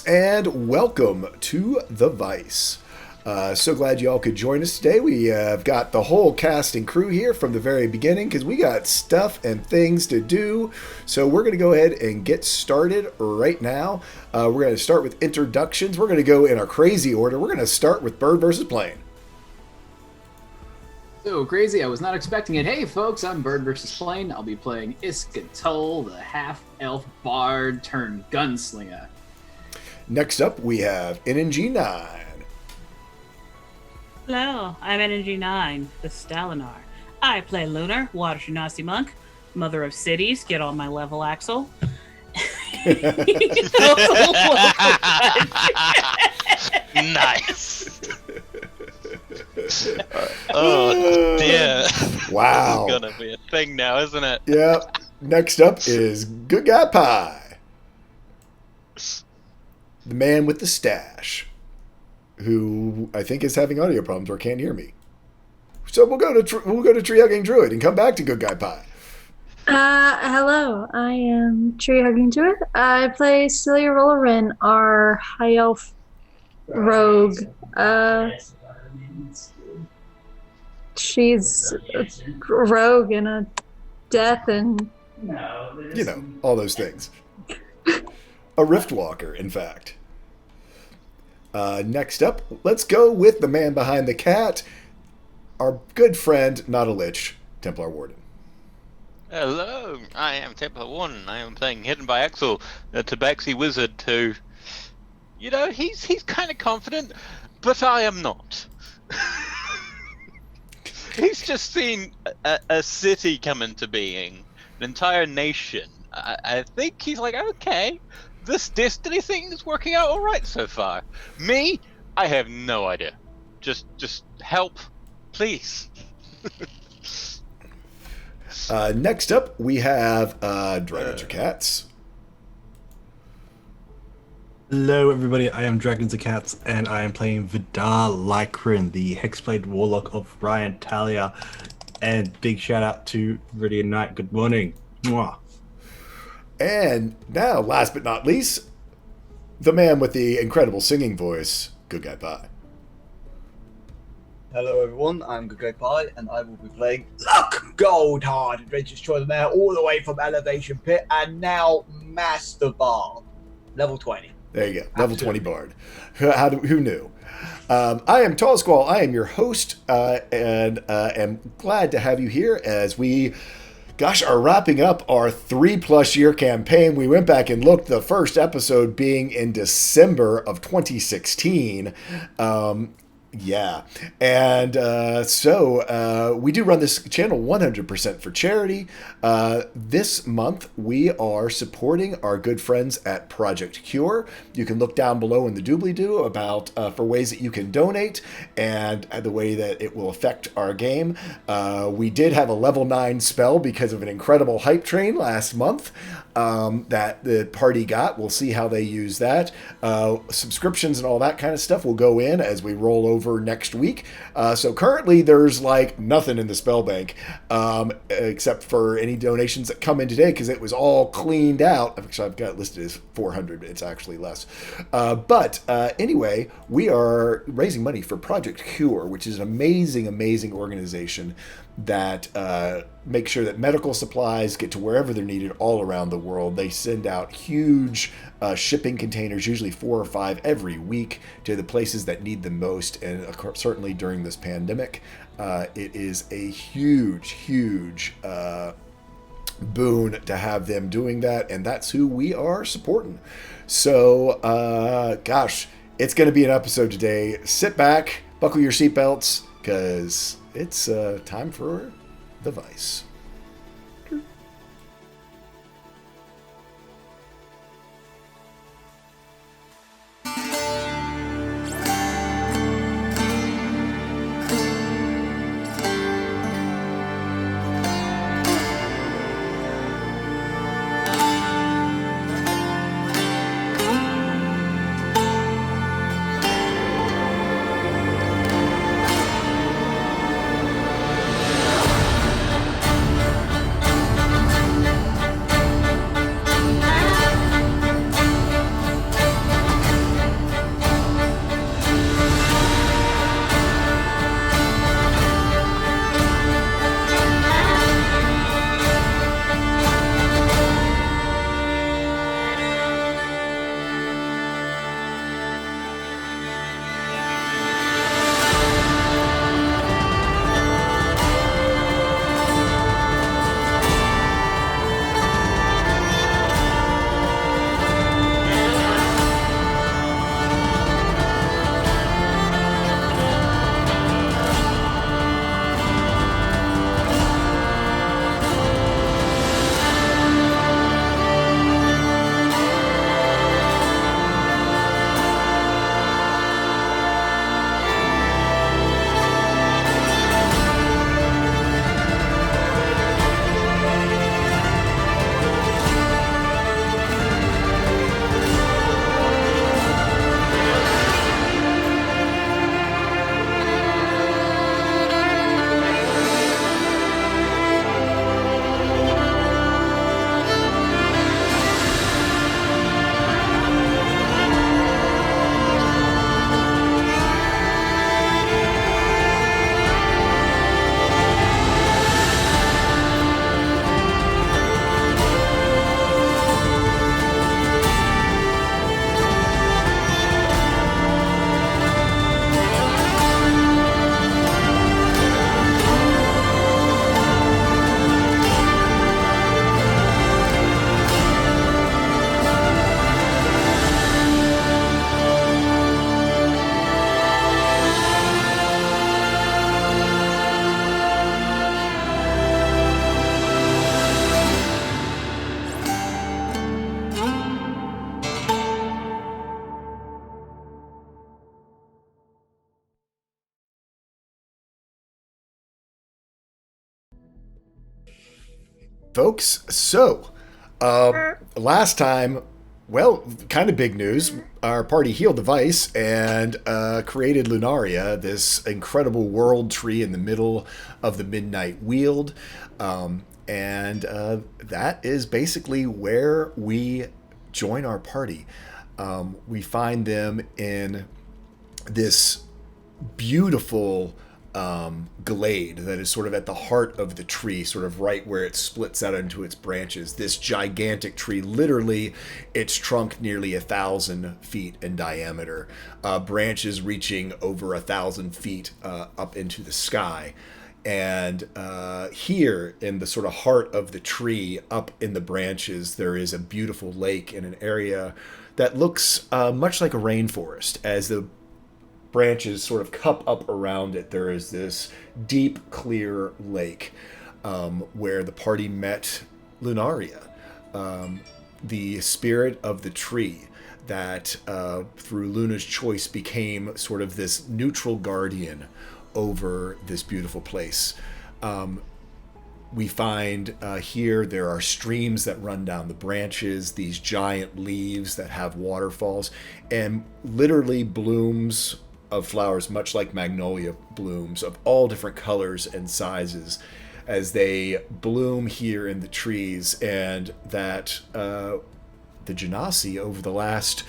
And welcome to The Vice. So glad you all could join us today. We have got the whole cast and crew here from the very beginning because we got stuff and things to do. So we're going to go ahead and get started right now. We're going to start with introductions. We're going to go in a crazy order. We're going to start with Bird versus Plane. So crazy, I was not expecting it. Hey folks, I'm Bird vs. Plane. I'll be playing Iskatul, the half-elf bard turned gunslinger. Next up, we have NNG9. Hello, I'm NNG9, the Stalinar. I play Lunar, Water Genasi Monk, Mother of Cities, get on my level, Axel. Nice. Oh dear. Wow. This is gonna be a thing now, isn't it? Yep. Next up is Good Guy Pie, the man with the stash, who I think is having audio problems or can't hear me. So we'll go to Tree Hugging Druid and come back to Good Guy Pie. Hello, I am Tree Hugging Druid. I play Celia Rollerin, our high elf rogue. She's a rogue and a death and You know, all those things. A Riftwalker, in fact. Next up, let's go with the man behind the cat, our good friend, not a lich, Templar Warden. Hello, I am Templar One. I am playing Hidden by Axel, the Tabaxi wizard who, he's kind of confident, but I am not. He's just seen a city come into being, an entire nation. I think he's like, okay, this Destiny thing is working out all right so far. Me, I have no idea. Just help, please. Next up, we have Dragons or Cats. Hello everybody, I am Dragons and Cats, and I am playing Vidar Lycrin, the Hexblade Warlock of Ryan Talia. And big shout out to Viridian Knight, good morning. Mwah. And now, last but not least, the man with the incredible singing voice, Good Guy Pie. Hello everyone, I'm Good Guy Pie, and I will be playing Luck Goldhard, and ready to destroy the mayor all the way from Elevation Pit, and now Master Bard, level 20. There you go, level 20 Bard. Who knew? I am Tall Squall. I am your host, and am glad to have you here as we, are wrapping up our 3+ year campaign. We went back and looked, the first episode being in December of 2016. Yeah. And so we do run this channel 100% for charity. This month, we are supporting our good friends at Project Cure. You can look down below in the doobly-doo about for ways that you can donate and the way that it will affect our game. We did have a level 9 spell because of an incredible hype train last month that the party got. We'll see how they use that. Subscriptions and all that kind of stuff will go in as we roll over next week. So currently there's like nothing in the spell bank except for any donations that come in today because it was all cleaned out. Actually, I've got it listed as 400. It's actually less. But anyway, we are raising money for Project Cure, which is an amazing, amazing organization that make sure that medical supplies get to wherever they're needed all around the world. They send out huge shipping containers, usually 4 or 5 every week, to the places that need them most. And certainly during this pandemic, it is a huge, huge boon to have them doing that. And that's who we are supporting. So, it's going to be an episode today. Sit back, buckle your seatbelts, because it's time for The Vice. folks. So, last time, well, kind of big news. Our party healed the vice and created Lunaria, this incredible world tree in the middle of the Midnight Weald. And that is basically where we join our party. We find them in this beautiful glade that is sort of at the heart of the tree, sort of right where it splits out into its branches. This gigantic tree, literally its trunk nearly 1,000 feet in diameter, branches reaching over 1,000 feet up into the sky. And here in the sort of heart of the tree, up in the branches, there is a beautiful lake in an area that looks much like a rainforest. As the branches sort of cup up around it, there is this deep, clear lake where the party met Lunaria, the spirit of the tree that through Luna's choice became sort of this neutral guardian over this beautiful place. We find here there are streams that run down the branches, these giant leaves that have waterfalls, and literally blooms of flowers, much like magnolia blooms, of all different colors and sizes as they bloom here in the trees. And that the Genasi, over the last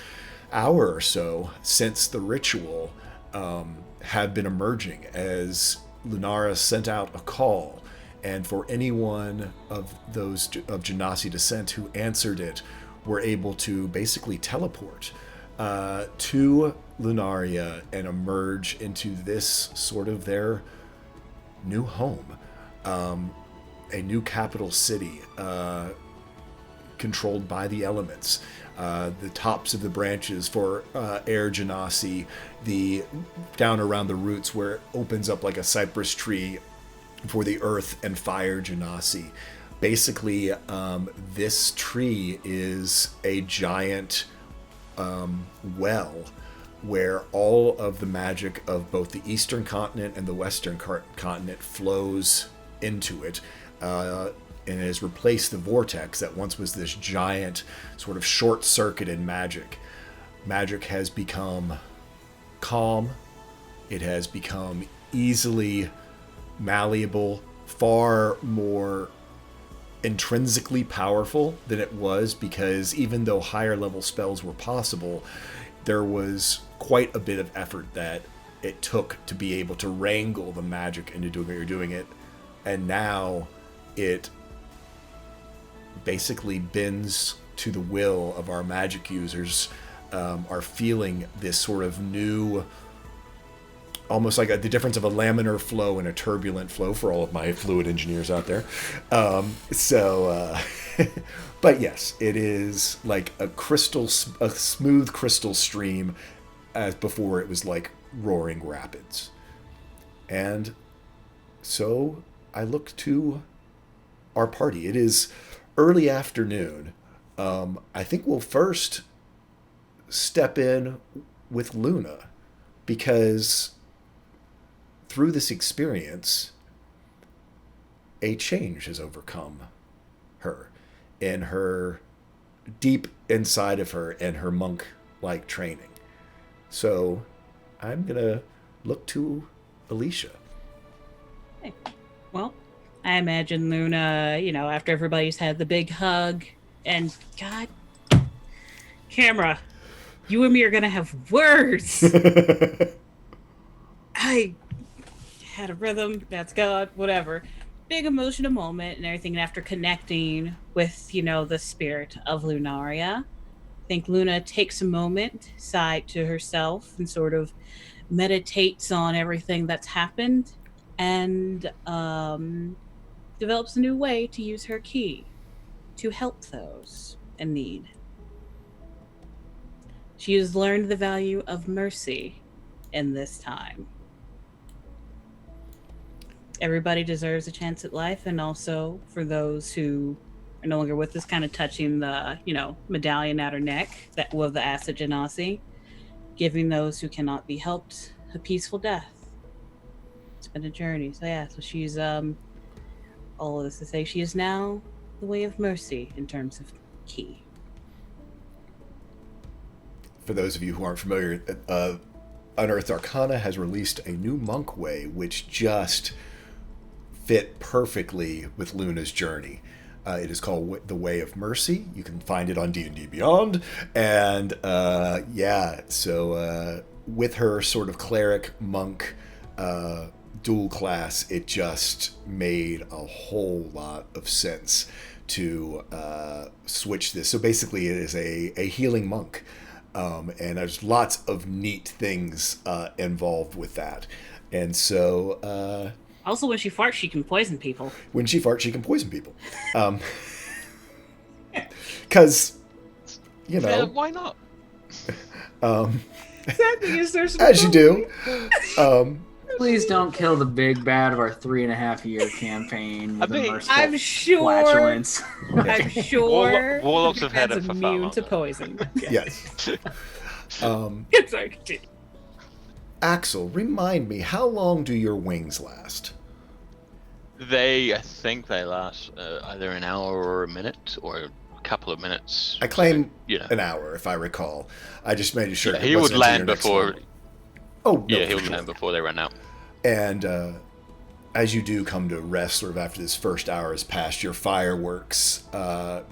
hour or so since the ritual, have been emerging as Lunara sent out a call, and for anyone of those of Genasi descent who answered it were able to basically teleport to Lunaria and emerge into this sort of their new home, a new capital city controlled by the elements. The tops of the branches for air Genasi, the down around the roots where it opens up like a cypress tree for the earth and fire Genasi. Basically, this tree is a giant well where all of the magic of both the eastern continent and the western continent flows into it. And it has replaced the vortex that once was this giant sort of short-circuited magic. Magic has become calm. It has become easily malleable, far more intrinsically powerful than it was, because even though higher level spells were possible, there was quite a bit of effort that it took to be able to wrangle the magic into doing what you're doing it. And now it basically bends to the will of our magic users, are feeling this sort of new, almost like the difference of a laminar flow and a turbulent flow for all of my fluid engineers out there. But yes, it is like a smooth crystal stream, as before it was like roaring rapids. And so I look to our party. It is early afternoon. I think we'll first step in with Luna, because through this experience, a change has overcome her in her deep inside of her and her monk-like training. So I'm gonna look to Alicia. Hey. Well, I imagine Luna, after everybody's had the big hug, and God, camera, you and me are gonna have words. I had a rhythm, that's God, whatever. Big emotional moment and everything. And after connecting with, the spirit of Lunaria, I think Luna takes a moment, sigh to herself, and sort of meditates on everything that's happened, and develops a new way to use her key to help those in need. She has learned the value of mercy in this time. Everybody deserves a chance at life, and also for those who are no longer with us, kind of touching the, medallion at her neck that was the acid Genasi, giving those who cannot be helped a peaceful death. It's been a journey. So she's all of this to say, she is now the way of mercy in terms of key. For those of you who aren't familiar, Unearthed Arcana has released a new monk way, which just fit perfectly with Luna's journey. It is called The Way of Mercy. You can find it on D&D Beyond. And so with her sort of cleric monk dual class, it just made a whole lot of sense to switch this. So basically it is a healing monk. And there's lots of neat things involved with that. And so... also, when she farts, she can poison people. When she farts, she can poison people. Because, you know... Yeah, why not? Sad thing is, there's as you do. Please don't kill the big bad of our 3.5-year campaign with a merciful I'm sure. flatulence. I'm sure. Warlocks have had that's it for far immune to longer. poison. Yes. Sorry, continue. Axel, remind me, how long do your wings last? I think they last either an hour or a minute, or a couple of minutes. I claim You know. an hour, if I recall. I just made sure. Yeah, it he would wasn't until land your next before. one. Oh, no, Yeah, he for would sure. land before they run out. And as you do come to rest, sort of after this first hour has passed, your fireworks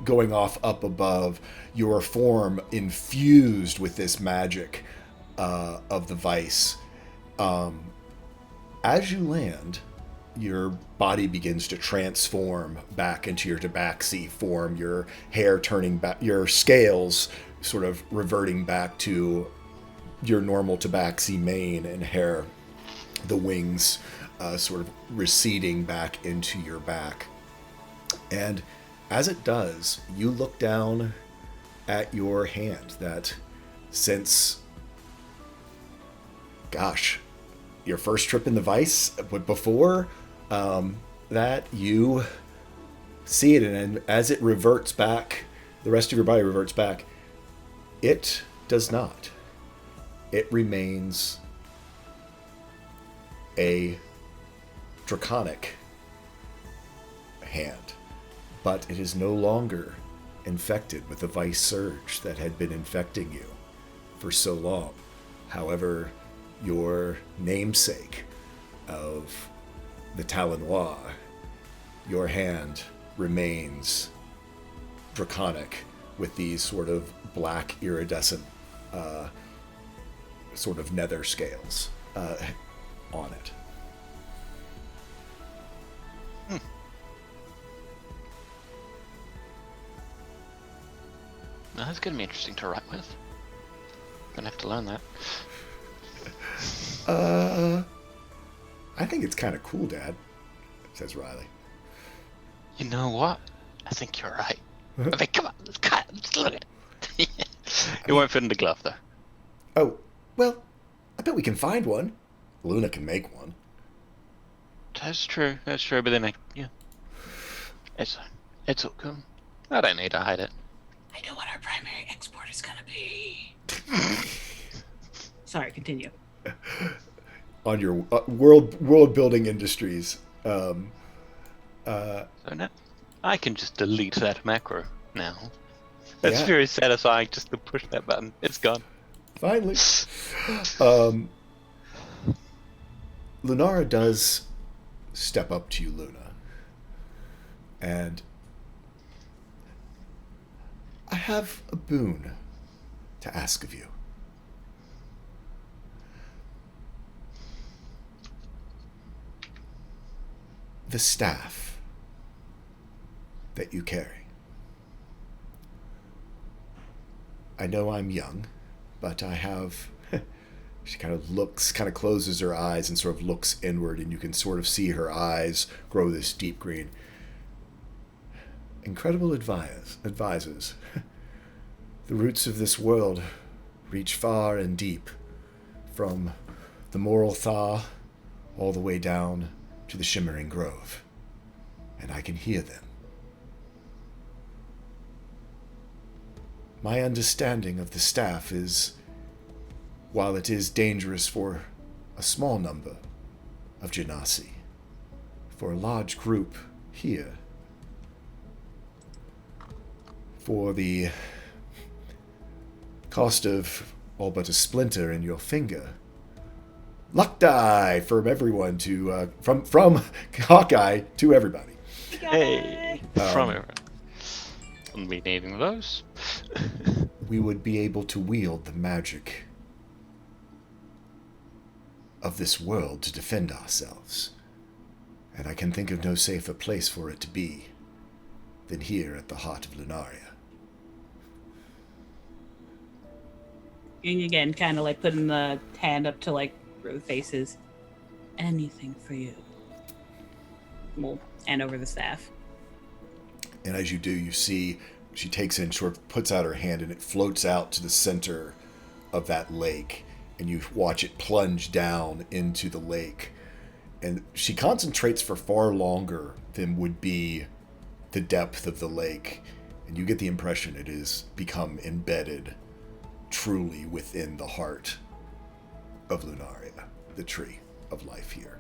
going off up above, your form infused with this magic of the vice. As you land, your body begins to transform back into your tabaxi form, your hair turning back, your scales sort of reverting back to your normal tabaxi mane and hair, the wings sort of receding back into your back. And as it does, you look down at your hand that since, gosh, your first trip in the vice, but before that, you see it, and as it reverts back, the rest of your body reverts back, it does not. It remains a draconic hand, but it is no longer infected with the vice surge that had been infecting you for so long. However, your namesake of the Talanois, your hand remains draconic with these sort of black iridescent sort of nether scales on it. Now, that's going to be interesting to write with. Gonna have to learn that. I think it's kind of cool, Dad, says Riley. You know what? I think you're right. I mean, come on, let's look at it. It won't fit in the glove, though. Oh, well, I bet we can find one. Luna can make one. That's true, but then it's all good. I don't need to hide it. I know what our primary export is gonna be. Sorry, continue. On your world building industries. So now, I can just delete that macro now. That's Yeah. very satisfying just to push that button. It's gone. Finally. Lunara does step up to you, Luna. And I have a boon to ask of you. The staff that you carry. I know I'm young, but I have... She kind of closes her eyes and sort of looks inward, and you can sort of see her eyes grow this deep green. Incredible advisors. The roots of this world reach far and deep, from the Moral Thaw all the way down to the Shimmering Grove, and I can hear them. My understanding of the staff is, while it is dangerous for a small number of Genasi, for a large group here, for the cost of all but a splinter in your finger. Luck die from everyone to from Hawkeye to everybody. Hey, from everyone. Wouldn't be needing those. We would be able to wield the magic of this world to defend ourselves. And I can think of no safer place for it to be than here at the heart of Lunaria. And again, kind of like putting the hand up to like where the face is. Anything for you. We'll hand over the staff. And as you do, you see she takes in, sort of puts out her hand, and it floats out to the center of that lake. And you watch it plunge down into the lake. And she concentrates for far longer than would be the depth of the lake. And you get the impression it has become embedded truly within the heart of Lunaria, the tree of life here.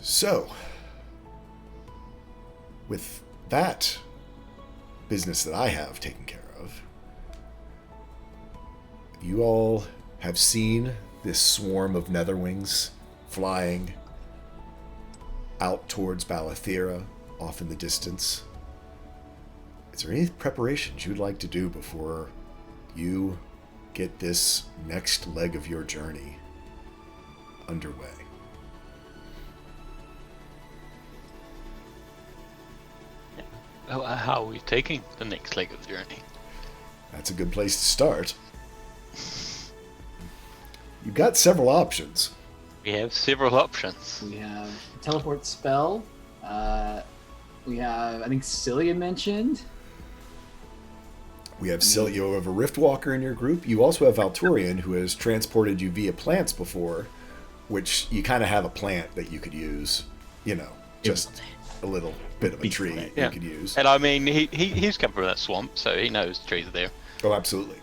So, with that business that I have taken care of, you all have seen this swarm of netherwings flying out towards Balathera, off in the distance. Is there any preparations you'd like to do before you get this next leg of your journey underway? How are we taking the next leg of the journey? That's a good place to start. You've got several options. We have several options. We have teleport spell. We have, I think Cilia mentioned. We have you have a Riftwalker in your group. You also have Valturian, who has transported you via plants before, which you kind of have a plant that you could use, just a little bit of a tree you could use. And I mean, he's come from that swamp, so he knows trees are there. Oh, absolutely.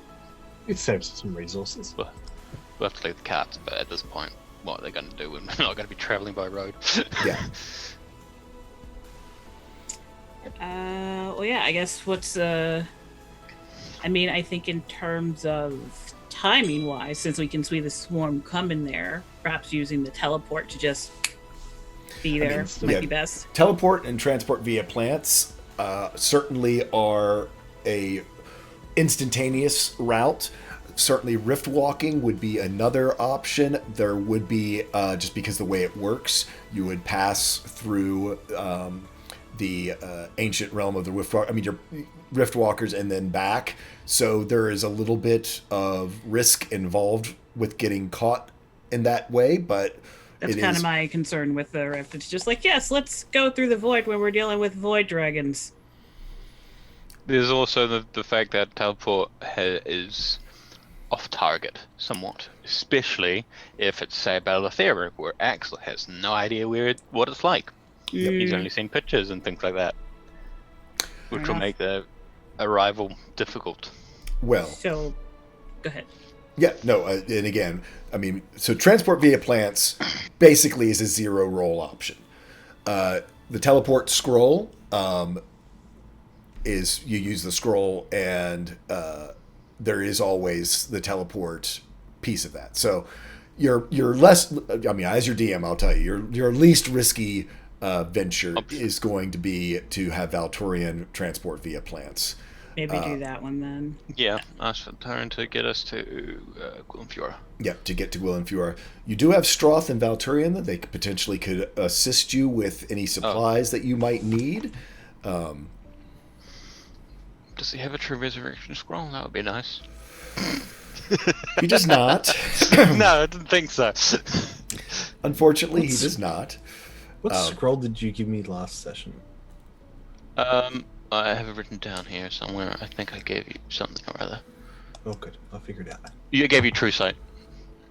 It saves some resources. We'll have to leave the carts, but at this point, what are they going to do when we're not going to be traveling by road? Yeah. Well, yeah, I guess what's I mean, I think in terms of timing-wise, since we can see the swarm coming there, perhaps using the teleport to just be there might be best. Teleport and transport via plants certainly are a instantaneous route. Certainly rift walking would be another option. There would be, just because the way it works, you would pass through the ancient realm of the your rift walkers and then back. So there is a little bit of risk involved with getting caught in that way, but that's kind of my concern with the rift. It's just like, yes, let's go through the void when we're dealing with void dragons. There's also the fact that teleport is off target somewhat, especially if it's, say, Balathera, where Axel has no idea what it's like. He's only seen pictures and things like that, which will make the arrival difficult. Well, so go ahead. Yeah, no, and again, I mean, so transport via plants basically is a zero roll option. The teleport scroll is you use the scroll, and there is always the teleport piece of that. So you're less. I mean, as your DM, I'll tell you, your least risky venture is going to be to have Valturian transport via plants. Maybe do that one then. Yeah, ask for turn to get us to Gwilymfura. Yeah, to get to Gwilymfura. You do have Stroth and Valturian that they potentially could assist you with any supplies that you might need. Does he have a true resurrection scroll? That would be nice. He does not. No, I didn't think so. Unfortunately, he does not. What scroll did you give me last session? I have it written down here somewhere. I think I gave you something or other. Oh, good. I'll figure it out. You gave you True Sight.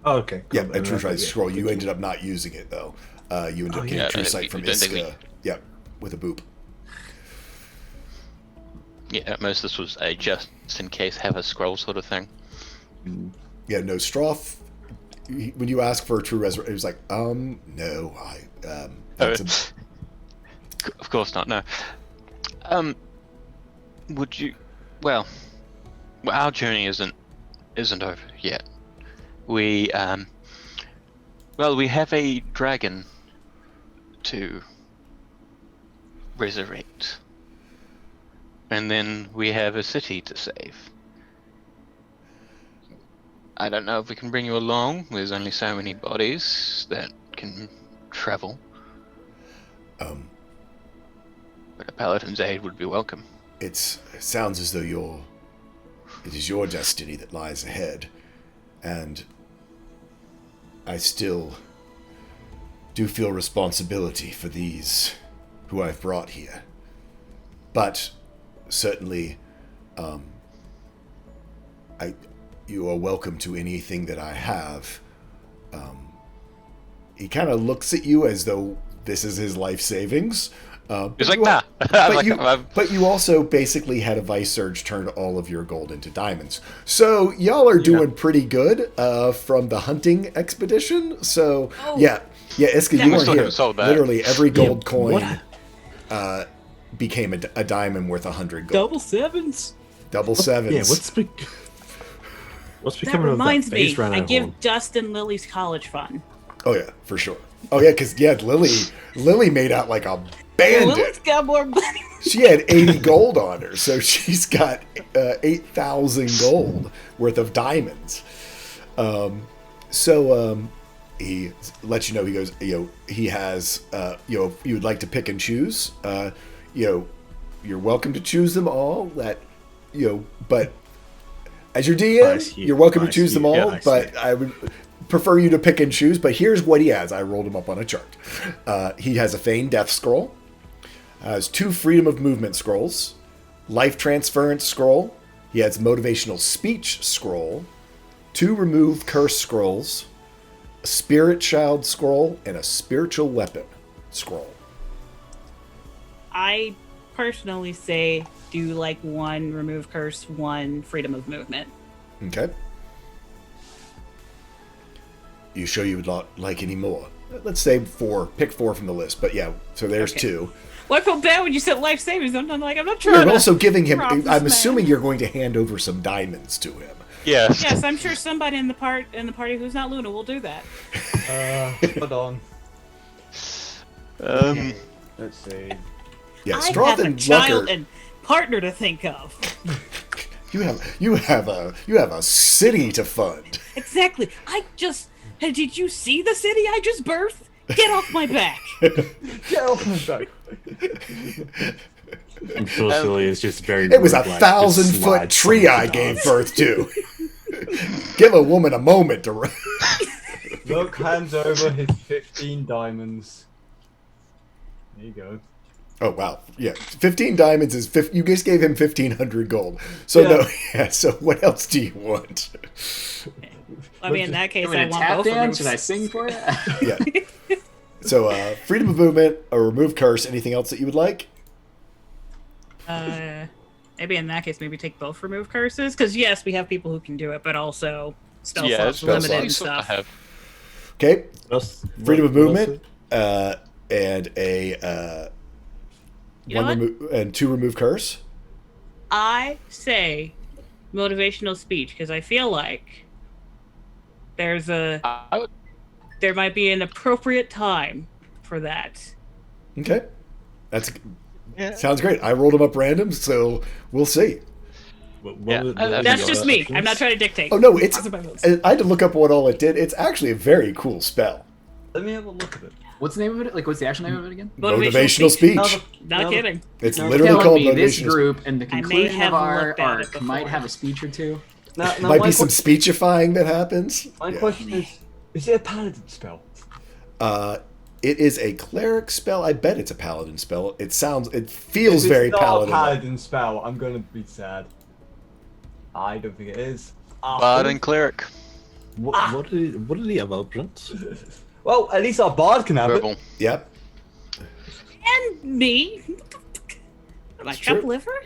Oh, okay. Cool. Yeah, a True Sight scroll. You ended up not using it, though. You ended up getting True Sight from Iska. Yeah, with a boop. Yeah, most of this was a just in case have a scroll sort of thing. Yeah, no, Stroth, when you ask for a true resurrection, it was like, no, Of course not, no. would you? Well, our journey isn't over yet. We we have a dragon to resurrect, and then we have a city to save. I don't know if we can bring you along. There's only so many bodies that can travel. But a paladin's aid would be welcome. It sounds as though it is your destiny that lies ahead, and I still do feel responsibility for these who I've brought here. But certainly, you are welcome to anything that I have. He kind of looks at you as though this is his life savings. He's like, nah. But you also basically had a vice surge turn all of your gold into diamonds. So y'all are doing pretty good from the hunting expedition. So yeah, Iska, you weren't here. Literally every gold coin became a diamond worth 100 gold. Double sevens. Double sevens. Yeah, what's That becoming of that reminds me, base round I and give horn? Dustin Lily's college fund. Oh yeah, for sure. Oh yeah, because Lily made out like a bandit. Lily's got more money. She had 80 gold on her, so she's got 8,000 gold worth of diamonds. He lets you know, he goes, he has, if you would like to pick and choose, you're welcome to choose them all. But as your DM, you're welcome to choose them all. But I would prefer you to pick and choose. But here's what he has. I rolled him up on a chart. He has a Feigned Death scroll. Has 2 Freedom of Movement scrolls, Life Transference scroll. He has Motivational Speech scroll, 2 Remove Curse scrolls, a Spirit Child scroll, and a Spiritual Weapon scroll. I personally say do like 1 remove curse, 1 freedom of movement. Okay. You sure you would not like any more? Let's say 4. Pick 4 from the list. But yeah, so there's 2. Well, I feel bad when you said life savings. I'm not You're trying to. also giving him. rob this I'm man. assuming you're going to hand over some diamonds to him. Yes. Yes, I'm sure somebody in the party who's not Luna will do that. Hold on. Let's see. Yeah, I Stroth have a and child Lucker. and partner to think of. You have a city to fund. Exactly. Hey, did you see the city I just birthed? Get off my back. Get off my back. I'm sure Silly is just very. It was a roguelike, 1,000-foot just slides tree from I the gave dots. birth to. Give a woman a moment to run. Look, hands over his 15 diamonds. There you go. Oh wow, yeah, 15 diamonds is 50. You just gave him 1,500 gold. So Yeah. no, yeah. So what else do you want? I mean, in that case, You want I me to want tap both dance? removes. Should I sing for you? Yeah. So freedom of movement, a remove curse. Anything else that you would like? Maybe in that case, maybe take both remove curses. Because yes, we have people who can do it, but also spell Yeah, slots spell limited and slots. stuff. Okay, That's- freedom of what else movement, and a You know what? 2 remove curse. I say motivational speech because I feel like there might be an appropriate time for that. Okay, sounds great. I rolled them up random, so we'll see. What Yeah, were the That's other just me. options? I'm not trying to dictate. Oh no, it's. Those are my votes. I had to look up what all it did. It's actually a very cool spell. Let me have a look at it. What's the name of it? Like, what's the actual name of it again? Motivational speech. Not kidding. It's No, literally Telling called me this motivational. group and the I may conclusion have of our looked at it arc might before. have a speech or two. Now, Might my be some que- speechifying that happens. My Yeah. question is it a paladin spell? It is a cleric spell. I bet it's a paladin spell. It feels If very it's not paladin. a paladin spell, I'm gonna be sad. I don't think it is. Bard and cleric. What are the other options? Well, at least our bard can have it. Verbal. Yep. And me. Am I That's true. chopped liver?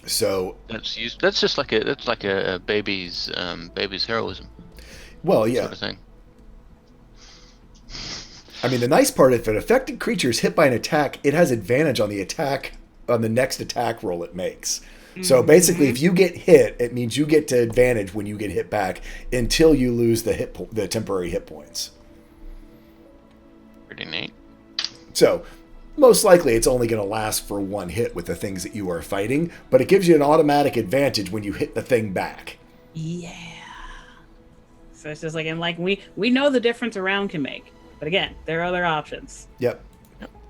So, That's just like a baby's heroism well, yeah. sort of thing. I mean, the nice part, if an affected creature is hit by an attack, it has advantage on the next attack roll it makes. So basically, if you get hit, it means you get to advantage when you get hit back until you lose the temporary hit points. Pretty neat. So most likely, it's only going to last for one hit with the things that you are fighting, but it gives you an automatic advantage when you hit the thing back. Yeah. So it's just like, and like we know the difference a round can make, but again, there are other options. Yep.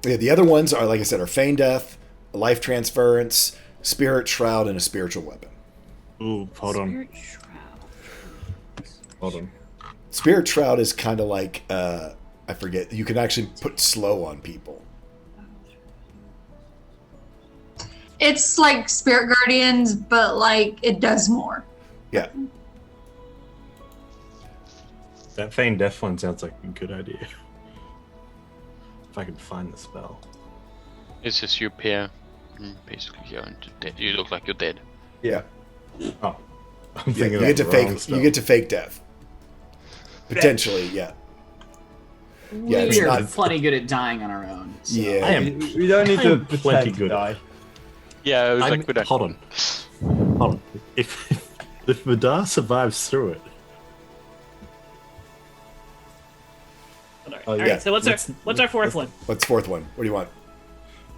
Yeah, the other ones are, like I said, are Feign Death, Life Transference, Spirit Shroud, and a Spiritual Weapon. Ooh, hold on. Spirit Shroud. Hold on. Spirit Shroud is kind of like, I forget, you can actually put slow on people. It's like Spirit Guardians, but like it does more. Yeah. That Feign Death one sounds like a good idea. If I can find the spell. It's just you appear, basically you're dead. You look like you're dead. Yeah. Oh. I'm Yeah, thinking you of get to the wrong fake. spell. You get to fake death. Potentially, yeah. Yeah, it's we are not. plenty good at dying on our own. So. Yeah. I am. We don't need I to am plenty pretend to good. die. Yeah, it was I'm- like with hold on. Hold on. If Vidar survives through it, All yeah. right. So what's Let's- our fourth one? What's the fourth one? What do you want?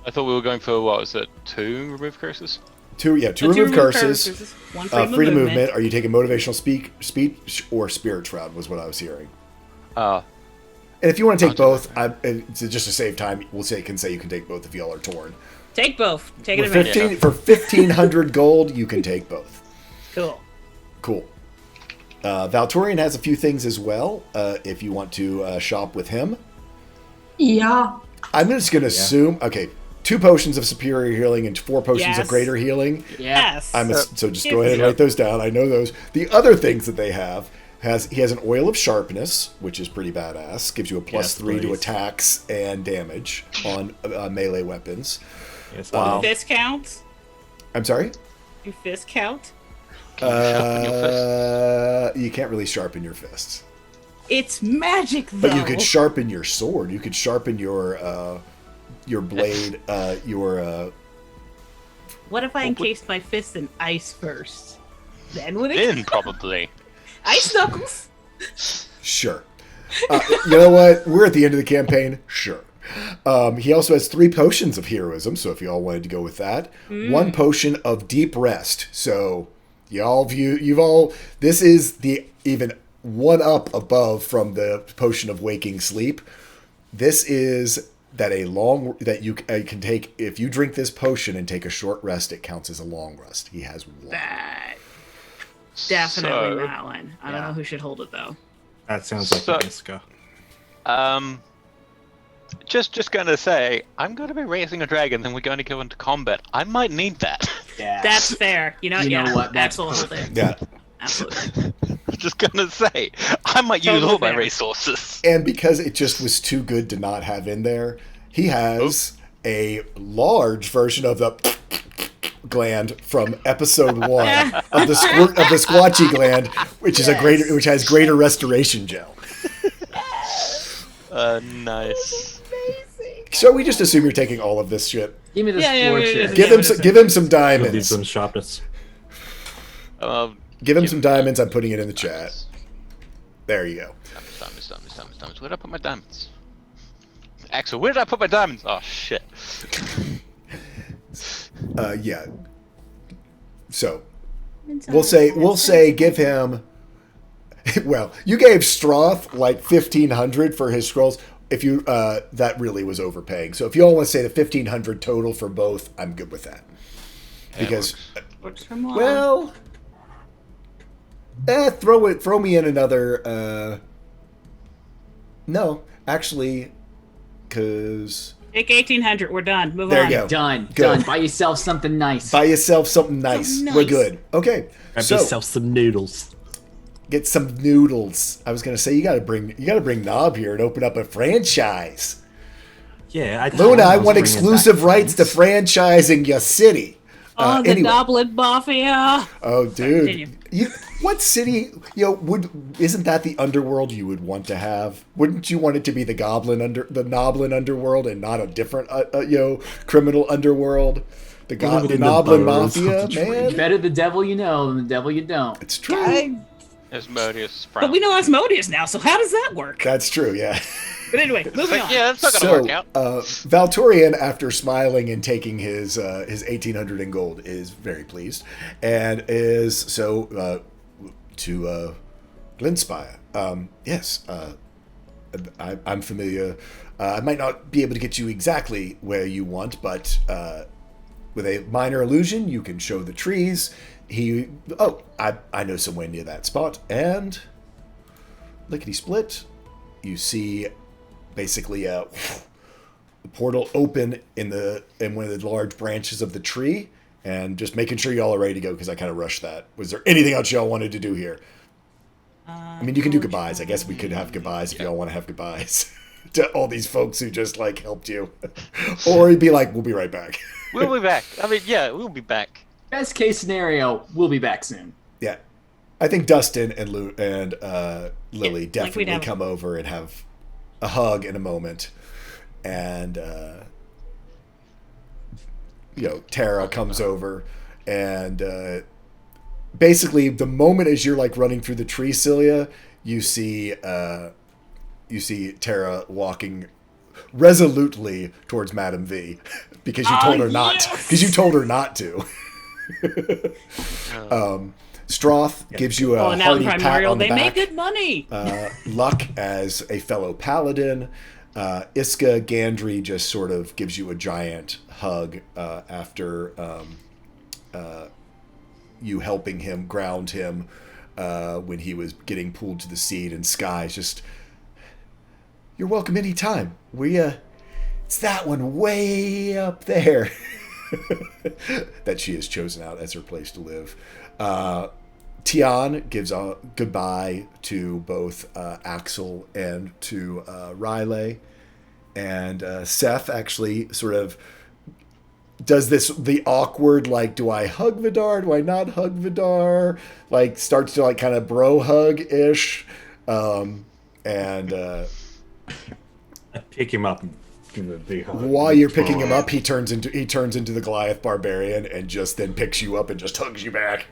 I thought we were going for what was it? 2 remove curses? Two So remove curses. One Freedom of movement. Are you taking motivational speech or Spirit Shroud? Was what I was hearing. Ah, And if you want to take I'll both, just to save time, you can say you can take both if y'all are torn. Take both. Take it For advantage. 1,500 gold, you can take both. Cool. Cool. Valtorian has a few things as well. If you want to shop with him, Yeah. I'm just going to assume. Okay, 2 potions of superior healing and 4 potions Yes. of greater healing. Yeah. Yes. So just go ahead and write those down. I know those. The other things that they have he has an oil of sharpness, which is pretty badass. Gives you a +3 to please. attacks and damage on melee weapons. yes, Wow. Do fist count? I'm sorry. Do fist count? sharpen your fist? You can't really sharpen your fists, It's magic, though. but you could sharpen your sword. You could sharpen your blade. What if I encased my fist in ice first? Then would it? Then probably. Ice knuckles. Sure. You know what? We're at the end of the campaign. Sure. He also has 3 potions of heroism, so if y'all wanted to go with that. 1 potion of deep rest. So this is the even one up above from the potion of waking sleep. This is that you can take, if you drink this potion and take a short rest, it counts as a long rest. He has 1. That definitely So, that one. I don't know who should hold it though. That sounds like So- an Iska. Just gonna say, I'm gonna be raising a dragon, then we're going to go into combat. I might need that. Yeah. That's fair. You know, You know yeah, what? That's absolutely. perfect. Yeah. Absolutely. Just gonna say, I might use Totally all my fair. resources. And because it just was too good to not have in there, he has a large version of the gland from episode 1 of the squatchy gland, which is which has greater restoration gel. Nice. So we just assume you're taking all of this shit. Give me the Yeah, spore yeah, shit. yeah. Give him some Give diamonds. some sharpness. Give him some diamonds. I'm putting it in the chat. There you go. Diamonds. Where did I put my diamonds? Axel, where did I put my diamonds? Oh shit. Yeah. So we'll say give him. Well, you gave Stroth like 1,500 for his scrolls. If you that really was overpaying. So if you all want to say the 1,500 total for both, I'm good with that. Because Works for more. well, throw me in another. No, actually, because Take 1,800. We're done. Move There on. you go. Done. Good. Done. Buy yourself something nice. buy yourself something nice. Something We're nice. good. Okay, Grab so yourself some noodles. get some noodles. I was gonna say you gotta bring Knob here and open up a franchise. Yeah, Luna, I was want bringing exclusive back rights to friends. franchising your city. Oh, the Anyway. Goblin Mafia. Oh, continue. dude. What city, isn't that the underworld you would want to have? Wouldn't you want it to be the Noblin underworld and not a different, criminal underworld? The Living in the Noblin burrows of Mafia, the tree. man. Better the devil you know than the devil you don't. It's true. Asmodeus But frowned. we know Asmodeus now, so how does that work? That's true, yeah. But anyway, moving on. Yeah, that's not gonna So, work out. Valtorian, after smiling and taking his 1,800 in gold, is very pleased, and is to Glinspire. Yes, I'm familiar. I might not be able to get you exactly where you want, but with a minor illusion, you can show the trees. I know somewhere near that spot, and lickety split, you see basically a portal open in one of the large branches of the tree, and just making sure y'all are ready to go because I kind of rushed that. Was there anything else y'all wanted to do here? I mean, you can do goodbyes. I guess we could have goodbyes if y'all want to have goodbyes to all these folks who just like helped you, or you'd be like, "We'll be right back." We'll be back. I mean, yeah, we'll be back. Best case scenario, we'll be back soon. Yeah, I think Dustin and Lily we'd definitely have- come over and have a hug in a moment, and Tara comes over, and basically the moment as you're like running through the tree, Celia, you see Tara walking resolutely towards Madam V because you told her not because you told her not to. Stroth gives you a Oh, now hearty in pat Primordial, on the they back. make good money. Luck as a fellow paladin. Iska Gandry just sort of gives you a giant hug after you helping him ground him when he was getting pulled to the seat, and Sky's just, "You're welcome anytime. It's that one way up there." That she has chosen out as her place to live. Tian gives a goodbye to both Axel and to Riley, and Seth actually sort of does the awkward, like, do I hug Vidar? Do I not hug Vidar? Like, starts to like kind of bro hug ish, and I pick him up and give him a big hug. while you're picking him up, he turns into the Goliath barbarian and just then picks you up and just hugs you back.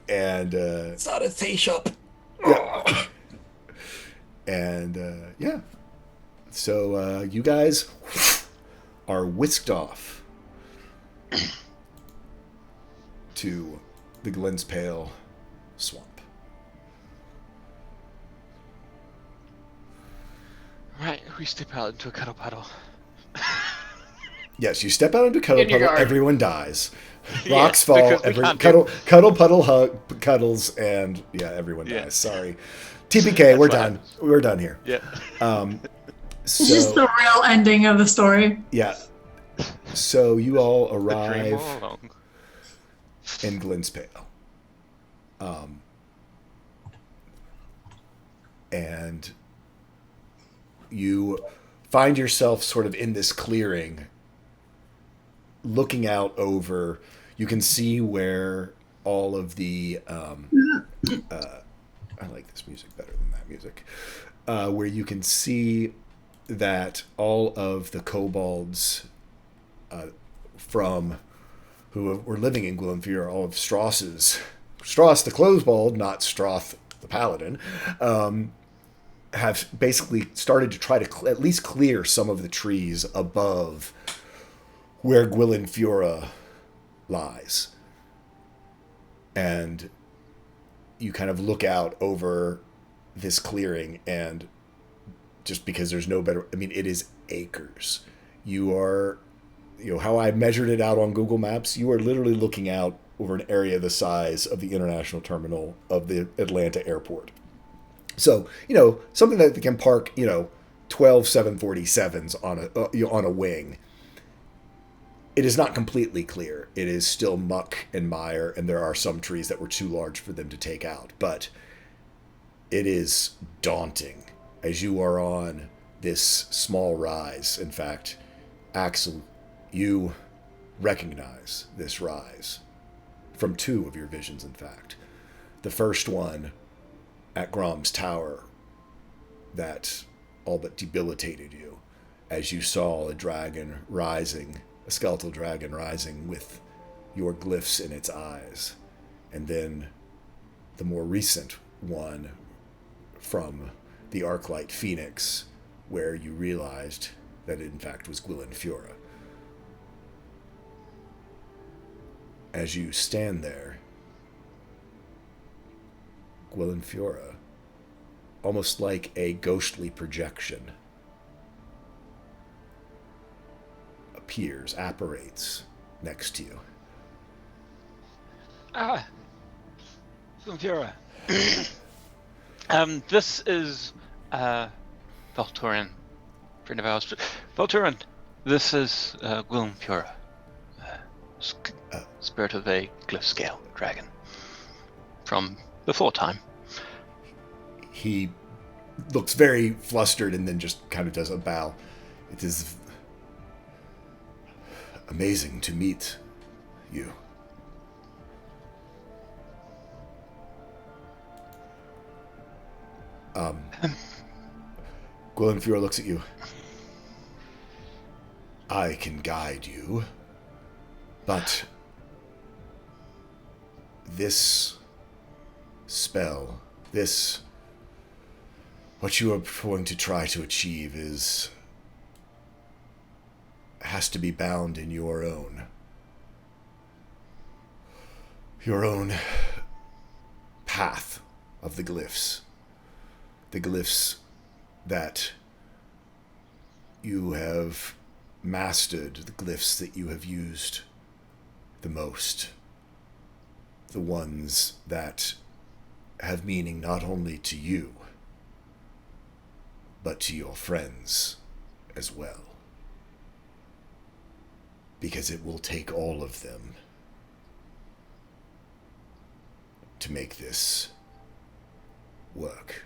And It's not a tea shop. yeah. And yeah, so you guys are whisked off to the Glenspale swamp. Right, we step out into a cuddle puddle. Yes, you step out into Cuddle In your Puddle, garden. everyone dies. Yeah, Rocks fall, because we everyone, can't Cuddle Puddle cuddles, and yeah, everyone Yeah. dies. Sorry. TPK, we're what done. happens. We're done here. Yeah. It's just So the real ending of the story. yeah, so you all The dream arrive all along. in Glenspale. And you find yourself sort of in this clearing, looking out over. You can see where all of the I like this music better than that music. Where you can see that all of the kobolds from who were living in Glenfear, all of Strauss's, Strauss the Closebald, not Stroth the Paladin, have basically started to try to at least clear some of the trees above where Gwilyn Fura lies. And you kind of look out over this clearing, and just because there's no better, I mean, it is acres. You are, how I measured it out on Google Maps, you are literally looking out over an area the size of the international terminal of the Atlanta airport. So, something that can park, 12 747s on a wing. It is not completely clear. It is still muck and mire, and there are some trees that were too large for them to take out. But it is daunting as you are on this small rise. In fact, Axel, You recognize this rise from 2 of your visions, in fact. The first one at Grom's Tower that all but debilitated you as you saw a dragon rising, a skeletal dragon rising with your glyphs in its eyes. And then the more recent one from the Arclight Phoenix, where you realized that it in fact was Gwilyn Fura. As you stand there, Gwilyn Fura, almost like a ghostly projection, appears, apparates next to you. Gwilyn this is Valturin, friend of ours. Valturin, this is Gwilyn Fura, spirit of a glyph scale dragon from before time. He looks very flustered and then just kind of does a bow. It is amazing to meet you. Gwilyn Fura looks at you. I can guide you, but this spell, what you are going to try to achieve has to be bound in your own path of the glyphs that you have mastered, the glyphs that you have used the most, the ones that have meaning not only to you, but to your friends as well. Because it will take all of them to make this work.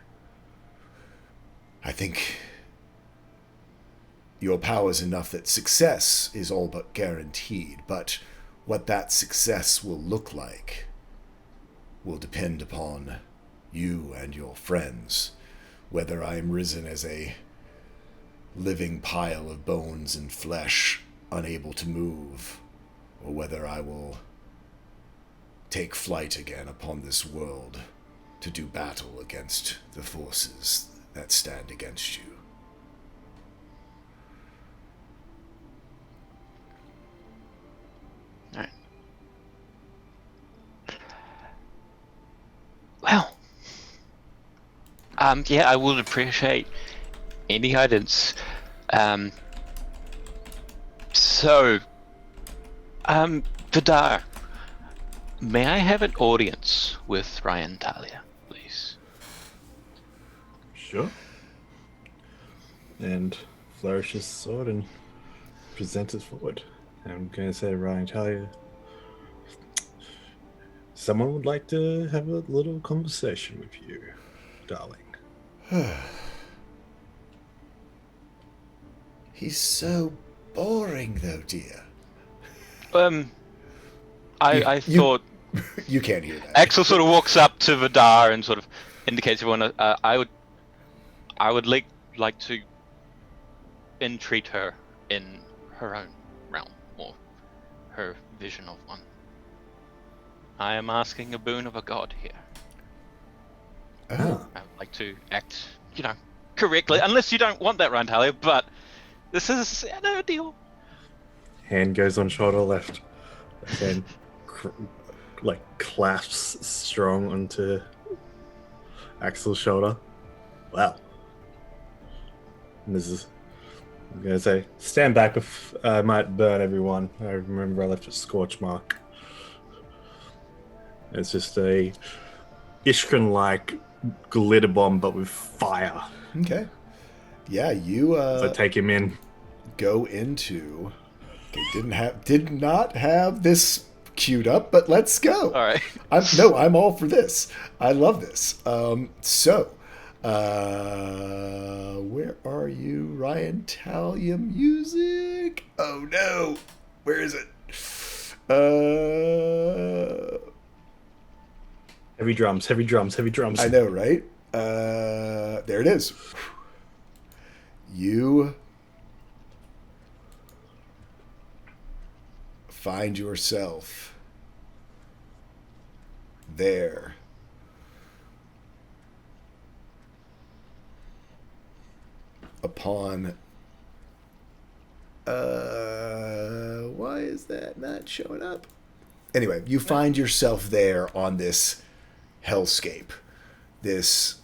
I think your power is enough that success is all but guaranteed, but what that success will look like will depend upon you and your friends, whether I am risen as a living pile of bones and flesh, unable to move, or whether I will take flight again upon this world to do battle against the forces that stand against you. All right. Well, yeah, I would appreciate any guidance. Vidar, may I have an audience with Ryan Talia, please? Sure. And flourish his sword and present it forward. I'm going to say, Ryan Talia, someone would like to have a little conversation with you, darling. He's so boring, though, dear. I thought you can't hear that. Axel sort of walks up to Vidar and sort of indicates everyone. I would like to entreat her in her own realm or her vision of one. I am asking a boon of a god here. Oh. I would like to act, correctly, unless you don't want that, Rantalia, but this is an ordeal. Hand goes on shoulder left. Then clasps strong onto Axel's shoulder. Wow. And this is, I'm going to say, stand back if I might burn everyone. I remember I left a scorch mark. It's just a Ishkran-like glitter bomb, but with fire. Okay. Yeah, you So take him in. go into. Okay, did not have this queued up, but let's go. All right. I'm all for this. I love this. Where are you, Ryan Talia music? Oh no. Where is it? Heavy drums, heavy drums, heavy drums. I know, right? There it is. You find yourself there. Upon why is that not showing up? Anyway, you find yourself there on this hellscape, this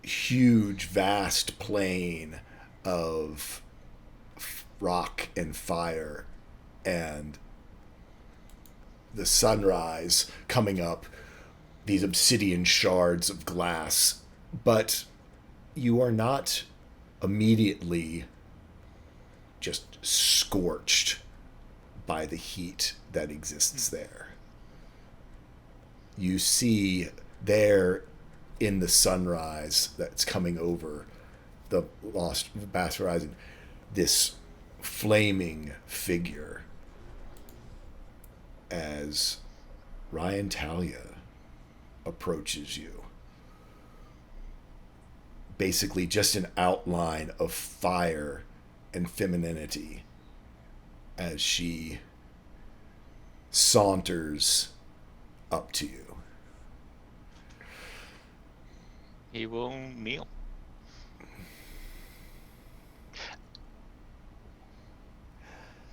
huge, vast plain of rock and fire, and the sunrise coming up, these obsidian shards of glass. But you are not immediately just scorched by the heat that exists there. You see there in the sunrise that's coming over the vast horizon, this flaming figure as Ryan Talia approaches you. Basically just an outline of fire and femininity as she saunters up to you. He will kneel.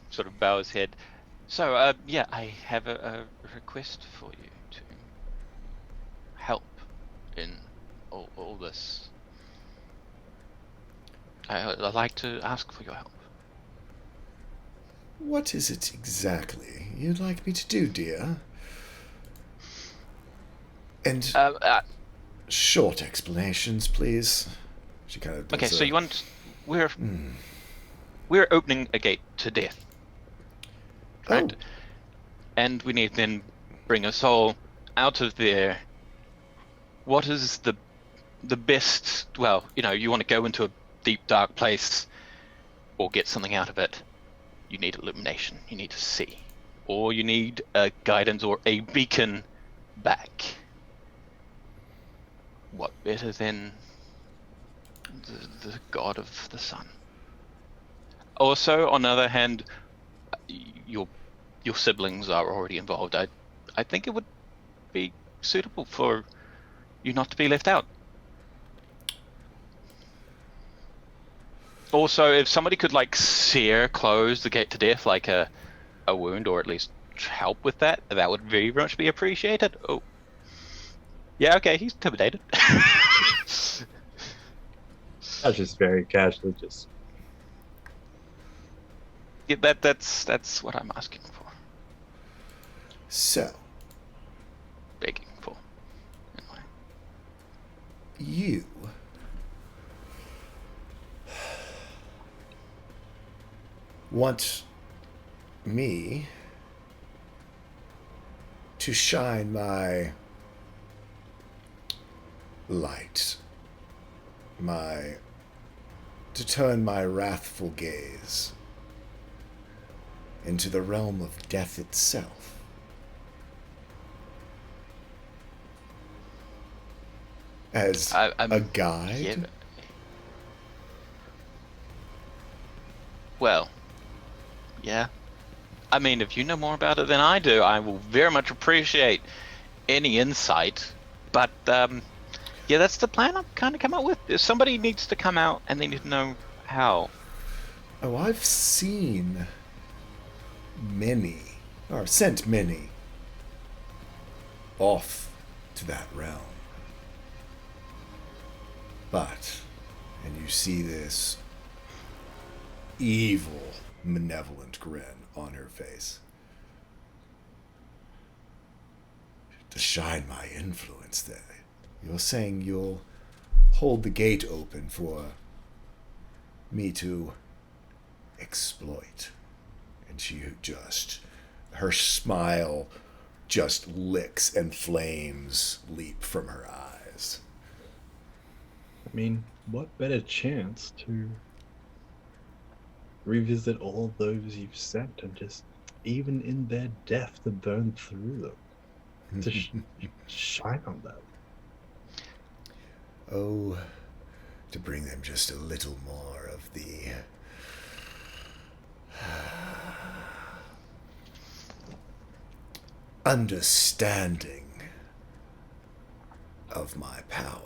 Sort of bow his head. So, yeah, I have a request for you to help in all this. I'd like to ask for your help. What is it exactly you'd like me to do, dear? And short explanations, please. She kind of does okay, so you want... We're opening a gate to death. Right? Oh. And we need to then bring a soul out of there. What is the best... Well, you know, you want to go into a deep, dark place or get something out of it. You need illumination. You need to see. Or you need a guidance or a beacon back. What better than the god of the sun? Also, on the other hand, your siblings are already involved. I think it would be suitable for you not to be left out. Also, if somebody could close the gate to death like a wound, or at least help with that, that would very much be appreciated. Oh. Yeah, okay, he's intimidated. That's just very casually, just... Yeah, that's what I'm asking for. So, Begging for. Anyway. you want me to shine my light, to turn my wrathful gaze into the realm of death itself. As a guide? Yeah, well, yeah. I mean, if you know more about it than I do, I will very much appreciate any insight. But, yeah, that's the plan I've kind of come up with. If somebody needs to come out, and they need to know how. Oh, I've seen many, or sent many, off to that realm. But, and you see this evil, malevolent grin on her face. To shine my influence there. You're saying you'll hold the gate open for me to exploit. And she just, her smile just licks and flames leap from her eyes. I mean, what better chance to revisit all those you've sent and just, even in their death, to burn through them, to shine on them. Oh, to bring them just a little more of the understanding of my power.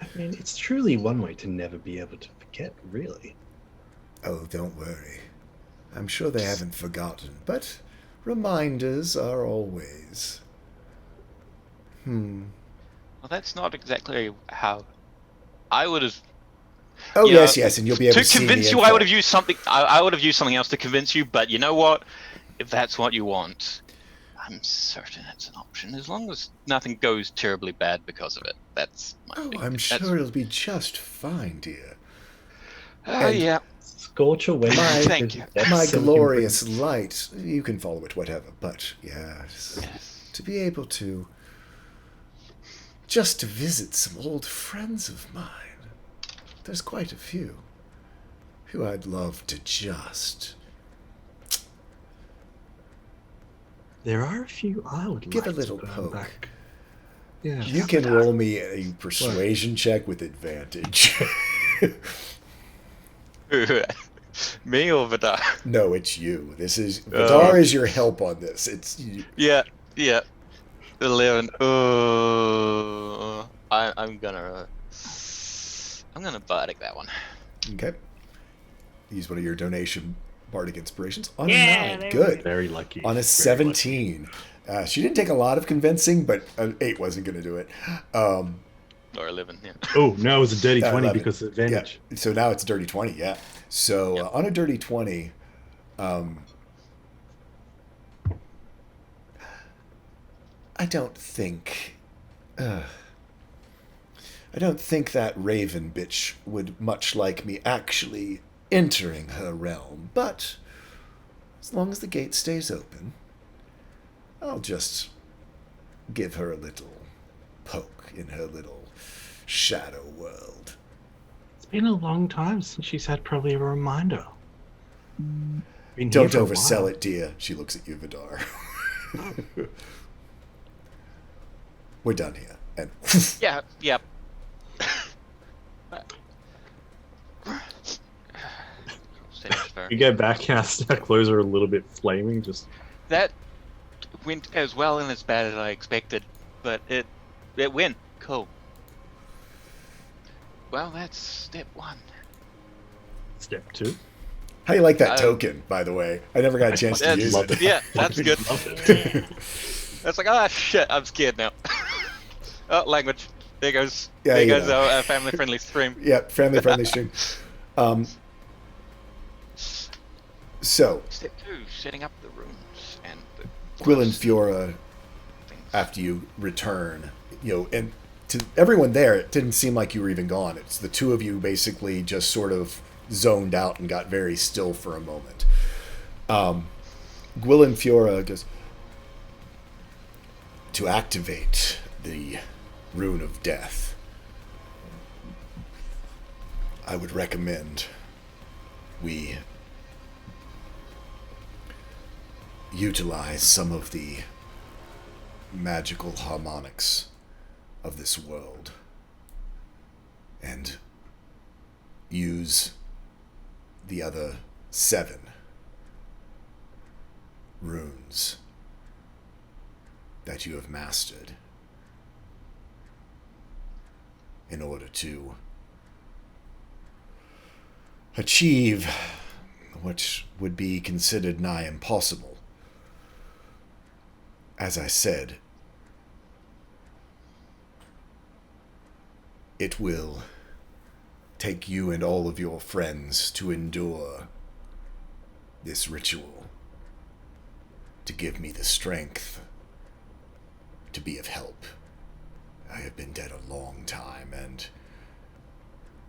I mean, it's truly one way to never be able to forget, really. Oh, don't worry. I'm sure they haven't forgotten, but reminders are always... Well, that's not exactly how I would have. Oh, You know, yes, and you'll be able to see convince the you. info. I would have used something. I would have used something else to convince you. But you know what? If that's what you want, I'm certain it's an option. As long as nothing goes terribly bad because of it. That's my Oh, thing. I'm That's- sure it'll be just fine, dear. Oh, yeah. Scorch away. Thank you. My glorious light. You can follow it, whatever. But, yes, Yes. to be able to... just to visit some old friends of mine. There's quite a few who I'd love to just There are a few I would give a like little to burn poke. back. Yeah. You can roll me a persuasion check with advantage. Me or Vidar? No, it's you. This is Vidar is your help on this. It's you. Yeah. 11. Oh, I'm gonna bardic that one. Okay. Use one of your donation bardic inspirations on Yeah, a 9. there we Good. Very lucky. On a Very 17. She didn't take a lot of convincing, but an 8 wasn't going to do it. Or 11. Yeah. lucky. Oh, no, it was a dirty 20 11. because of advantage. Yeah. So now it's a dirty 20, yeah. So on a dirty 20, I don't think that Raven bitch would much like me actually entering her realm, but as long as the gate stays open, I'll just give her a little poke in her little shadow world. It's been a long time since she's had probably a reminder. Been here Don't for a oversell while. it, dear. She looks at you, Vidar. We're done here. And Yeah. You go back and our clothes are a little bit flaming. Just That went as well and as bad as I expected, but it went. Cool. Well, that's step 1. step 2. how you like that Um, token, by the way? I never got a chance to That's- use love it. Yeah, that's good. Love it. That's like, ah, shit, I'm scared now. Oh, language. There goes. Yeah, there you goes know. our family-friendly stream. Yeah, family-friendly stream. So, Step 2, setting up the rooms and the Quill and Fiora, things. after you return, and to everyone there, it didn't seem like you were even gone. It's the two of you basically just sort of zoned out and got very still for a moment. Quill and Fiora goes, to activate the Rune of Death, I would recommend we utilize some of the magical harmonics of this world and use the other 7 runes that you have mastered in order to achieve what would be considered nigh impossible. As I said, it will take you and all of your friends to endure this ritual, to give me the strength to be of help. I have been dead a long time, and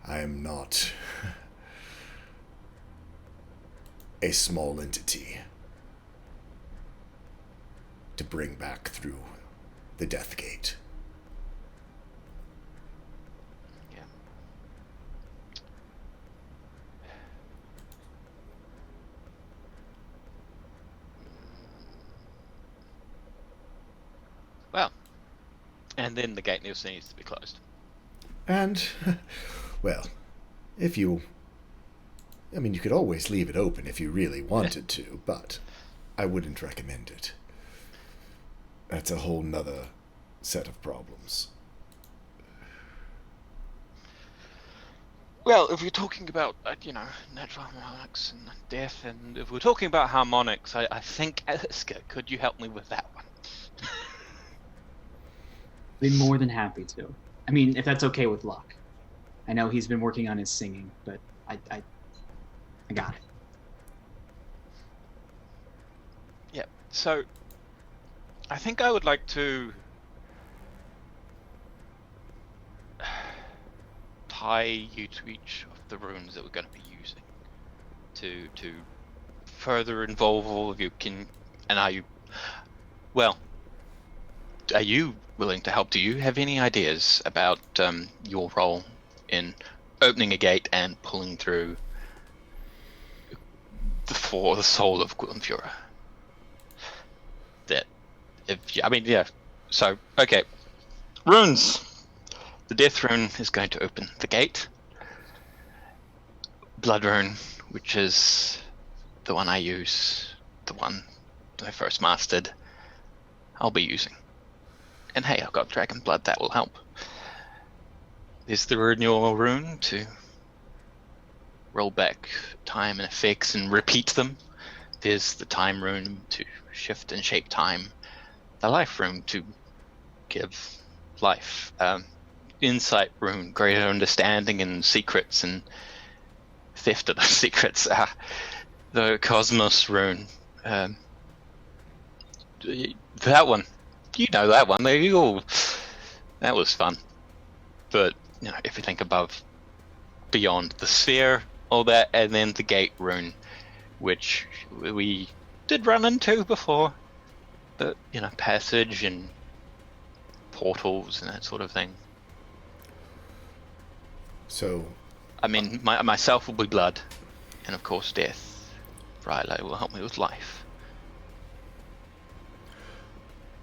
I am not a small entity to bring back through the Death Gate. Yeah. And then the gate needs to be closed. And, well, if you... I mean, you could always leave it open if you really wanted to, but I wouldn't recommend it. That's a whole nother set of problems. Well, if we're talking about, natural harmonics and death, and if we're talking about harmonics, I think, Iska, could you help me with that one? Be more than happy to. I mean, if that's okay with Locke. I know he's been working on his singing, but I got it. Yeah, so I think I would like to tie you to each of the runes that we're going to be using to further involve all of you. Are you willing to help? Do you have any ideas about your role in opening a gate and pulling through the soul of Gwilym Fura? So, okay. Runes. The Death Rune is going to open the gate. Blood Rune, which is the one I use, the one I first mastered, I'll be using. And hey, I've got Dragon Blood, that will help. There's the Renewal Rune to roll back time and effects and repeat them. There's the Time Rune to shift and shape time. The Life Rune to give life. Insight Rune, greater understanding and secrets and theft of those secrets. The Cosmos Rune. That one. You know that one. That was fun. But, everything above, beyond the sphere, all that, and then the Gate Rune, which we did run into before. But, passage and portals and that sort of thing. So... I mean, myself will be blood, and of course death. Rylai will help me with life.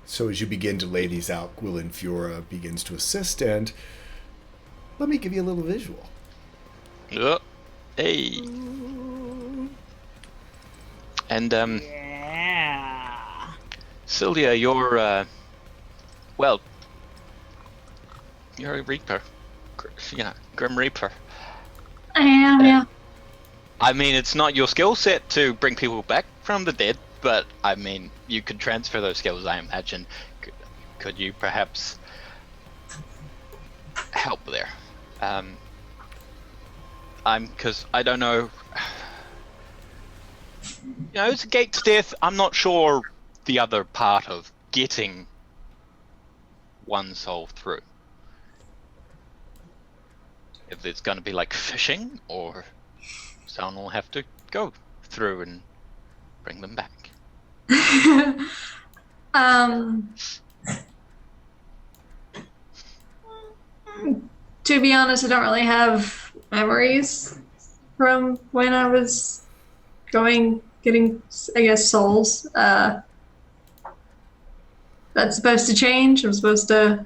So as you begin to lay these out, Gwilym Fura begins to assist, and let me give you a little visual. Hey. And Yeah. Sylvia, you're you're a Reaper. Grim Reaper. I am, yeah. I mean, it's not your skill set to bring people back from the dead, but I mean, you could transfer those skills, I imagine. Could you perhaps help there? Because I don't know. It's a gate to death. I'm not sure the other part of getting one soul through. If it's going to be like fishing, or someone will have to go through and bring them back. To be honest, I don't really have memories from when I was getting, I guess, souls. That's supposed to change. I'm supposed to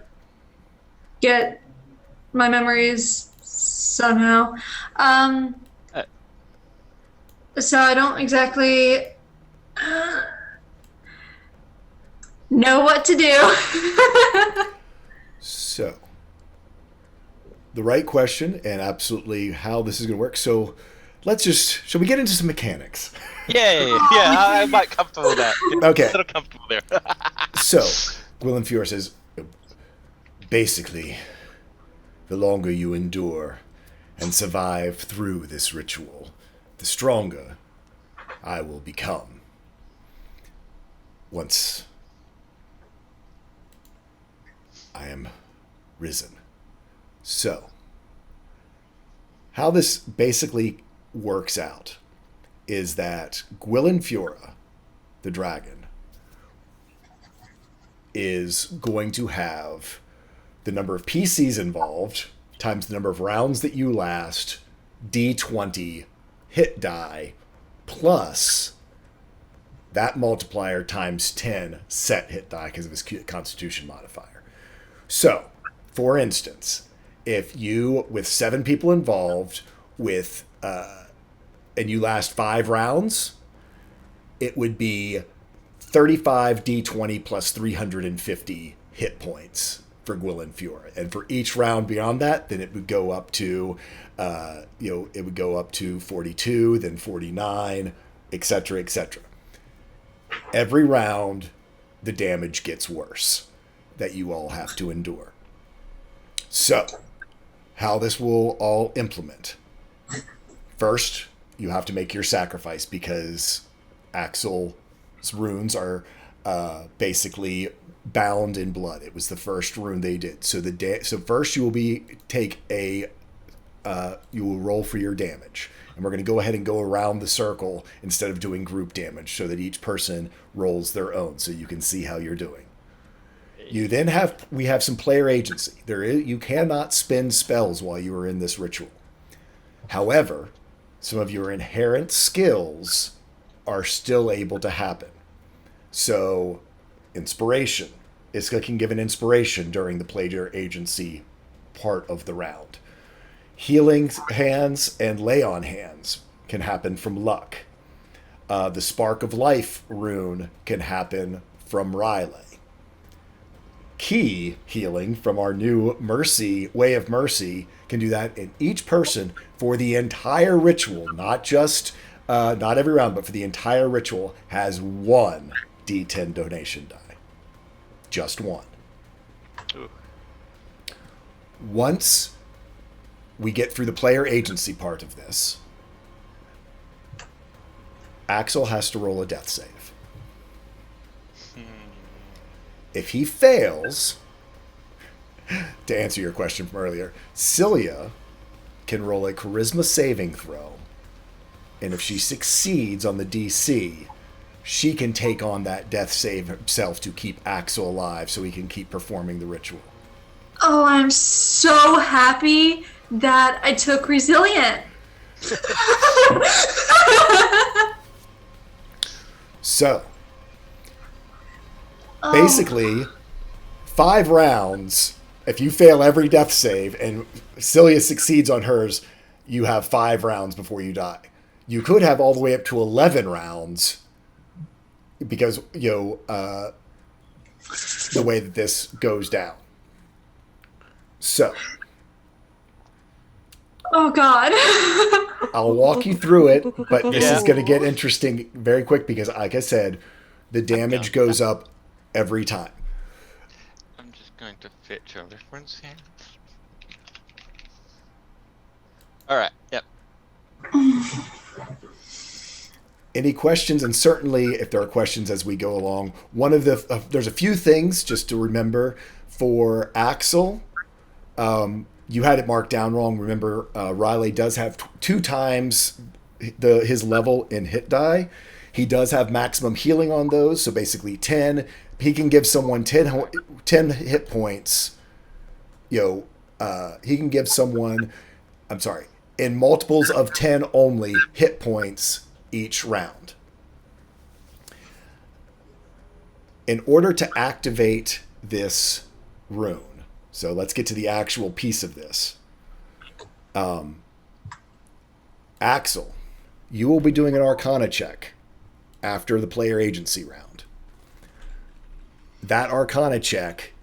get my memories somehow. So I don't exactly know what to do. So, the right question and absolutely how this is going to work. So, shall we get into some mechanics? Yeah, I'm quite comfortable with that. Okay. Sort of comfortable there. So, Gwilym Fura says, basically, the longer you endure and survive through this ritual, the stronger I will become. Once I am risen. So, how this basically works out is that Gwilym Fura, the dragon, is going to have the number of PCs involved times the number of rounds that you last, D20 hit die, plus that multiplier times 10 set hit die because of his constitution modifier. So, for instance, if you, with 7 people involved, with and you last 5 rounds, it would be 35 d20 plus 350 hit points for Gwilyn Fjord. And for each round beyond that, then it would go up to, it would go up to 42, then 49, etc., etc. Every round, the damage gets worse that you all have to endure. So, how this will all implement. First, you have to make your sacrifice because Axel's runes are basically bound in blood. It was the first rune they did. So so first you will you will roll for your damage. And we're going to go ahead and go around the circle instead of doing group damage so that each person rolls their own so you can see how you're doing. You then we have some player agency. You cannot spend spells while you are in this ritual. However, some of your inherent skills are still able to happen. So, inspiration. Iska can give an inspiration during the player agency part of the round. Healing hands and lay on hands can happen from luck. The Spark of Life rune can happen from Riley. Key healing from our new Mercy, Way of Mercy, can do that in each person for the entire ritual, not just, not every round, but for the entire ritual, has 1 D10 donation die. Just 1. Ooh. Once we get through the player agency part of this, Axel has to roll a death save. If he fails, to answer your question from earlier, Cilia can roll a charisma saving throw. And if she succeeds on the DC, she can take on that death save herself to keep Axel alive so he can keep performing the ritual. Oh, I'm so happy that I took Resilient. So, basically, 5 rounds, if you fail every death save and Cilia succeeds on hers, you have 5 rounds before you die. You could have all the way up to 11 rounds because, the way that this goes down. So, Oh, God. I'll walk you through it, but this is going to get interesting very quick because, like I said, the damage goes up every time. I'm just going to fetch a reference here. Alright, yep. Any questions? And certainly, if there are questions as we go along, there's a few things just to remember for Axel. You had it marked down wrong. Remember, Riley does have 2 times his level in hit die. He does have maximum healing on those, so basically 10. He can give someone 10 hit points. He can give someone, in multiples of 10 only hit points each round. In order to activate this rune, so let's get to the actual piece of this. Axel, you will be doing an Arcana check after the player agency round. That Arcana check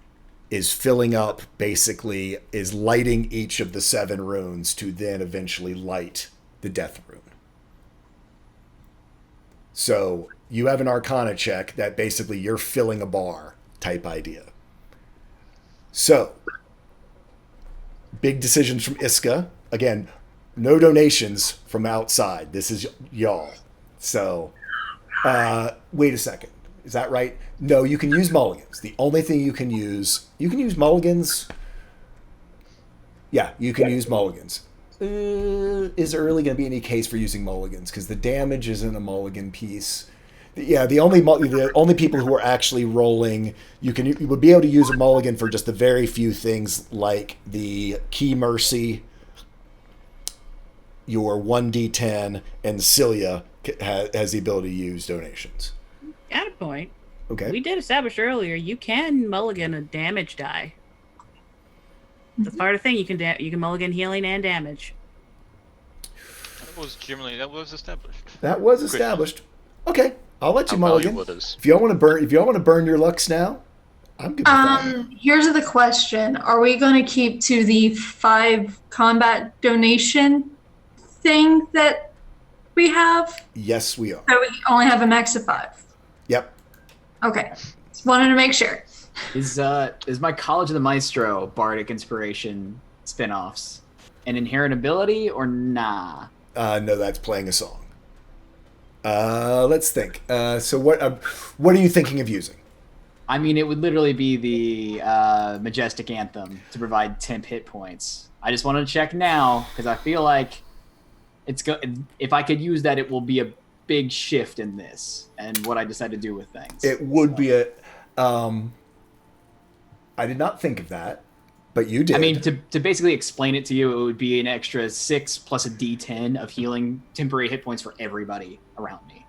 is filling up, basically, is lighting each of the 7 runes to then eventually light the death rune. So you have an Arcana check that basically you're filling a bar type idea. So, big decisions from Iska. Again, no donations from outside. This is y'all. So, wait a second. Is that right? No, you can use mulligans. The only thing you can use mulligans. Yeah, you can use mulligans. Is there really going to be any case for using mulligans? Because the damage isn't a mulligan piece. Yeah, the only people who are actually rolling, you would be able to use a mulligan for just the very few things like the Key Mercy, your 1d10, and Cilia has the ability to use donations. At a point. Okay. We did establish earlier you can mulligan a damage die. That's part of the thing. You can mulligan healing and damage. That was established. That was established. Okay, I'll let you How mulligan. valuable it is. If y'all want to burn your lucks now, I'm good with that. Here's the question: are we going to keep to the 5 combat donation thing that we have? Yes, we are. So we only have a max of 5. Yep. Okay, just wanted to make sure. Is my College of the Maestro Bardic Inspiration spin-offs an inherent ability or nah? No, that's playing a song. Let's think. So what are you thinking of using? I mean, it would literally be the Majestic Anthem to provide temp hit points. I just wanted to check now because I feel like if I could use that, it will be a big shift in this and what I decide to do with things. It would be a. I did not think of that, but you did. I mean, to basically explain it to you, it would be an extra 6 plus a D10 of healing temporary hit points for everybody around me,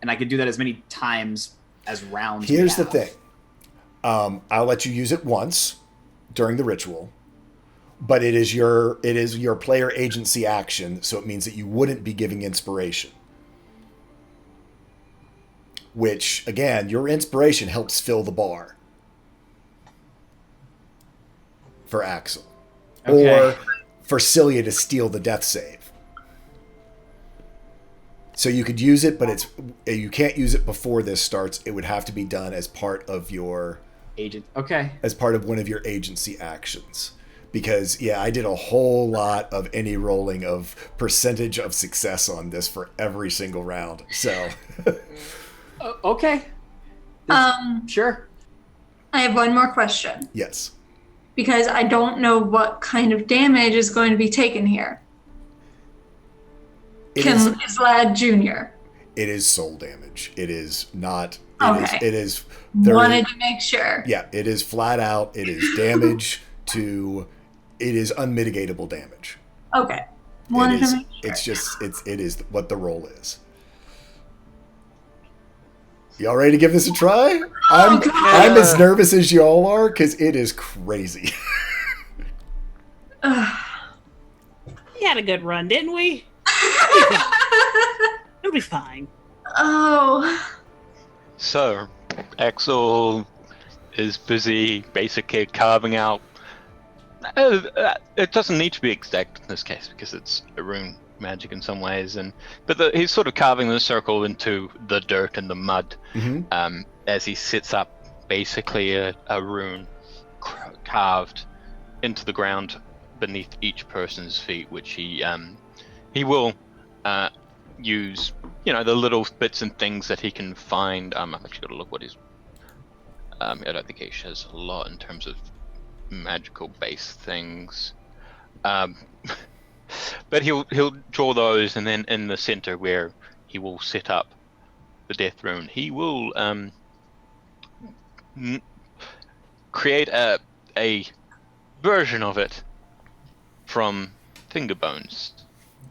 and I could do that as many times as rounds. Here's the thing. I'll let you use it once during the ritual, but it is your player agency action, so it means that you wouldn't be giving inspiration. Which, again, your inspiration helps fill the bar for Axel. Okay. Or for Celia to steal the death save. So you could use it, but you can't use it before this starts. It would have to be done as part of your Agent. Okay. as part of one of your agency actions. Because I did a whole lot of any rolling of percentage of success on this for every single round. So Okay. Sure. I have one more question yes. because I don't know what kind of damage is going to be taken here. It Is Lad Jr. It is soul damage. It is not. Okay. It is very, Wanted to make sure. Yeah, it is flat out. It is damage to. It is unmitigatable damage. Okay. Wanted It is, to make sure. It's just. It is what the roll is. Y'all ready to give this a try? I'm as nervous as y'all are because it is crazy. We had a good run, didn't we? It'll be fine. Oh. So, Axel is busy basically carving out. It doesn't need to be exact in this case because it's a rune magic in some ways, but he's sort of carving the circle into the dirt and the mud as he sits up basically a rune carved into the ground beneath each person's feet, which he will use, the little bits and things that he can find. I've actually got to look what his. I don't think he has a lot in terms of magical based things. But he'll draw those, and then in the center where he will set up the death rune, he will create a version of it from finger bones.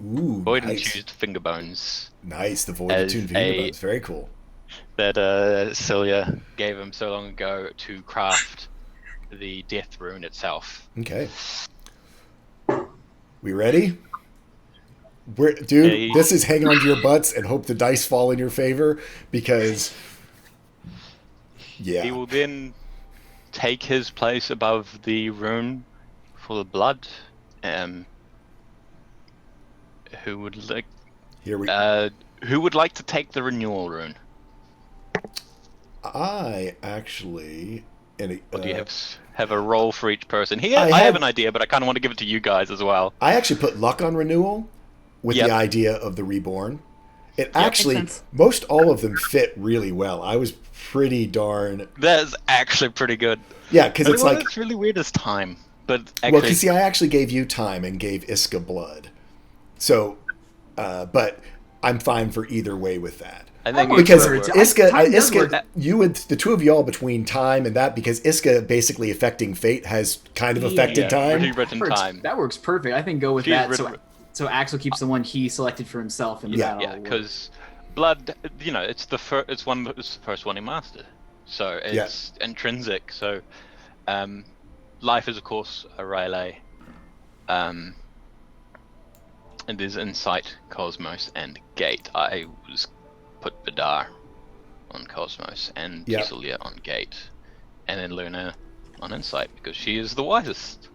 Ooh, Void nice. infused finger bones Nice, the void As attuned a- Venus. Very cool. that Celia gave him so long ago to craft the death rune itself. Okay. We ready? Dude, Hey. this is hang on to your butts and hope the dice fall in your favor because, He yeah. will then take his place above the rune for the blood. Who would like? Here we. Who would like to take the renewal rune? I actually. Or do you have a roll for each person? I I have- have an idea, but I kind of want to give it to you guys as well. I actually put luck on renewal with Yep. the idea of the reborn. It actually, Makes sense. most all of them fit really well. I was pretty darn. That's actually pretty good. Yeah, because it's like. it's really weird as time, but Well, actually, because see, I actually gave you time and gave Iska blood. So, but I'm fine for either way with that. I think That it Because works. work. Iska, Time does Iska, work. you and the two of y'all between time and that, because Iska basically affecting fate has kind of affected time. Rewritten time. That works perfect. I think go with She's that. written- So Axel keeps the one he selected for himself, and Yeah. that'll Yeah, work. because blood, it's the first. It's the first one he mastered, so it's intrinsic. So, life is of course a Riley. And there's Insight, Cosmos, and Gate. I was put Vidar on Cosmos and Yep. Isolde on Gate, and then Luna on Insight because she is the wisest.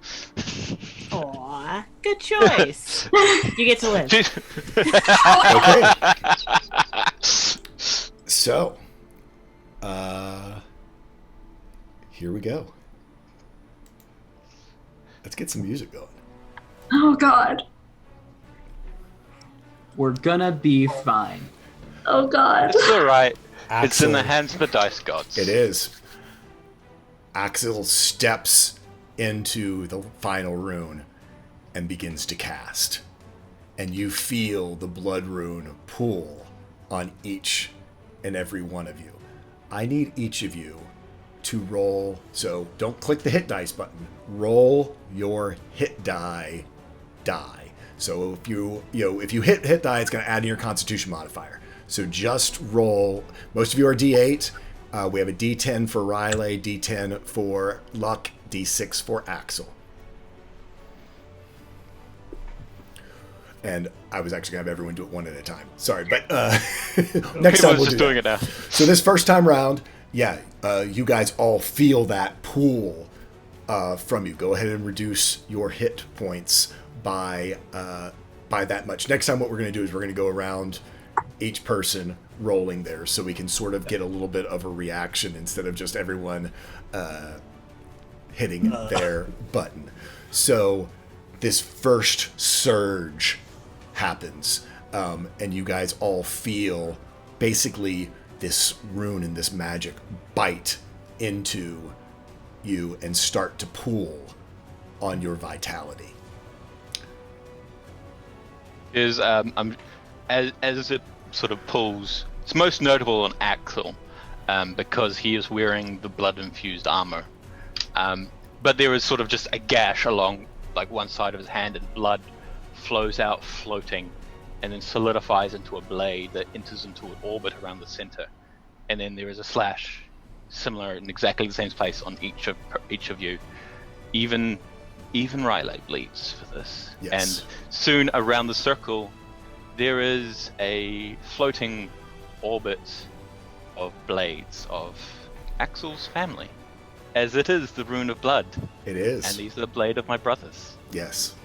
Aw, good choice. You get to live. Okay. So, here we go. Let's get some music going. Oh God. We're gonna be fine. Oh God. It's alright. It's in the Axel. hands of the dice gods. It is. Axel steps into the final rune and begins to cast. And you feel the blood rune pull on each and every one of you. I need each of you to roll. So don't click the hit dice button. Roll your hit die. So if you hit die, it's going to add in your Constitution modifier. So just roll. Most of you are D8. We have a D10 for Riley, D10 for Luck, D6 for Axel. And I was actually going to have everyone do it one at a time. Sorry, but next time we'll just do doing that. it now. So this first time round, you guys all feel that pull from you. Go ahead and reduce your hit points by that much. Next time what we're going to do is we're going to go around each person rolling theirs so we can sort of get a little bit of a reaction instead of just everyone hitting their button. So this first surge happens, and you guys all feel basically this rune and this magic bite into you and start to pull on your vitality. Is as it sort of pulls, it's most notable on Axel, because he is wearing the blood-infused armor. But there is sort of just a gash along like one side of his hand, and blood flows out, floating, and then solidifies into a blade that enters into an orbit around the center. And then there is a slash, similar in exactly the same place on each of you. Even Riley bleeds for this. Yes. And soon around the circle, there is a floating orbit of blades of Axel's family, as it is the rune of blood. It is. And these are the blade of my brothers. Yes.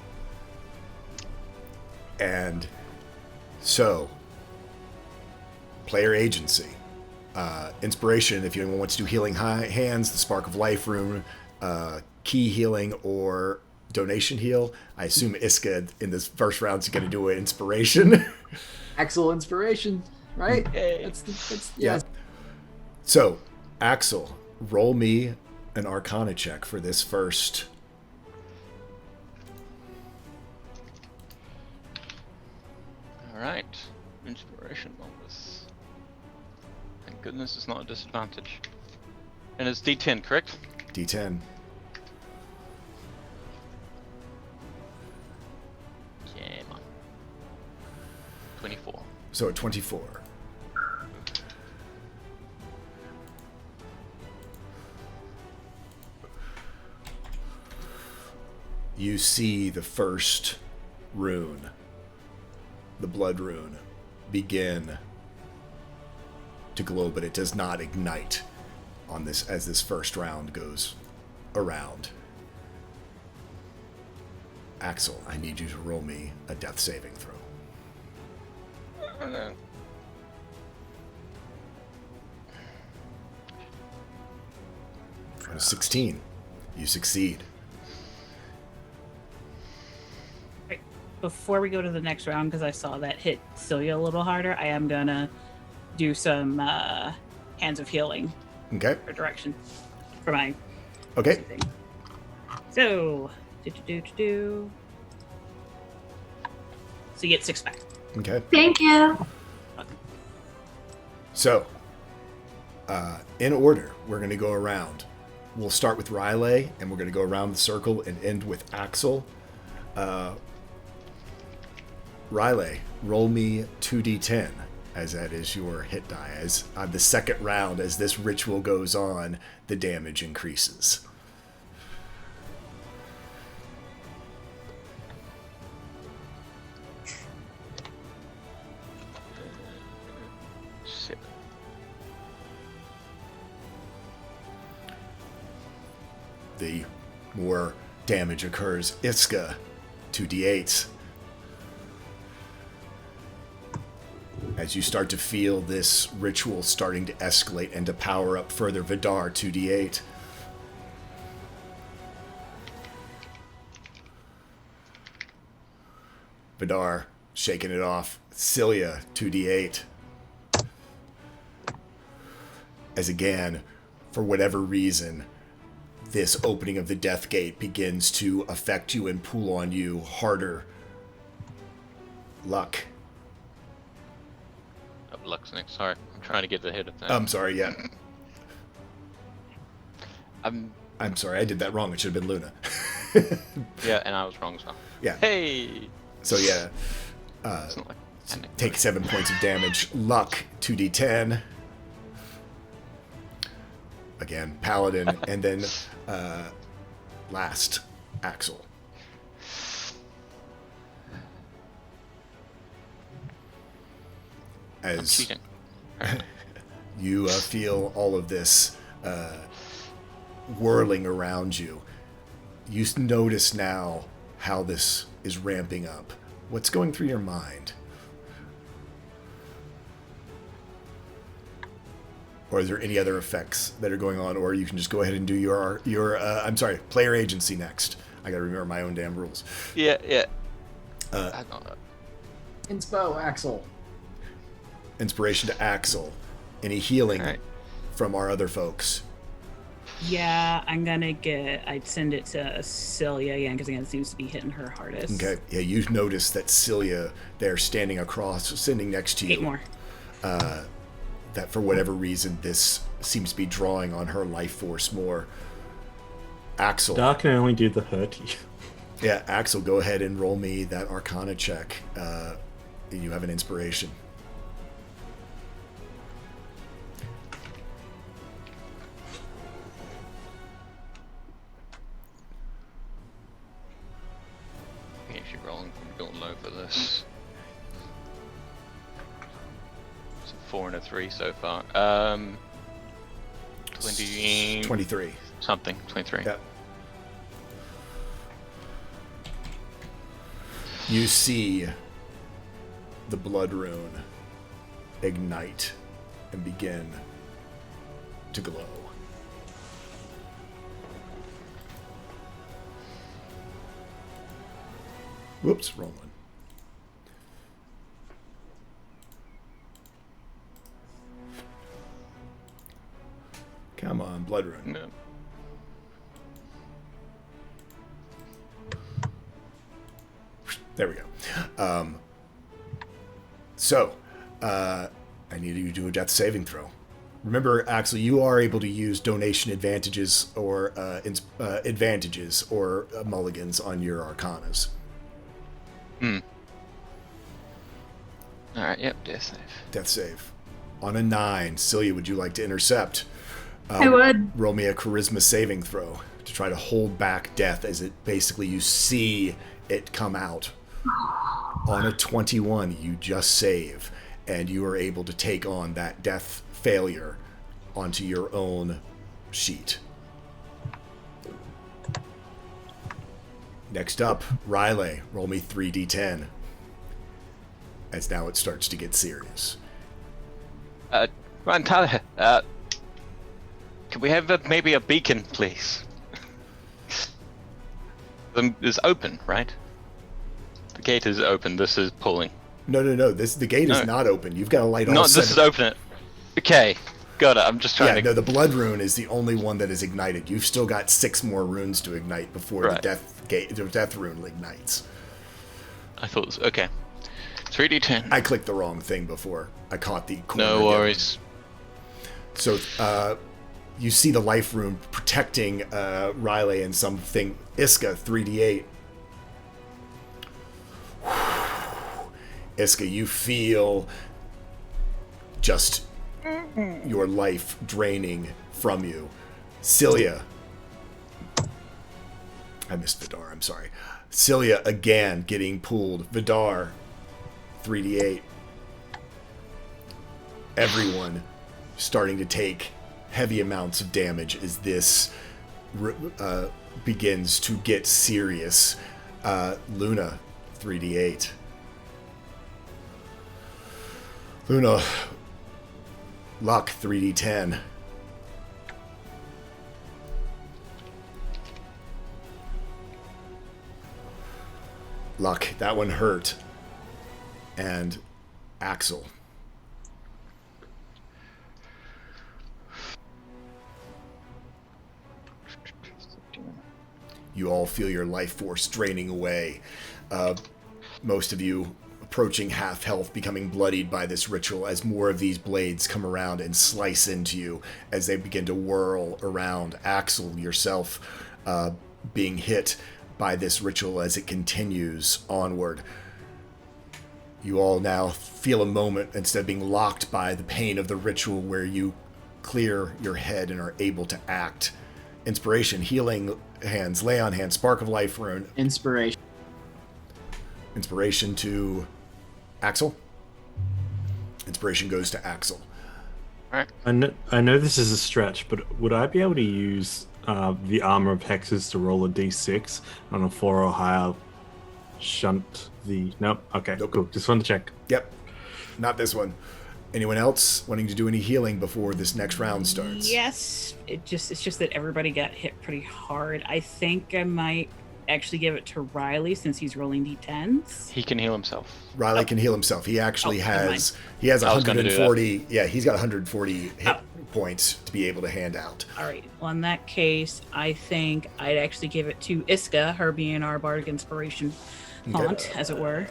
And so, player agency. Inspiration, if anyone wants to do healing hands, the spark of life rune, key healing, or donation heal. I assume Iska in this first round is going to do an inspiration. Axel inspiration, right? Yeah. So, Axel, roll me an Arcana check for this first. All right, inspiration on this. Thank goodness it's not a disadvantage. And it's D10, correct? D10. Come on. 24. So at 24. You see the first rune, the blood rune, begin to glow, but it does not ignite on this as this first round goes around. Axel, I need you to roll me a death saving throw. On a 16, you succeed. Right. Before we go to the next round, because I saw that hit Celia a little harder, I am gonna do some hands of healing Okay. for direction for my Okay. thing. So, so you get 6 back. Okay. Thank you. So, in order, we're going to go around. We'll start with Riley, and we're going to go around the circle and end with Axel. Riley, roll me 2d10, as that is your hit die. As on the second round, as this ritual goes on, the damage increases. the more damage occurs. Iska, 2d8s. As you start to feel this ritual starting to escalate and to power up further, Vidar, 2d8. Vidar, shaking it off. Cilia, 2d8. As again, for whatever reason, this opening of the Death Gate begins to affect you and pull on you harder. Luck. Oh, Luck's next. Sorry, I'm trying to get ahead of that. I'm sorry, yeah. I'm I'm sorry, I did that wrong. It should have been Luna. yeah, and I was wrong as well. Yeah. Hey. So yeah, It's not like panic. take 7 points of damage. Luck, 2d10. Again, Paladin, and then last, Axel. I'm As cheating. you feel all of this whirling around you, you notice now how this is ramping up. What's going through your mind? Or is there any other effects that are going on? Or you can just go ahead and do your player agency next. I gotta remember my own damn rules. Yeah. Uh, I don't know. Inspo, Axel. Inspiration to Axel. Any healing All right. from our other folks? Yeah, I'd send it to Celia again, because again, it seems to be hitting her hardest. Okay. Yeah, you notice that Cilia, there standing next to you. 8 more. That for whatever reason, this seems to be drawing on her life force more. Axel. Dark can only do the hurty. Yeah, Axel, go ahead and roll me that Arcana check. You have an inspiration. I'm actually rolling from real low for this. It's a 4 and a 3 so far. 20 23. something. 23. Yeah. You see the blood rune ignite and begin to glow. Whoops, wrong one. Come on, blood rune. No. There we go. I need you to do a death saving throw. Remember, Axel, you are able to use donation advantages or mulligans on your arcanas. Alright, yep, death save. Death save. On a 9, Cilia, would you like to intercept? I would. Roll me a charisma saving throw to try to hold back death as it basically you see it come out. On a 21, you just save, and you are able to take on that death failure onto your own sheet. Next up, Riley, roll me 3d10. As now it starts to get serious. Ryan Tyler, can we have maybe a beacon, please? It's open, right? The gate is open. This is pulling. No. The gate is not open. You've got to light all Not this 7. is open. Okay, got it. I'm just trying Yeah, to. no, the blood rune is the only one that is ignited. You've still got 6 more runes to ignite before Right. the death rune ignites. I thought it was okay. 3d10. I clicked the wrong thing before. I caught the corner. No of the- worries. So, you see the life rune protecting Riley and something. Iska, 3d8. Iska, you feel just your life draining from you. Cilia. I missed Vidar, I'm sorry. Cilia again getting pulled. Vidar, 3d8. Everyone starting to take heavy amounts of damage as this begins to get serious. Luna, 3d8. Luna, luck, 3d10. Luck, that one hurt. And Axel. You all feel your life force draining away. Most of you approaching half health, becoming bloodied by this ritual as more of these blades come around and slice into you as they begin to whirl around. Axel, yourself being hit by this ritual as it continues onward. You all now feel a moment, instead of being locked by the pain of the ritual, where you clear your head and are able to act. Inspiration, healing hands, lay on hands, spark of life rune. Inspiration. Inspiration to Axel. Inspiration goes to Axel. Alright. I know this is a stretch, but would I be able to use the Armor of Hexes to roll a d6 on a 4 or higher? Shunt the... Nope. Okay, Nope. Cool. Just wanted to check. Yep. Not this one. Anyone else wanting to do any healing before this next round starts? Yes, it's just that everybody got hit pretty hard. I think I might actually give it to Riley since he's rolling d10s. He can heal himself. Riley can heal himself. He actually never has... He has I was gonna do that. 140... Yeah, he's got 140 hit points to be able to hand out. All right. Well, in that case, I think I'd actually give it to Iska, her being our bardic inspiration font, as it were.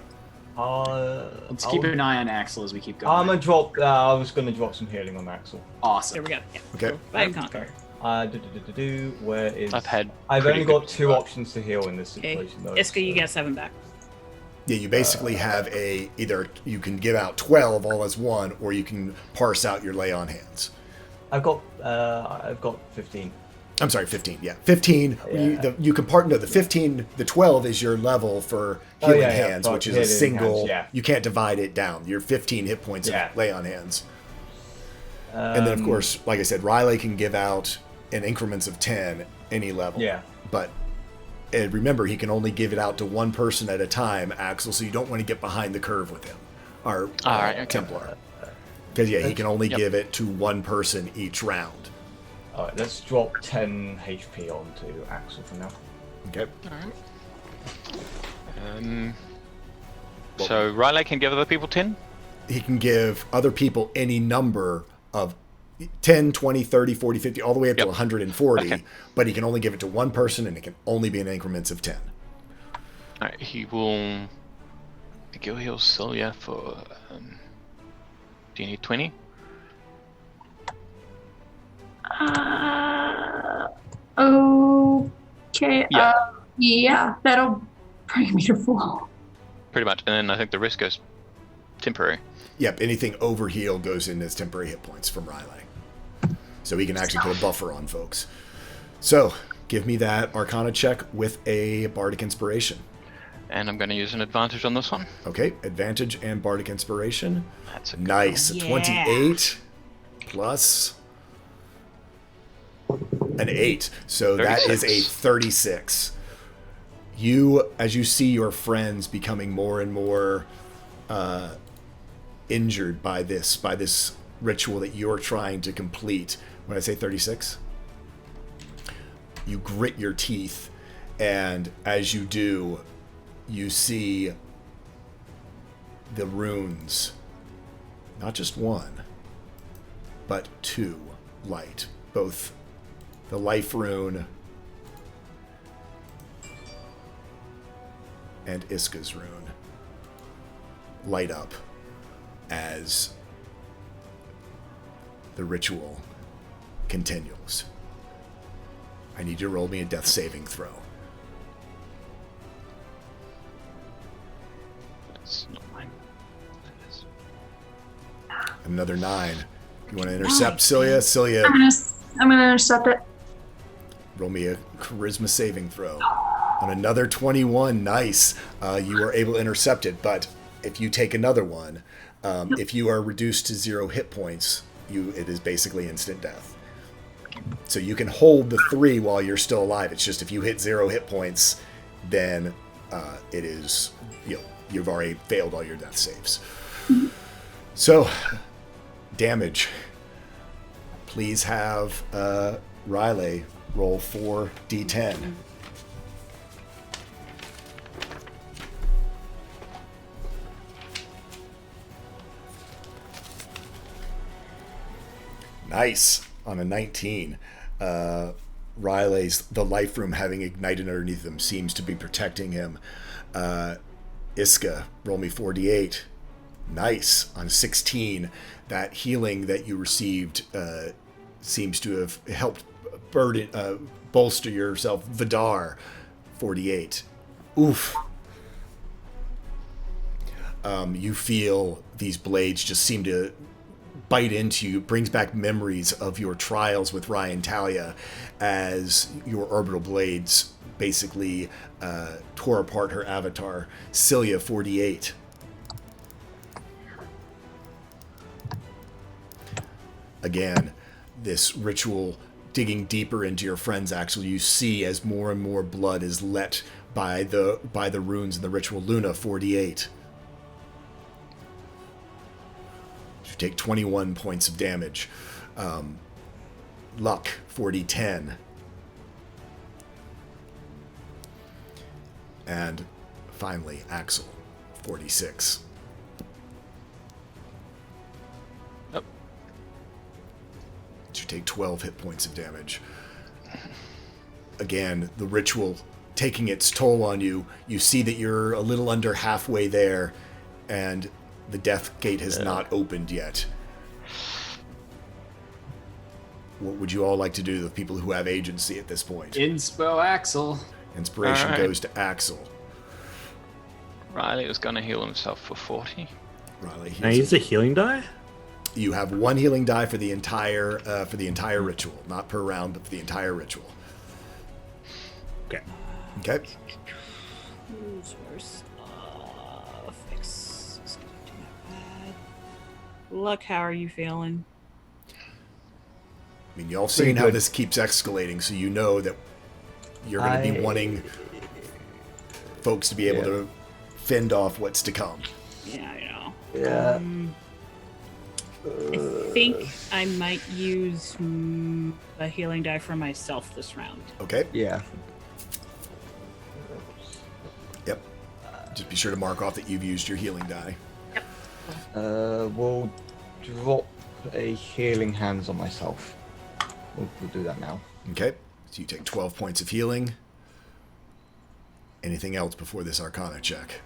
Let's keep an eye on Axel as we keep going. I'm gonna drop. I was gonna drop some healing on Axel. There Awesome. we go. Yeah. Okay. I can conquer. Where is? I've I've pretty only got good 2 luck. options to heal in this Okay. situation. Though, Iska, you so- get 7 back. Yeah, you basically have either you can give out 12 all as one, or you can parse out your lay on hands. I've got 15. I'm sorry, 15. Yeah, 15. Yeah. You can part. No, the 15. The 12 is your level for healing hands, but which is a healing single. hands, yeah. You can't divide it down. Your 15 hit points Yeah. of lay on hands. And then, of course, like I said, Riley can give out in increments of 10 any level. Yeah. But and remember, he can only give it out to one person at a time, Axel. So you don't want to get behind the curve with him, our Alright, okay. Templar. Because he can only Yep. give it to one person each round. All right, let's drop 10 HP onto Axel for now. Okay. So Riley can give other people 10? He can give other people any number of 10, 20, 30, 40, 50, all the way up to Yep. 140, Okay. but he can only give it to one person, and it can only be in increments of 10. Alright, he will... I think he'll heal Celia for... do you need 20? Okay. Yeah. Yeah, that'll bring me to full. Pretty much. And then I think the rest goes temporary. Yep, anything over heal goes in as temporary hit points from Riley. So he can actually put a buffer on folks. So, give me that Arcana check with a Bardic Inspiration. And I'm going to use an advantage on this one. Okay, advantage and Bardic Inspiration. That's a good Nice. A Yeah. 28 plus an 8. So that is a 36. 36. You, as you see your friends becoming more and more injured by this ritual that you're trying to complete. When I say 36, you grit your teeth, and as you do, you see the runes, not just one, but 2 light. Both the life rune and Iska's rune light up as the ritual continues. I need you to roll me a death saving throw. That's not mine. That is. Another 9. You want to intercept Celia? Celia, I'm gonna intercept it. roll me a charisma saving throw. On another 21, nice. You are able to intercept it, but if you take another one, if you are reduced to 0 hit points, it is basically instant death. So you can hold the 3 while you're still alive. It's just if you hit 0 hit points, then it is, you've already failed all your death saves. So, damage. Please have Riley roll 4d10. Nice. On a 19. Riley's, the life room having ignited underneath him seems to be protecting him. Iska, roll me 4d8. Nice. On a 16. That healing that you received seems to have helped bolster yourself. Vidar, 48. Oof. You feel these blades just seem to bite into you, brings back memories of your trials with Ryan Talia as your orbital blades basically tore apart her avatar. Cilia, 48. Again, this ritual digging deeper into your friend's Axel, you see as more and more blood is let by the runes in the ritual. Luna, 48. You take 21 points of damage. Luck, 40-10. And finally, Axel, 46. Yep. You take 12 hit points of damage. Again, the ritual taking its toll on you. You see that you're a little under halfway there, and the death gate has not opened yet. What would you all like to do, the people who have agency at this point? Inspo Axel. Inspiration All right. goes to Axel. Riley was going to heal himself for 40. Riley, Can I use the healing die? you have one healing die for the entire ritual, not per round, but for the entire ritual. Okay. Okay. Use worse. Fix. It's gonna do that bad. Luck, how are you feeling? I mean, y'all seen how good. this keeps escalating, so you know that you're going to be wanting folks to be able to fend off what's to come. Yeah, I know. Yeah. I think I might use a healing die for myself this round. Okay? Yeah. Yep. Just be sure to mark off that you've used your healing die. We'll drop a healing hands on myself. We'll do that now. Okay? So you take 12 points of healing. Anything else before this Arcana check?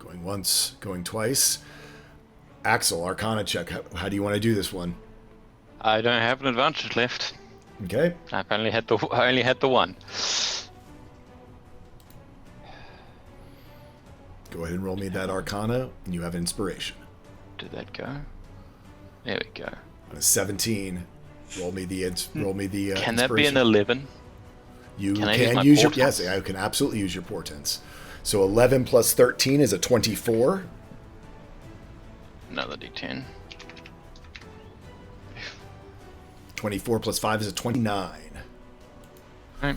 Going once, going twice. Axel, Arcana check. How do you want to do this one? I don't have an advantage left. Okay? I only had the one. Go ahead and roll me that Arcana, and you have inspiration. Did that go? There we go. On a 17, roll me the Can that be inspiration. an 11? You Can I use can my use your portents? yes, I can absolutely use your portents. So 11 plus 13 is a 24. Another d10. 24 plus 5 is a 29. Right.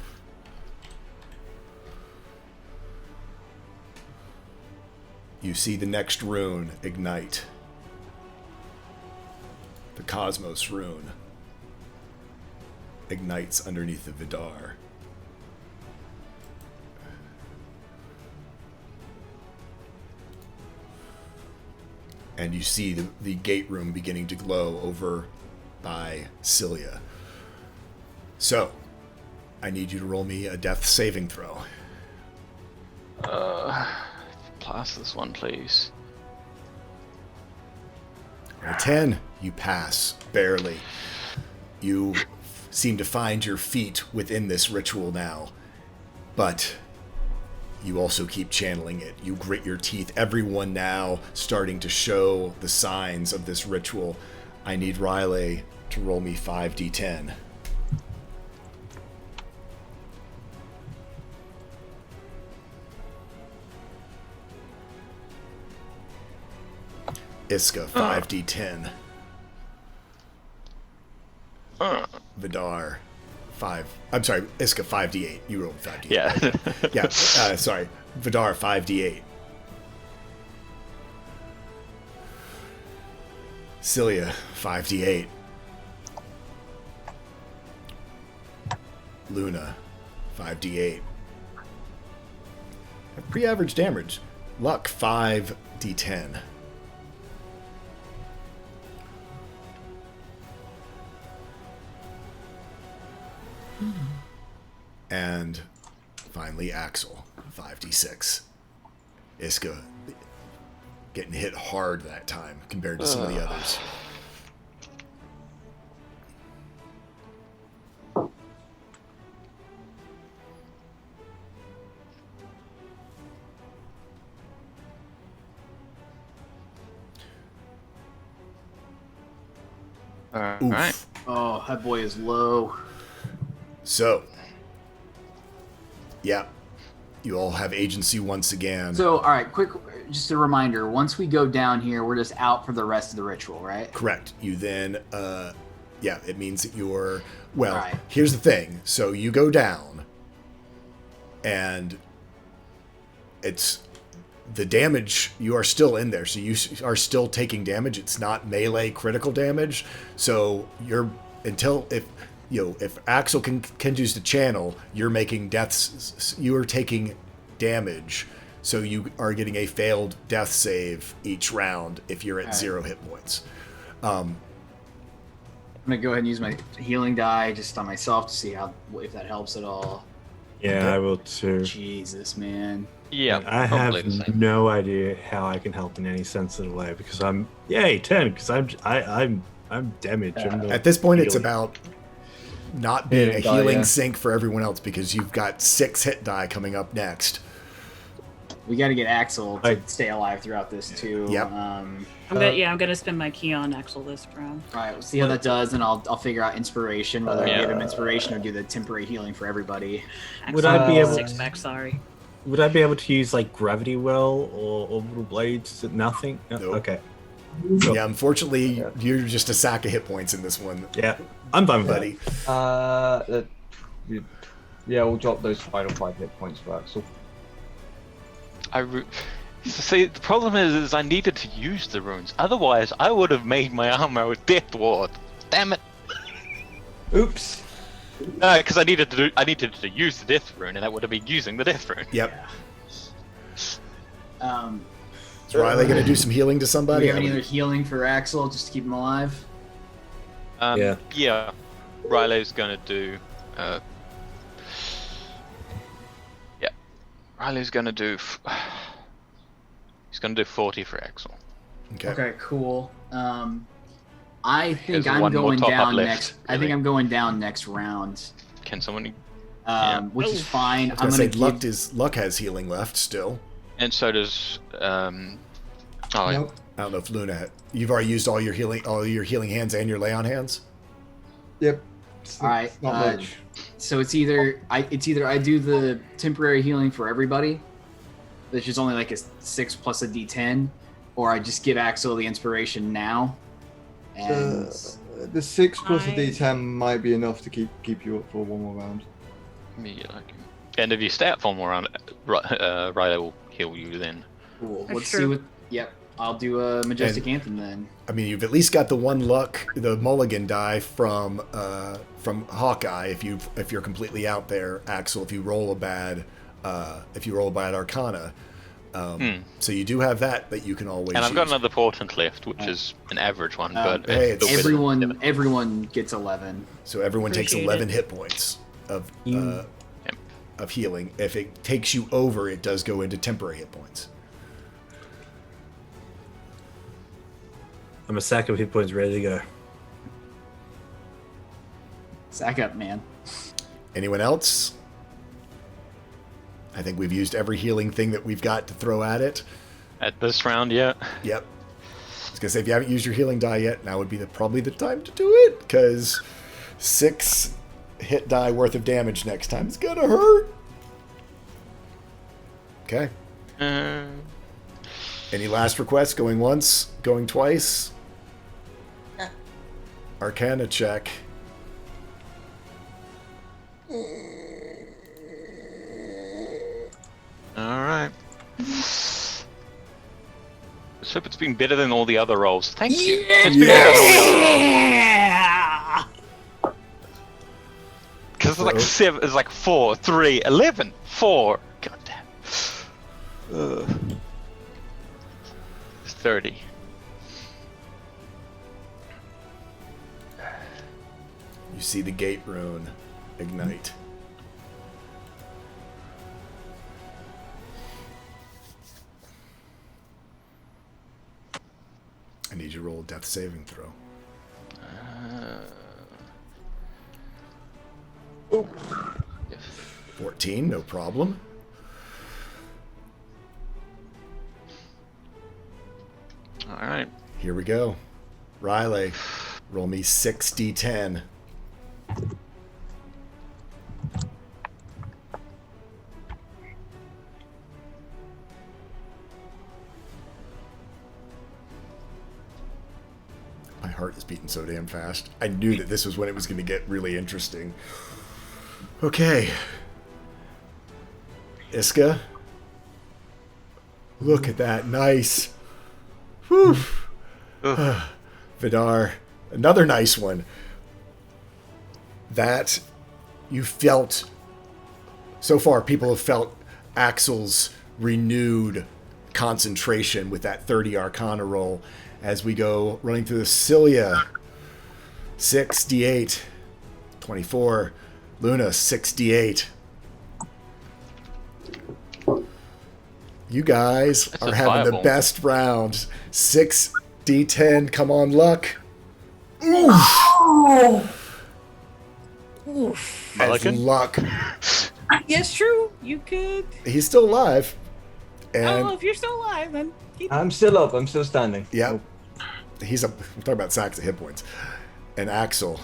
You see the next rune ignite. The Cosmos rune ignites underneath the Vidar. And you see the gate room beginning to glow over by Cilia. So, I need you to roll me a death saving throw. Pass this one, please. On a 10, you pass, barely. You seem to find your feet within this ritual now, but you also keep channeling it. You grit your teeth. Everyone now starting to show the signs of this ritual. I need Riley to roll me 5d10. Iska, 5d10. Vidar, 5. I'm sorry, Iska, 5d8. You rolled 5d8. Yeah. Yeah, sorry. Vidar, 5d8. Cilia, 5d8. Luna, 5d8. Pre-average damage. Luck, 5d10. And finally, Axel, 5d6. Iska getting hit hard that time compared to some of the others. All Oof. right. Oh, that boy is low. So, yeah, you all have agency once again. So, all right, quick, just a reminder. Once we go down here, we're just out for the rest of the ritual, right? Correct. You then, yeah, it means that you're, well, Right. here's the thing. So you go down, and it's, the damage, you are still in there. So you are still taking damage. It's not melee critical damage. So you're, until, if Axel can use the channel, you're making deaths, you are taking damage. So you are getting a failed death save each round if you're at All right. 0 hit points. I'm gonna go ahead and use my healing die just on myself to see if that helps at all. Yeah, I will too. Jesus, man. Yeah. I probably the have same. no idea how I can help in any sensitive way because I'm 10 because I'm damaged. I'm not At this point, it's healing. about not being Healing a die, healing yeah. sink for everyone else because you've got 6 hit die coming up next. We got to get Axel to I- stay alive throughout this too. Yep. I'm gonna spend my key on Axel this round. All right, we'll see how that does, and I'll figure out inspiration, whether I Yeah. give him inspiration or do the temporary healing for everybody. Would Axel, I be able- 6-pack, sorry. Would I be able to use like gravity well or orbital blades? Nothing. No? Nope. Okay. Yeah, unfortunately, you're just a sack of hit points in this one, Yeah, I'm fine with buddy. Yeah, we'll drop those final 5 hit points for Axel. See, the problem is I needed to use the runes. Otherwise, I would have made my armor with Death Ward. Damn it! Oops. No, because I needed to use the Death rune, and that would have been using the Death rune. Yep. Um, Is Riley going to do some healing to do somebody? we have any other healing for Axel just to keep him alive? Yeah. Yeah. Riley's gonna do. Yeah. Riley's gonna do. He's gonna do 40 for Axel. Okay. Okay, cool. I think There's I'm one more going top-up down left, next. I think really. I'm going down next round, Can someone? which is fine. I was I'm going gonna to say, give. Luck has healing left still. And so does. Oh, Nope. I don't know if Luna, you've already used all your healing hands and your lay on hands. Yep. All right. Not much. So it's either I do the temporary healing for everybody, which is only like a 6 plus a D10, or I just give Axel the inspiration now. And The 6 plus a I- D10 might be enough to keep you up for one more round. me like. And if you stay up for more round, Riley will heal you then. cool. That's Let's true. see what. Yep. I'll do a majestic anthem then. I mean, you've at least got the one luck, the mulligan die from Hawkeye. If you're completely out there, Axel, if you roll a bad Arcana, so you do have that you can always. And I've got use. another portent left, which is an average one, but hey, it's still better than seven. Everyone gets 11. So everyone takes Appreciate 11 it. hit points of You- of healing. If it takes you over, it does go into temporary hit points. I'm a sack of hit points ready to go. Sack up, man. Anyone else? I think we've used every healing thing that we've got to throw at it. At this round, yeah. Yep. I was gonna say if you haven't used your healing die yet, now would be probably the time to do it because 6 hit die worth of damage next time is gonna hurt. Okay. Uh, Any last requests? Going once? Going twice? Arcana check. Let's hope it's been better than all the other rolls. Thank you. Yeah! It's been better than all the other rolls. Yeah. Because it's like 7, it's like 4, 3, 11, 4. God damn. 30. You see the gate rune ignite. I need you to roll a death saving throw. 14, no problem. Alright. Here we go. Riley, roll me 6d10. My heart is beating so damn fast. I knew that this was when it was going to get really interesting. Okay. Iska. Look at that. Nice. Whew. Vidar. Another nice one. That you felt... So far, people have felt Axel's renewed concentration with that 30 Arcana roll. As we go running through the Cilia. 6d8. 24. Luna, 6d8. You guys That's are a having the fireball. best round. 6d10. Come on, luck. Oh, Oof. As Mulligan? luck. Yes, true. You could. He's still alive. Oh, And if you're still alive, then keep. I'm still up. I'm still standing. yeah, he's up. We're talking about sacks of hit points. And Axel,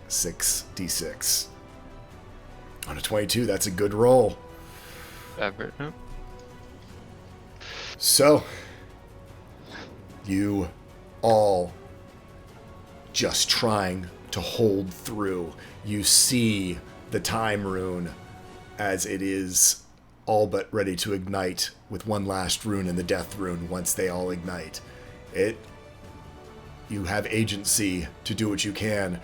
6d6. On a 22, that's a good roll. So, you all just trying to hold through. You see the time rune as it is all but ready to ignite with one last rune in the death rune once they all ignite. You have agency to do what you can.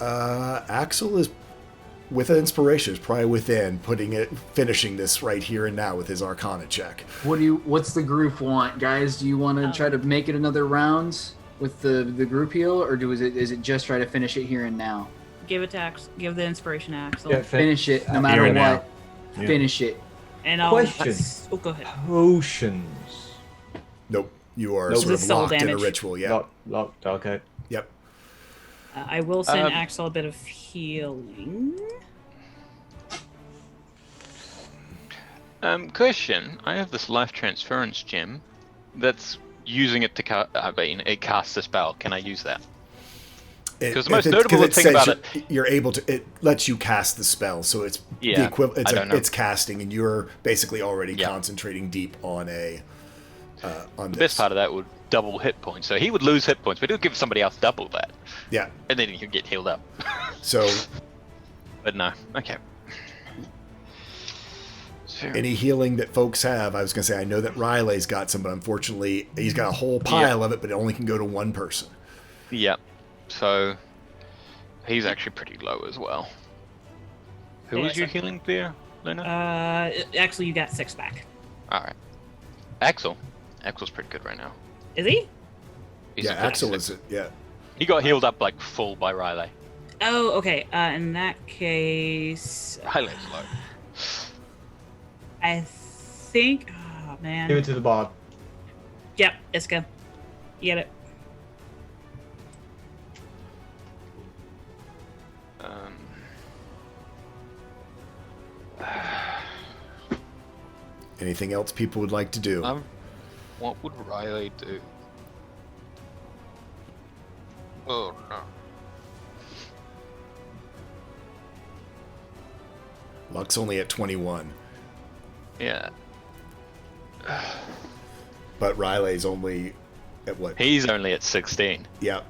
Axel is with an inspiration, is probably within finishing this right here and now with his Arcana check. What's the group want, guys? Do you want to try to make it another round with the group heal, or is it just try to finish it here and now? Give it to Axel. Give the inspiration to Axel. Yeah, Finish it, no Here matter and now. what. Yeah. Finish it. And I'll. Question. Oh, go ahead. Potions. Nope, you are Nope. sort of This is soul locked in a damage. ritual. Yeah. Locked. Okay. Yep. I will send Um, Axel a bit of healing. Question. I have this life transference gem that's using it to it casts a spell. Can I use that? Because the most notable thing about you're able to. It lets you cast the spell, so it's the Yeah, equivalent. I don't know. It's casting, and you're basically already Yeah. concentrating deep on on The this. best part of that would double hit points. So he would lose hit points, but he'll give somebody else double that. Yeah. And then he'll get healed up. So, But no. Okay. So, any healing that folks have, I was gonna say, I know that Riley's got some, but unfortunately, he's got a whole pile of it, but it only can go to one person. yeah. So he's actually pretty low as well. Who Yeah, was you so- healing there, Luna? Actually, you got 6 back. All right. Axel. Axel's pretty good right now. Is he? He's Yeah, at Axel 56. is. Yeah. He got healed up like full by Riley. Oh, okay. In that case, Riley's low. I think. Oh man. Give it to the bard. Yep, Iska. You get it. Anything else people would like to do? What would Riley do? Oh no. Luck's only at 21, Yeah. but Riley's only at what? He's only at 16. Yeah.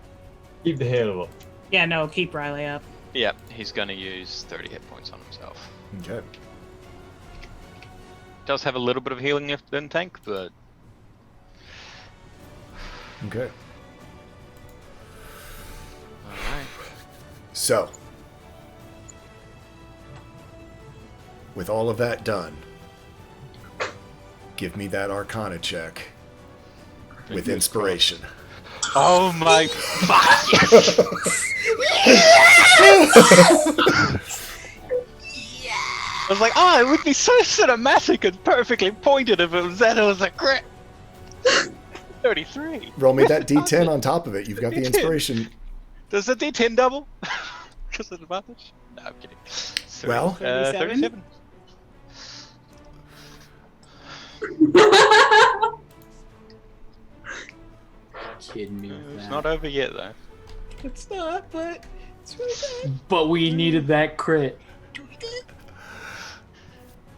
Keep the heal up. Yeah, no, keep Riley up. Yep, he's gonna use 30 hit points on himself. Okay. does have a little bit of healing in tank, but Okay. alright. So, with all of that done, give me that Arcana check with inspiration. Oh my fuck! I was like, oh, it would be so cinematic and perfectly pointed if it was that. It was a crit. 33. Roll me that D10 on top of it. You've got the inspiration. Does the D10 double? Because of advantage? No, I'm kidding. Sorry. Well, 37. Kidding me with It's that. not over yet, though. It's not, but it's really good. But we needed that crit.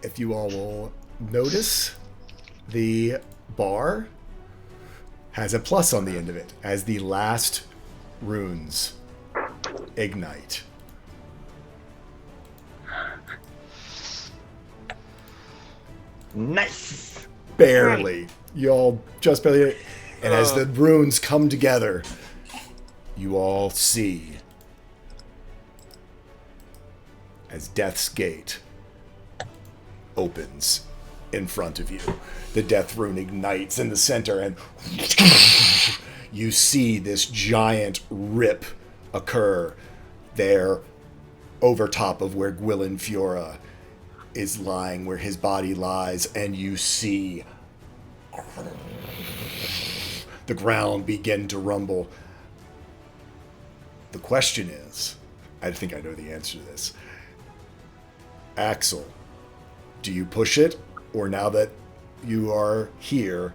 if you all will notice, the bar has a plus on the end of it as the last runes ignite. Nice. Barely. Y'all just barely. And as the runes come together, you all see as Death's Gate opens in front of you. The Death Rune ignites in the center, and you see this giant rip occur there over top of where Gwilyn Fiora is lying, where his body lies, and you see the ground begin to rumble. The question is, I think I know the answer to this. Axel, do you push it, or now that you are here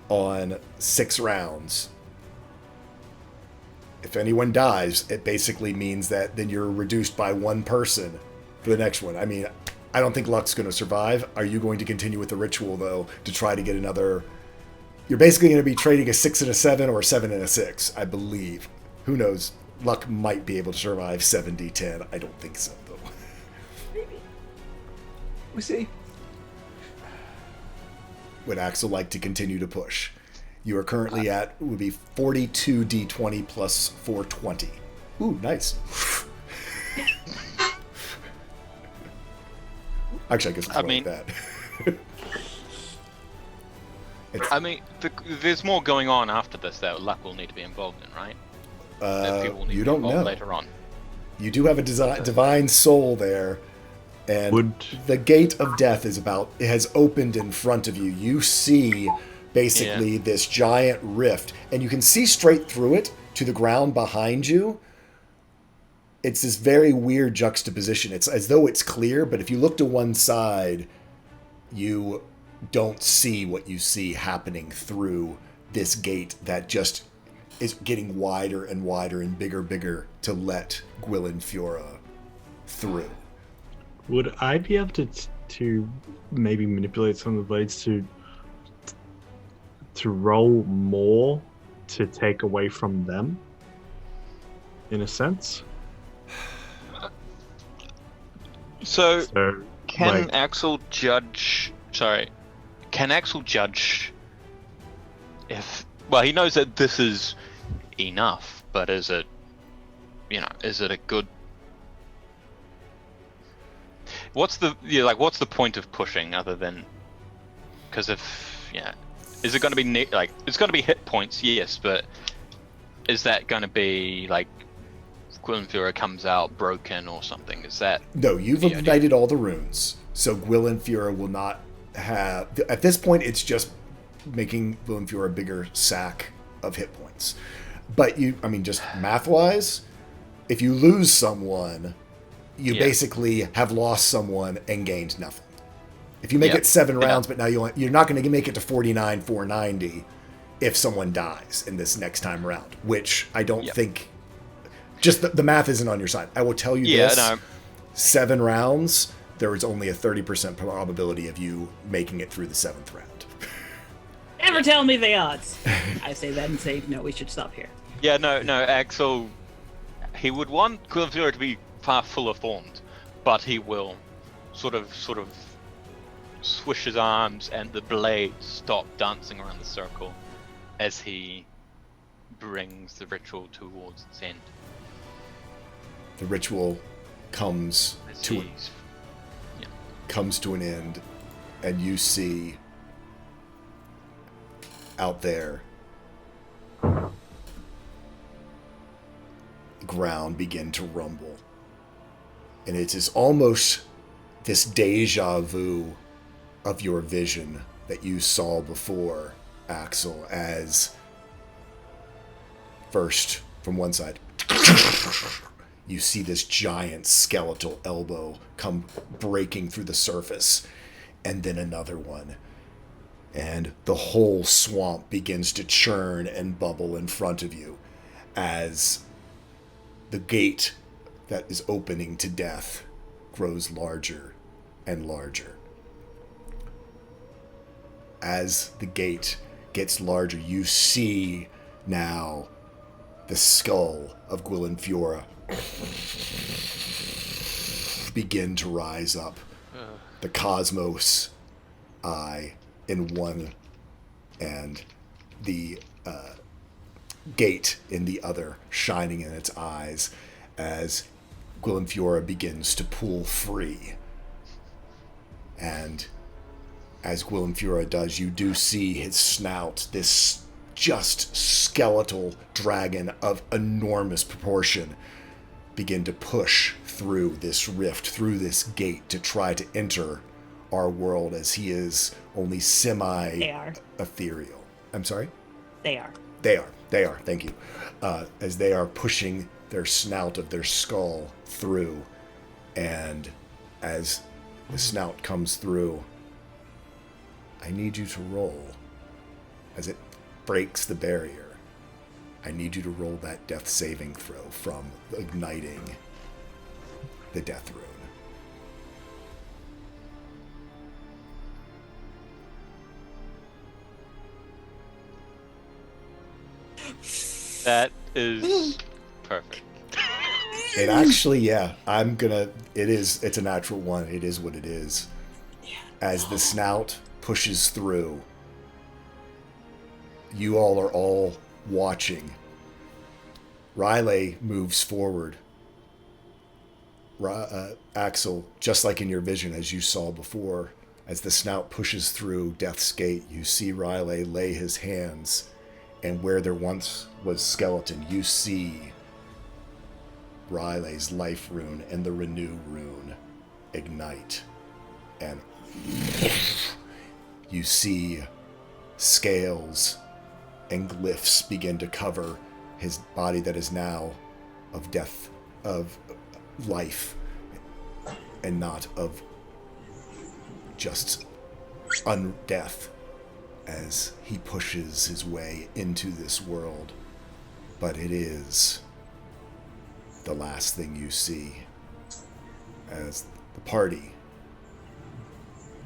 on 6 rounds, if anyone dies, it basically means that then you're reduced by 1 person for the next one. I mean, I don't think Luck's going to survive. Are you going to continue with the ritual, though, to try to get another... You're basically going to be trading a 6 and a 7 or a 7 and a 6, I believe. Who knows? Luck might be able to survive 7d10. I don't think so, though. We'll see. Would Axel like to continue to push? You are currently at, would be 42d20 plus 420. Ooh, nice. Actually, I guess it's like that. I mean, there's more going on after this that Luck will need to be involved in, right? That people will need You to be don't involved know. later on. You do have a divine soul there, and the gate of death has opened in front of you. You see basically this giant rift, and you can see straight through it to the ground behind you. It's this very weird juxtaposition. It's as though it's clear, but if you look to one side, you don't see what you see happening through this gate that just is getting wider and wider and bigger to let Gwilyn Fiora through. Would I be able to maybe manipulate some of the blades to roll more to take away from them? In a sense? So, So, can like- Axel judge... Sorry. Can Axel judge if... Well, he knows that this is enough, but is it... is it a good... What's the point of pushing other than... Because if... Is it going to be... it's going to be hit points, yes, but... Is that going to be, Gwilyn Fiora comes out broken or something? Is that... No, you've the idea? ignited all the runes, so Gwilyn Fiora will not have... At this point, it's just making Gwilyn Fiora a bigger sack of hit points. But just math-wise, if you lose someone, you basically have lost someone and gained nothing. If you make it 7 rounds, but now you're not going to make it to 49, 490 if someone dies in this next time around, which I don't think... Just the math isn't on your side. I will tell you this. 7 rounds, there is only a 30% probability of you making it through the 7th round. Never tell me the odds. I say that and say, no, we should stop here. Yeah, no, Axel... He would want Gwilyn Fiora to be far fuller formed, but he will sort of swish his arms, and the blade stop dancing around the circle as he brings the ritual towards its end. The ritual comes As to he's- comes to an end, and you see out there the ground begin to rumble. And it is almost this deja vu of your vision that you saw before, Axel, as first from one side you see this giant skeletal elbow come breaking through the surface, and then another one. And the whole swamp begins to churn and bubble in front of you as the gate that is opening to death grows larger and larger. As the gate gets larger, you see now the skull of Gwilyn Fiora begin to rise up. The cosmos eye in one, and the gate in the other, shining in its eyes as Gwilyn Fiora begins to pull free. And as Gwilyn Fiora does, you do see his snout, this just skeletal dragon of enormous proportion, begin to push through this rift, through this gate, to try to enter our world, as he is only They are. ethereal. I'm sorry? They are. They are, thank you. As they are pushing their snout of their skull through, and as the snout comes through, I need you to roll. As it breaks the barrier, I need you to roll that death saving throw from igniting the death rune. That is perfect. It actually, yeah, it's a natural one. It is what it is. As the snout pushes through, you all are all watching. Riley moves forward. Axel, just like in your vision, as you saw before, as the snout pushes through Death's Gate, you see Riley lay his hands, and where there once was skeleton, you see Riley's life rune and the renew rune ignite, and you see scales and glyphs begin to cover his body that is now of death, of life, and not of just undeath, as he pushes his way into this world. But it is the last thing you see. As the party,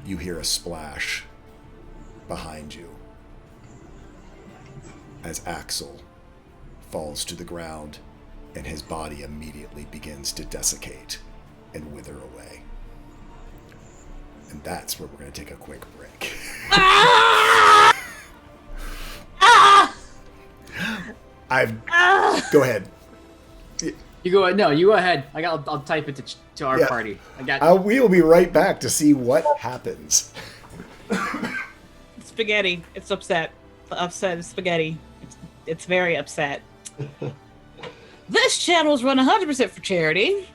you hear a splash behind you as Axel falls to the ground, and his body immediately begins to desiccate and wither away. And that's where we're going to take a quick break. Go ahead. You go. No, you go ahead. I'll type it to our Yeah. party. I got. We will be right back to see what happens. Spaghetti. It's upset. Upset is spaghetti. It's very upset. This channel is run 100% for charity.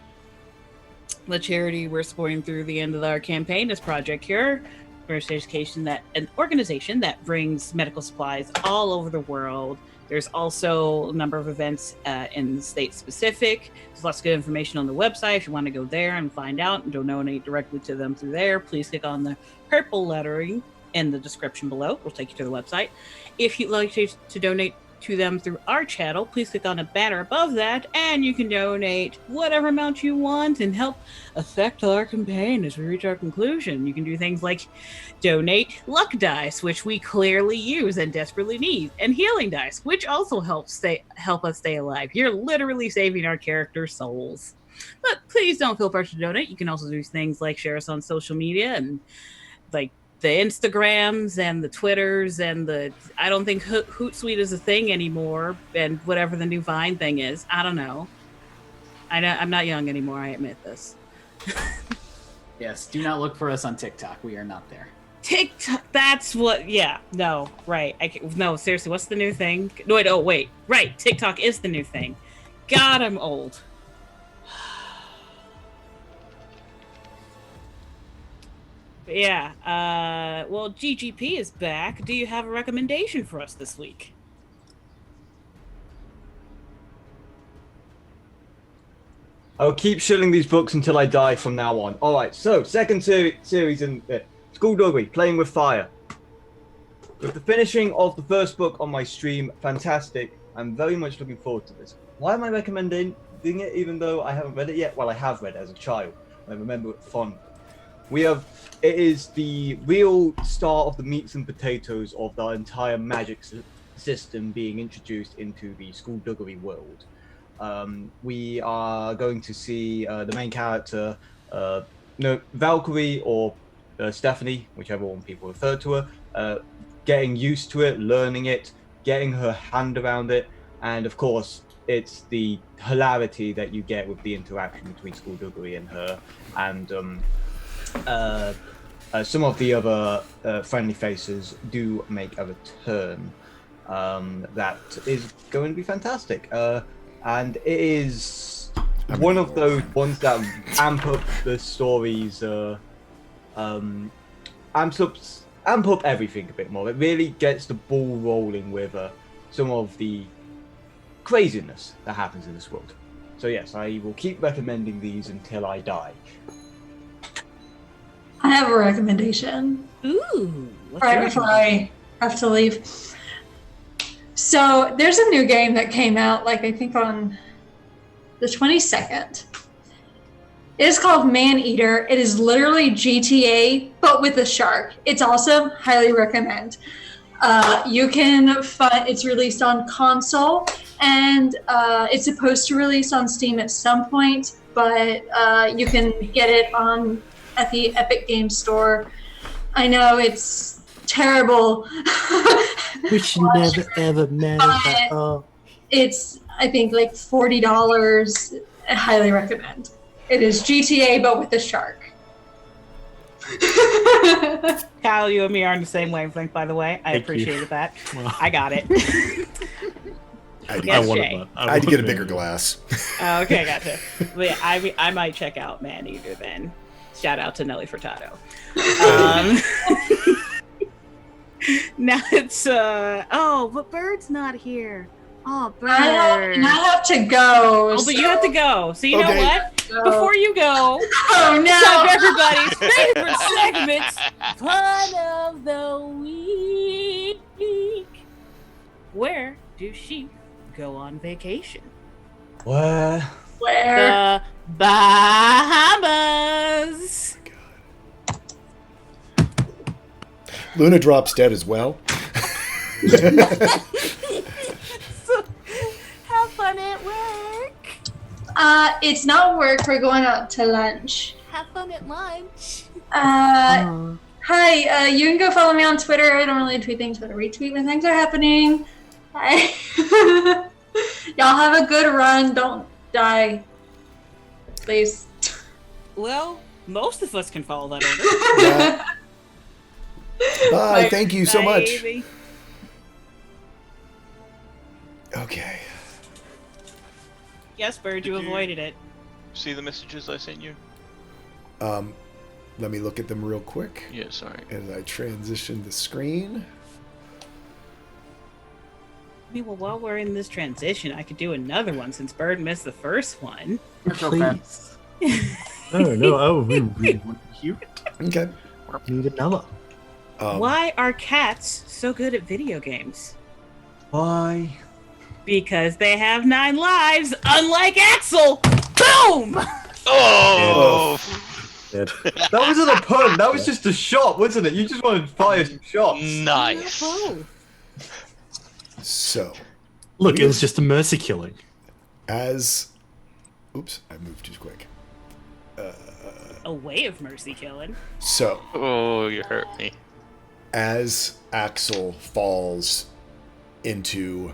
The charity we're supporting through the end of our campaign is Project Cure, an organization that brings medical supplies all over the world. There's also a number of events in state specific. There's lots of good information on the website. If you want to go there and find out and donate directly to them through there, please click on the purple lettering in the description below. We'll take you to the website. If you'd like to donate to them through our channel, please click on a banner above that, and you can donate whatever amount you want and help affect our campaign as we reach our conclusion. You can do things like donate luck dice, which we clearly use and desperately need, and healing dice, which also help us stay alive. You're literally saving our characters' souls. But please don't feel pressure to donate. You can also do things like share us on social media and like the Instagrams and the Twitters and the I don't think Hootsuite is a thing anymore, and whatever the new Vine thing is, I don't know. I'm not young anymore. I admit this. Yes, do not look for us on TikTok. We are not there. TikTok. That's what. Yeah. No. Right. No. Seriously. What's the new thing? No. Wait. Oh. Wait. Right. TikTok is the new thing. God, I'm old. But yeah. Well, GGP is back. Do you have a recommendation for us this week? I'll keep shilling these books until I die from now on. All right, so second series in Skullduggery, Playing with Fire. With the finishing of the first book on my stream, fantastic. I'm very much looking forward to this. Why am I recommending it even though I haven't read it yet? Well, I have read it as a child. I remember it fondly. It is the real start of the meats and potatoes of the entire magic system being introduced into the Skullduggery world. We are going to see the main character, Valkyrie or Stephanie, whichever one people refer to her, getting used to it, learning it, getting her hand around it, and of course, it's the hilarity that you get with the interaction between Skullduggery and her, and some of the other friendly faces do make a return. That is going to be fantastic. And it is one of those ones that amp up the stories, amp up everything a bit more. It really gets the ball rolling with some of the craziness that happens in this world. So yes, I will keep recommending these until I die. I have a recommendation. Ooh. Right before I have to leave. So there's a new game that came out, like I think on the 22nd. It is called Maneater. It is literally GTA, but with a shark. It's awesome. Highly recommend. You can find it's released on console, and it's supposed to release on Steam at some point, but you can get it at the Epic Games Store. I know it's terrible. We should never ever met at all. It's, I think, like $40. I highly recommend. It is GTA, but with a shark. Kyle, you and me are on the same wavelength, by the way. I appreciated that. Well, I got it. I had to get a bigger glass. Okay, gotcha. But yeah, I might check out Maneater then. Shout out to Nelly Furtado. Now it's but Bird's not here. Oh, Bird. I have to go. Oh, but you have to go. So you know what? Go. Before you go, oh no! Everybody's favorite segment, Fun of the Week. Where do sheep go on vacation? Where? The Bahamas. Luna drops dead as well. So, have fun at work. It's not work. We're going out to lunch. Have fun at lunch. Hi. You can go follow me on Twitter. I don't really tweet things, but I retweet when things are happening. Hi. Y'all have a good run. Don't die, please. Well, most of us can follow that order. Yeah. Bye. Thank you so much. Baby. Okay. Yes, Bird, you avoided it. See the messages I sent you? Let me look at them real quick. Yeah, sorry. As I transition the screen. I mean, well, while we're in this transition, I could do another one since Bird missed the first one. Please. No. Oh, we really want to hear it. Okay. Need another. Why are cats so good at video games? Why? Because they have 9 lives, unlike Axel. Boom! Oh! Dead. That wasn't a pun. That was just a shot, wasn't it? You just wanted to fire some shots. Nice. So. Look, it was just a mercy killing. Oops, I moved too quick. a way of mercy killing. So, Oh, you hurt me. as Axel falls into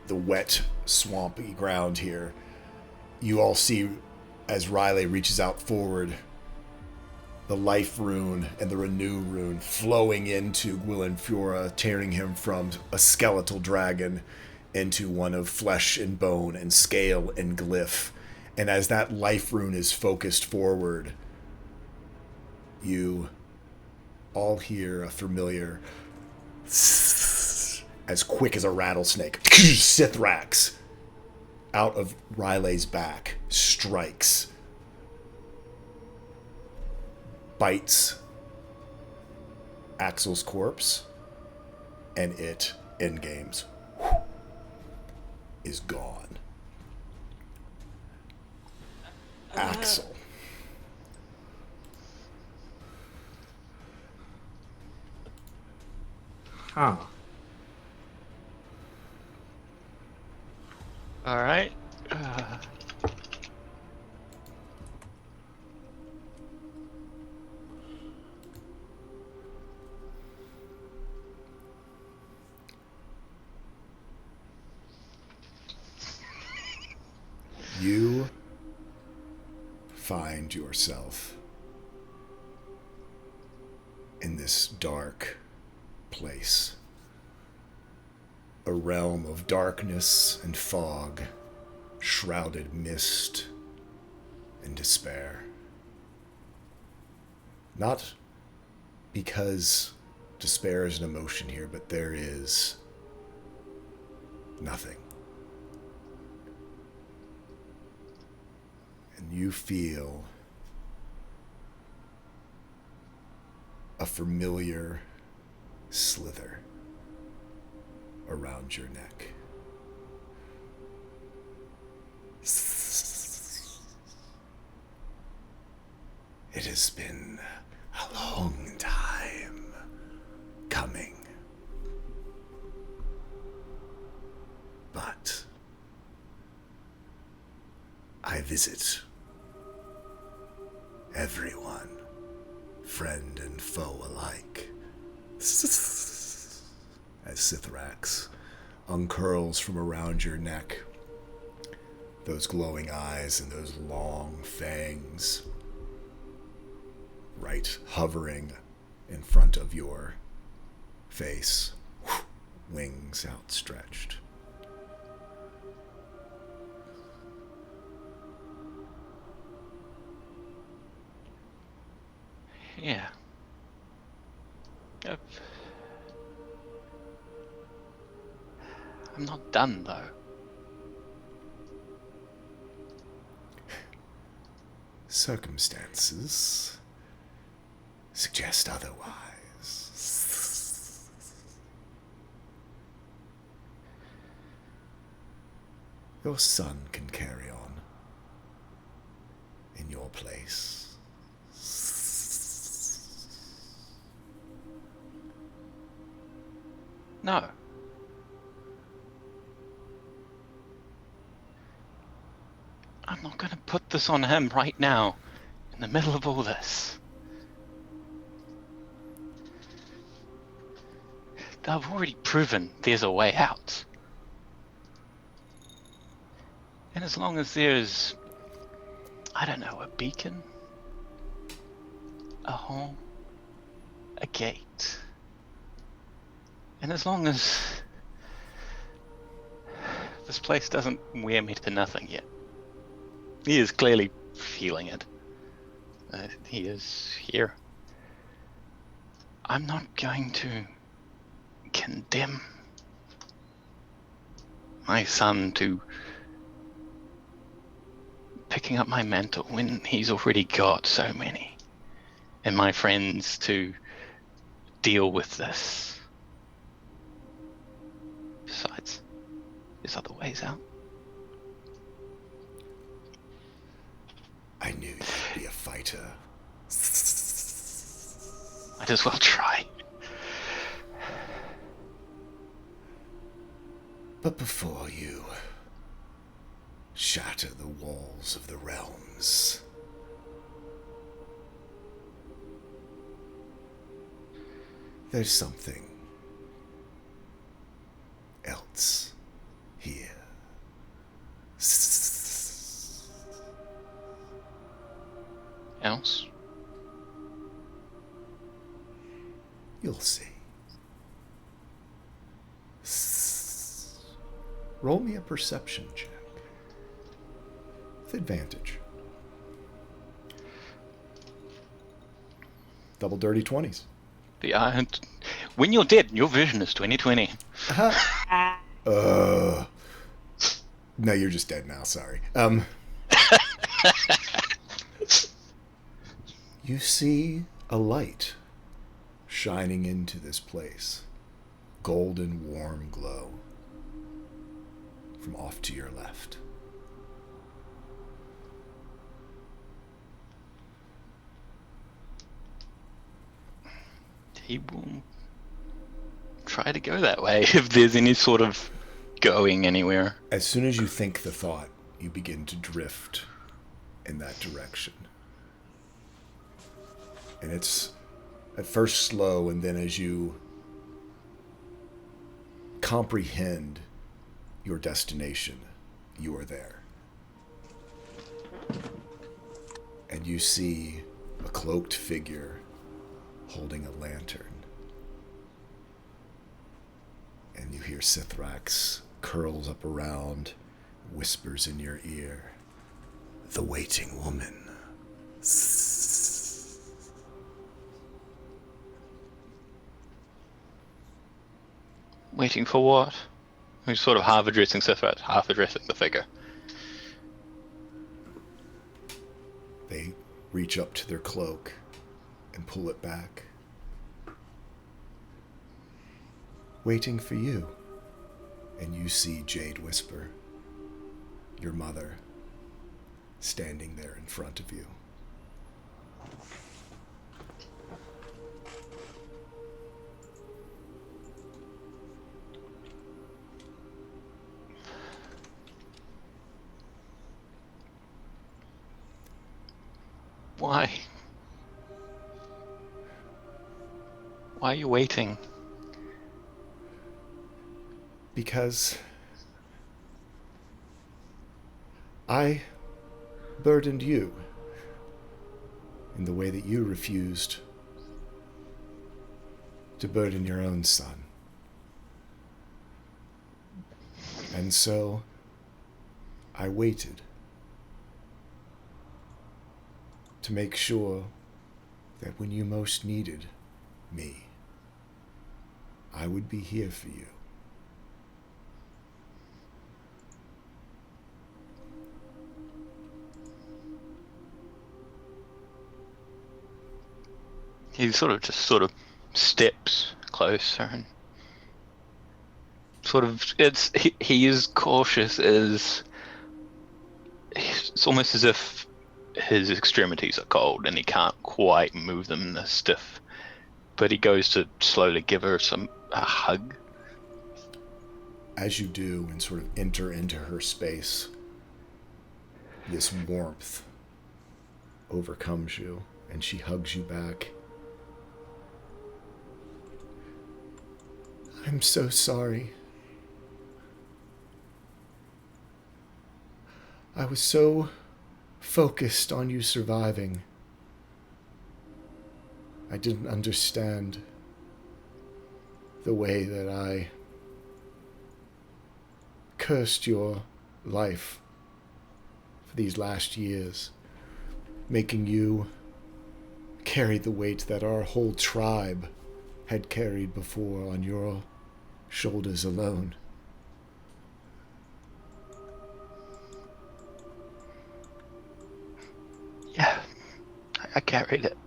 the wet, swampy ground here, you all see as Riley reaches out forward, the life rune and the renew rune flowing into Gwilyn Fiora, tearing him from a skeletal dragon into one of flesh and bone and scale and glyph. And as that life rune is focused forward, you all hear a familiar as quick as a rattlesnake. Sithrax out of Riley's back strikes, bites Axel's corpse, and it, in games, is gone. Axel. Huh. All right. You find yourself in this dark place, a realm of darkness and fog, shrouded mist and despair. Not because despair is an emotion here, but there is nothing. And you feel a familiar slither around your neck. It has been a long time coming. But I visit everyone, friend and foe alike. As Sithrax uncurls from around your neck, those glowing eyes and those long fangs, right hovering in front of your face, wings outstretched. Yeah. Yep. I'm not done though. Circumstances suggest otherwise. Your son can carry on in your place. No. I'm not gonna put this on him right now, in the middle of all this. I've already proven there's a way out. And as long as there's, I don't know, a beacon, a home, a gate, and as long as this place doesn't wear me to nothing yet. He is clearly feeling it. He is here. I'm not going to condemn my son to picking up my mantle when he's already got so many, and my friends to deal with this. Besides, there's other ways out. I knew you'd be a fighter. Might as well try. But before you shatter the walls of the realms, there's something else here. Else? You'll see. Roll me a perception check. With advantage. Double dirty 20s. When you're dead, your vision is 20/20. No, you're just dead now, sorry. You see a light shining into this place. Golden, warm glow from off to your left. He will try to go that way if there's any sort of going anywhere. As soon as you think the thought, you begin to drift in that direction. And it's at first slow, and then as you comprehend your destination, you are there. And you see a cloaked figure holding a lantern. And you hear Sithrax curls up around, whispers in your ear, "The waiting woman." Waiting for what? He's sort of half addressing Sithrax, half addressing the figure. They reach up to their cloak and pull it back. Waiting for you. And you see Jade Whisper, your mother, standing there in front of you. Why? Why are you waiting? Because I burdened you in the way that you refused to burden your own son. And so I waited to make sure that when you most needed me, I would be here for you. He sort of steps closer and sort of he is cautious as it's almost as if his extremities are cold and he can't quite move them in the stiff, but he goes to slowly give her a hug. As you do and sort of enter into her space, this warmth overcomes you and she hugs you back. I'm so sorry. I was so focused on you surviving. I didn't understand the way that I cursed your life for these last years, making you carry the weight that our whole tribe had carried before on your shoulders alone. Yeah, I carried it.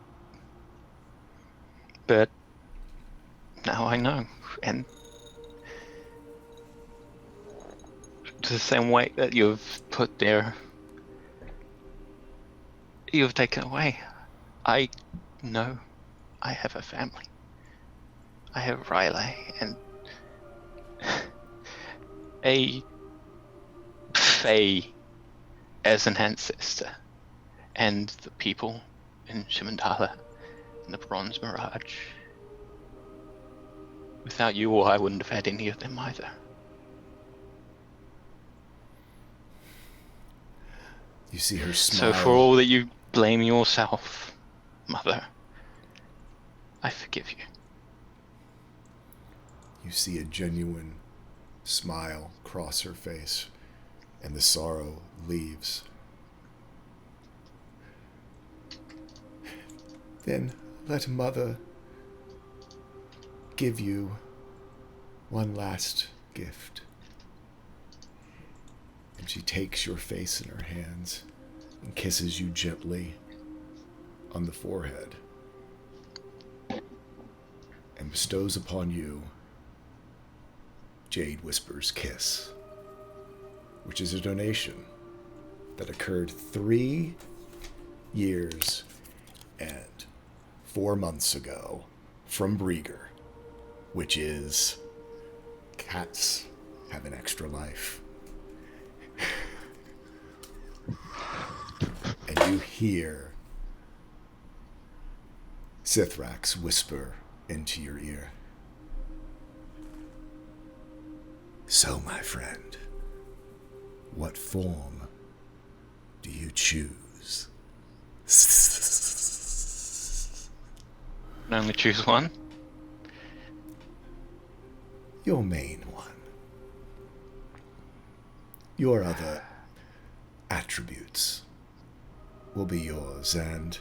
But now I know, and the same weight that you've put there, you've taken away. I know I have a family. I have Riley and a Fae as an ancestor, and the people in Shimandala and the Bronze Mirage. Without you, I wouldn't have had any of them either. You see her smile. So for all that you blame yourself, Mother, I forgive you. You see a genuine smile cross her face, and the sorrow leaves. Then let Mother give you one last gift. And she takes your face in her hands and kisses you gently on the forehead and bestows upon you Jade Whisper's kiss, which is a donation that occurred 3 years and 4 months ago from Breeger, which is cats have an extra life. And you hear Sithrax whisper into your ear. So, my friend, what form do you choose? I only choose one. Your main one. Your other attributes will be yours, and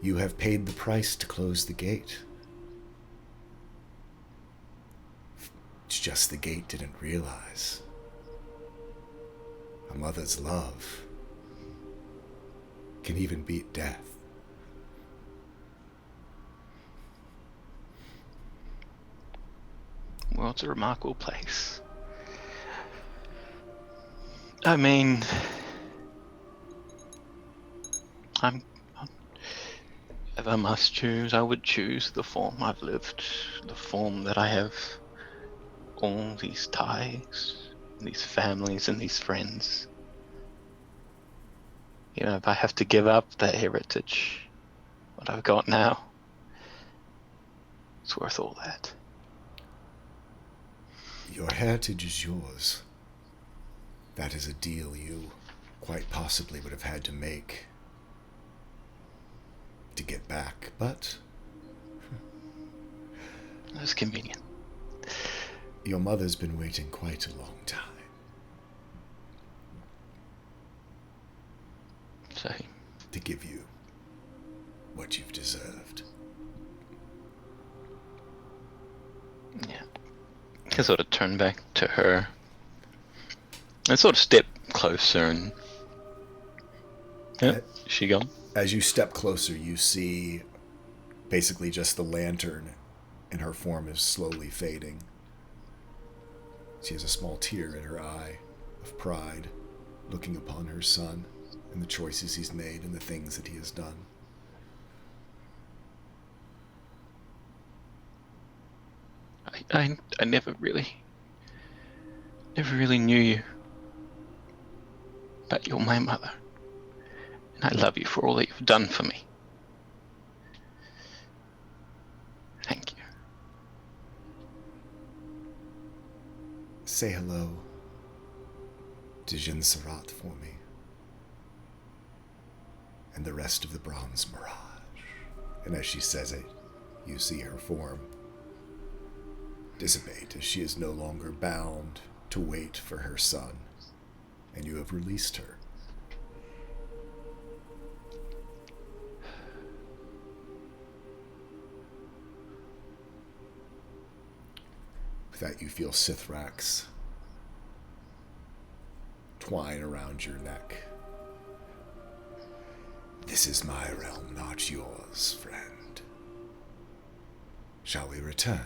you have paid the price to close the gate. It's just the gate didn't realize. A mother's love can even beat death. Well, it's a remarkable place. I mean, if I must choose, I would choose the form I've lived, the form that I have all these ties, these families, and these friends. You know, if I have to give up that heritage, what I've got now, it's worth all that. Your heritage is yours. That is a deal you quite possibly would have had to make to get back, but That's convenient. your mother's been waiting quite a long time. So, To give you what you've deserved. yeah. I sort of turn back to her and sort of step closer and... Yeah, Uh, is she gone? As you step closer, you see basically just the lantern, and her form is slowly fading. She has a small tear in her eye of pride, looking upon her son and the choices he's made and the things that he has done. I never really knew you. But you're my mother. And I love you for all that you've done for me. Thank you. Say hello to Jin Sarat for me. And the rest of the Bronze Mirage. And as she says it, you see her form dissipate as she is no longer bound to wait for her son, and you have released her. With that, you feel Sithrax twine around your neck. This is my realm, not yours, friend. Shall we return?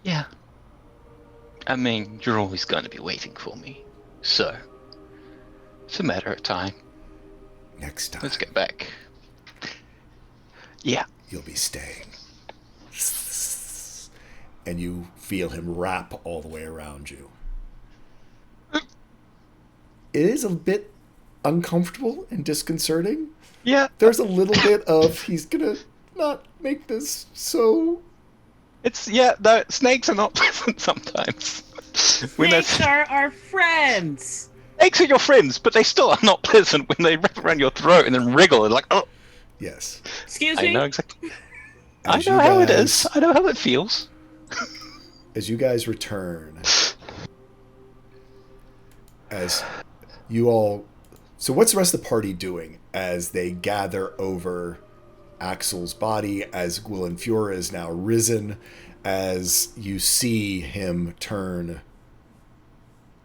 Yeah. I mean, you're always going to be waiting for me. So, it's a matter of time. Next time, Let's get back. Yeah. you'll be staying. And you feel him wrap all the way around you. It is a bit uncomfortable and disconcerting. Yeah. There's a little bit of, he's gonna not make this so No, snakes are not pleasant sometimes. Snakes are our friends. Snakes are your friends, but they still are not pleasant when they wrap around your throat and then wriggle and like, oh. Yes. Excuse I me? know exactly. As I know you how it guys- is. I know how it feels. As you guys return, as you all, so what's the rest of the party doing as they gather over Axel's body, as Gwilyn Fjord is now risen, as you see him turn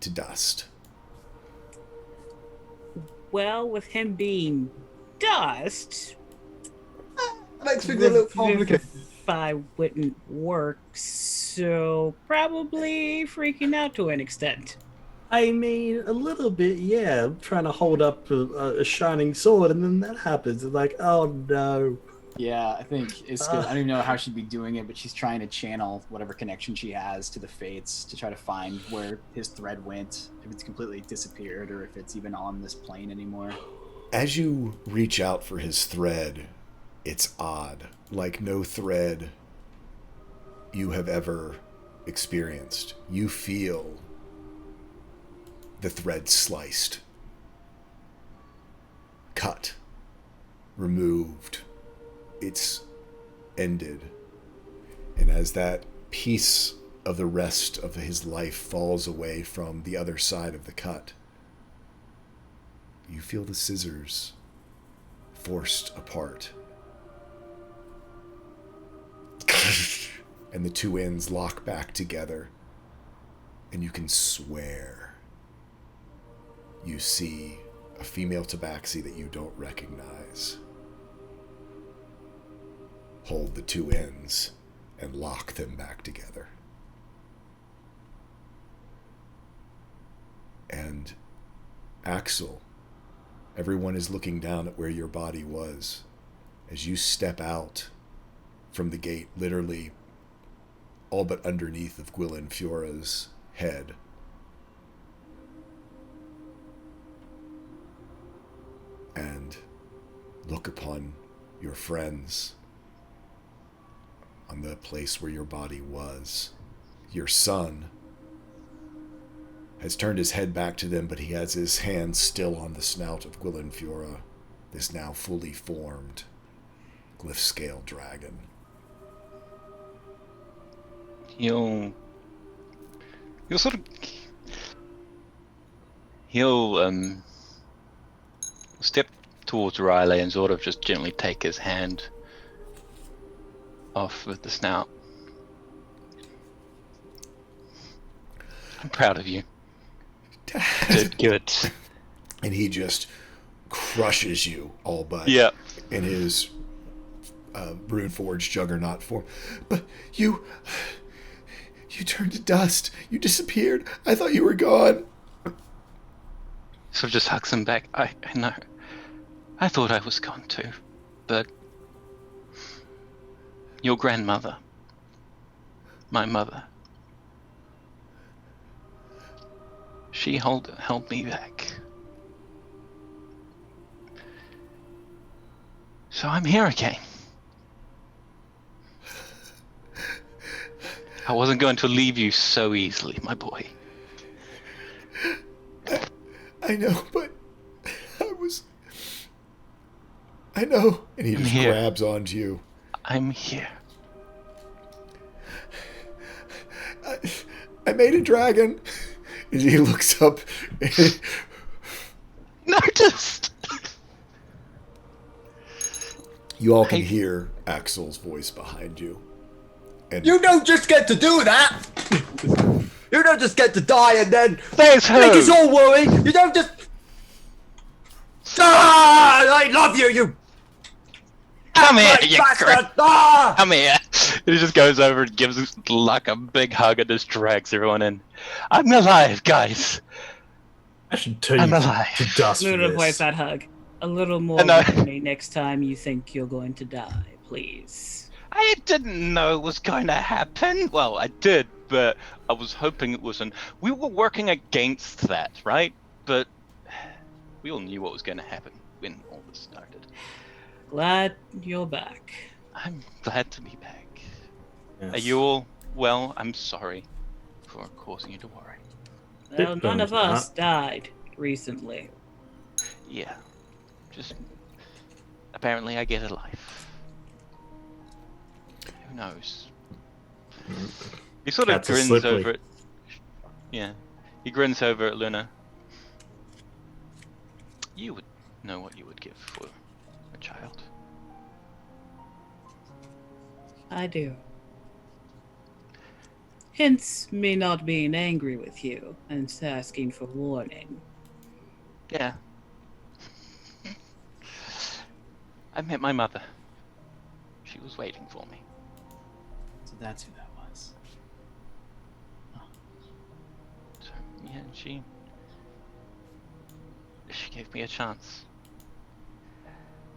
to dust? Well, with him being dust, Makes things a little complicated. Revivify wouldn't work, so probably freaking out to an extent. I mean, a little bit, yeah. I'm trying to hold up a shining sword, and then that happens. It's like, oh no. Yeah, I think it's good. I don't even know how she'd be doing it, but she's trying to channel whatever connection she has to the fates to try to find where his thread went, if it's completely disappeared or if it's even on this plane anymore. As you reach out for his thread, it's odd, like no thread you have ever experienced. You feel the thread sliced, cut, removed. It's ended. And as that piece of the rest of his life falls away from the other side of the cut, you feel the scissors forced apart. And the two ends lock back together. And you can swear you see a female tabaxi that you don't recognize hold the two ends and lock them back together. And Axel, everyone is looking down at where your body was as you step out from the gate, literally all but underneath of Gwilyn Fjord's head. And look upon your friends on the place where your body was. Your son has turned his head back to them, but he has his hand still on the snout of Gwilyn Fjord, this now fully formed glyph-scale dragon. He'll sort of he'll step towards Riley and sort of just gently take his hand off with the snout. I'm proud of you. Did good. And he just crushes you all but Yeah. in his Runeforged juggernaut form. But you turned to dust. You disappeared. I thought you were gone. So just hugs him back. I know. I thought I was gone too, but your grandmother, my mother, she held me back. So I'm here again. I wasn't going to leave you so easily, my boy. I know, but I know. And he I'm just here. grabs onto you. I'm here. I made a dragon. And he looks up. Noticed! You all can hear Axel's voice behind you. And You don't just get to do that! You don't just get to die and then There's make us her! all worry! You don't just... Ah! I love you, you Come here, bloody you bastard! Ah! Come here! And he just goes over and gives us like a big hug and just drags everyone in. I'm alive, guys! I should turn I'm you alive. to dust for Luna this. voice that hug. A little more I know. with me next time you think you're going to die, please. I didn't know it was going to happen. Well, I did, but I was hoping it wasn't. We were working against that, right? But we all knew what was going to happen when all this started. Glad you're back. I'm glad to be back. Yes. Are you all well? I'm sorry for causing you to worry. Well, Bit none of bummed us out. died recently. Yeah. Just apparently I get a life. Who knows? He sort of Cats are grins slippery. over it. Yeah. He grins over at Luna. You would know what you would give for a child. I do. Hence me not being angry with you and asking for warning. Yeah. I met my mother. She was waiting for me. So that's who that was. So, yeah, she gave me a chance.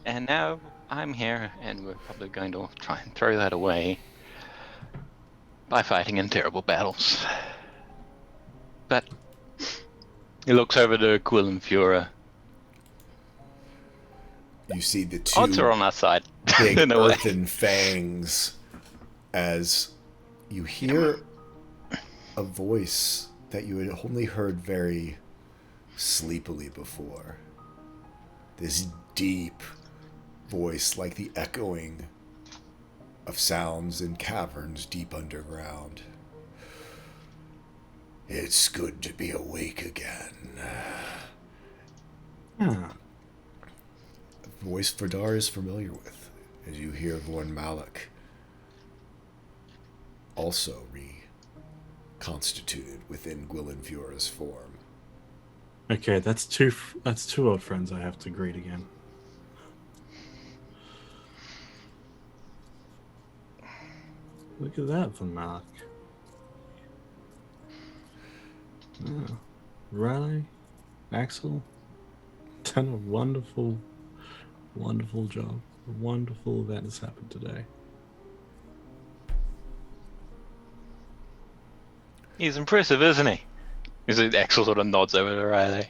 And now I'm here, and we're probably going to try and throw that away by fighting in terrible battles. But he looks over to Quill and Fura. You see the Odds two are on our side. big in a way. earthen fangs as you hear a voice that you had only heard very sleepily before. This deep voice, like the echoing of sounds in caverns deep underground. It's good to be awake again. Ah, A voice Vidar is familiar with, as you hear Vorn Malak, also reconstituted within Gwilyn Fura's form. okay, that's two old friends I have to greet again. Look at that, Von Malik. Oh, Riley, Axel, done a wonderful, wonderful job. A wonderful event has happened today. He's impressive, isn't he? Axel sort of nods over to Riley.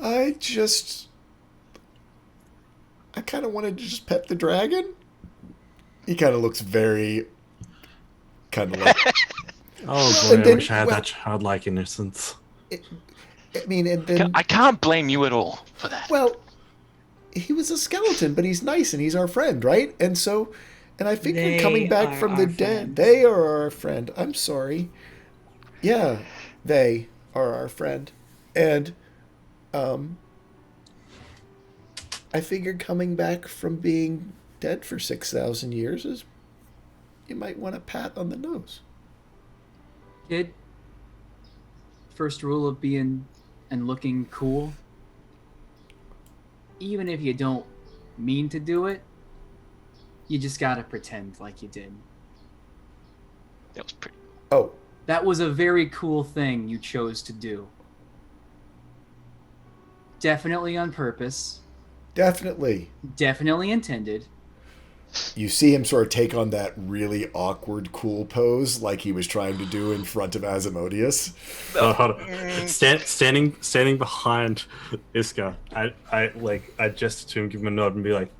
I kind of wanted to just pet the dragon. He kind of looks very, kind of like, Oh and boy, I then- wish I had well- that childlike innocence. I mean, and then, I can't blame you at all for that. well, he was a skeleton, but he's nice and he's our friend, right? And so, and I figured They coming back are from the our dead, friends. they are our friend. I'm sorry. Yeah, they are our friend. And, I figured coming back from being dead for 6,000 years is, you might want a pat on the nose. Kid, first rule of being and looking cool, even if you don't mean to do it, you just gotta pretend like you did. That was pretty. Oh, That was a very cool thing you chose to do. Definitely on purpose, definitely. definitely intended. You see him sort of take on that really awkward, cool pose like he was trying to do in front of Asmodeus. Oh, hold on. Standing behind Iska, I gesture to him, give him a nod, and be like,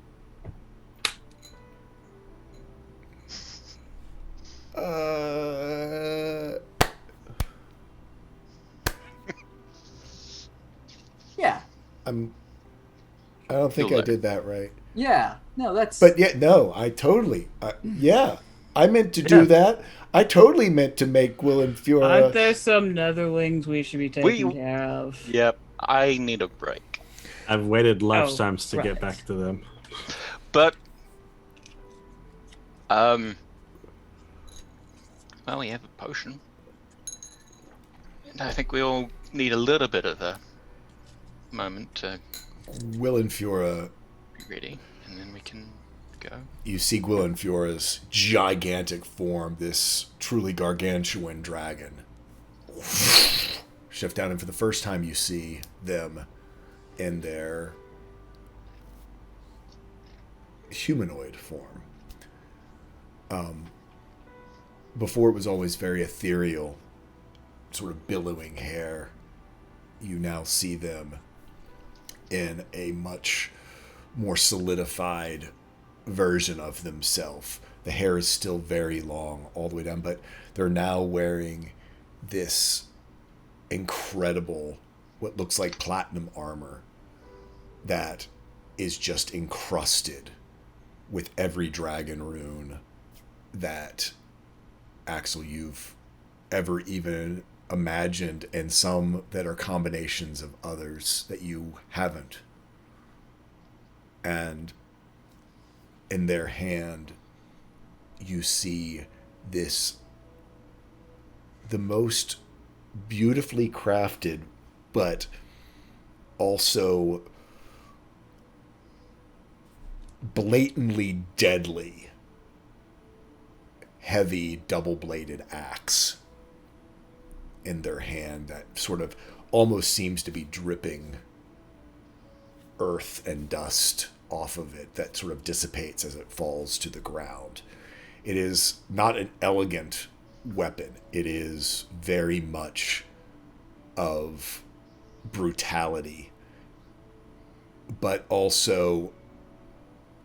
Yeah, I don't think You'll I learn. did that right. yeah. No, that's. But yeah, no, I totally, yeah, I meant to do Yeah. that. I totally meant to make Gwilyn Aren't Fura. there some netherlings we should be taking We- care of? Yep, I need a break. I've waited lifetimes to right. get back to them. But, well, we have a potion. And I think we all need a little bit of a moment to Gwilyn Fura, be ready, and then we can go. you see Gwilyn Fura's gigantic form, this truly gargantuan dragon. Shift down, and for the first time you see them in their humanoid form. Before it was always very ethereal, sort of billowing hair. You now see them in a much more solidified version of themselves. The hair is still very long all the way down, but they're now wearing this incredible, what looks like platinum armor that is just encrusted with every dragon rune that, Axel, you've ever even imagined, and some that are combinations of others that you haven't. And in their hand, you see this, the most beautifully crafted, but also blatantly deadly, heavy double-bladed axe in their hand that sort of almost seems to be dripping earth and dust off of it that sort of dissipates as it falls to the ground. It is not an elegant weapon. It is very much of brutality, but also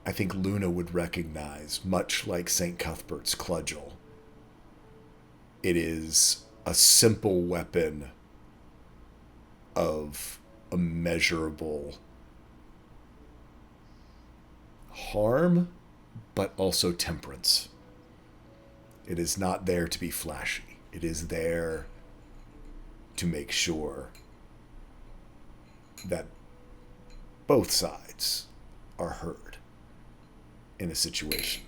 I think Luna would recognize, much like St. Cuthbert's cudgel, it is a simple weapon of immeasurable harm, but also temperance. It is not there to be flashy. It is there to make sure that both sides are heard in a situation,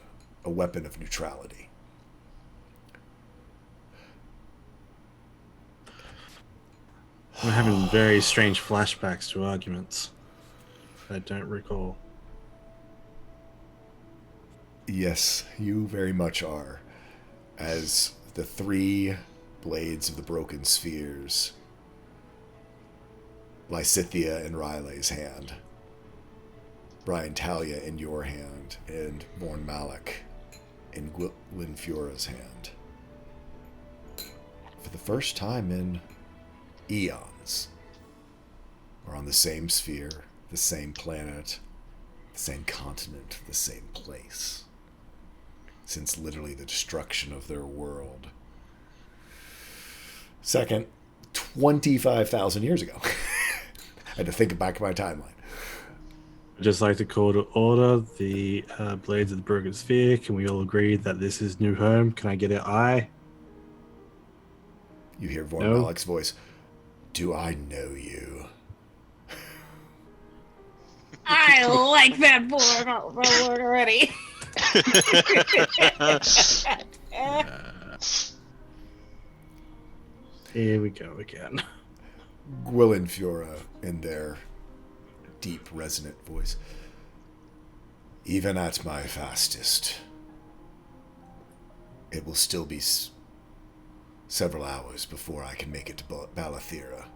a weapon of neutrality. I'm having very strange flashbacks to arguments I don't recall. Yes, you very much are. As the three blades of the broken spheres, Lysithea in Riley's hand, Brian Talia in your hand, and Vorn Malik in Gwyn Fura's hand. For the first time in eons, we're on the same sphere, the same planet, the same continent, the same place. Since literally the destruction of their world. Second, 25,000 years ago. I had to think back in my timeline. I'd just like to call to order the Blades of the Broken Sphere. Can we all agree that this is new home? Can I get an aye? You hear Vorn No. Malik's voice. Do I know you? I like that board already. Here we go again. Gwyn Fura in their deep, resonant voice. Even at my fastest, it will still be several hours before I can make it to Balathira.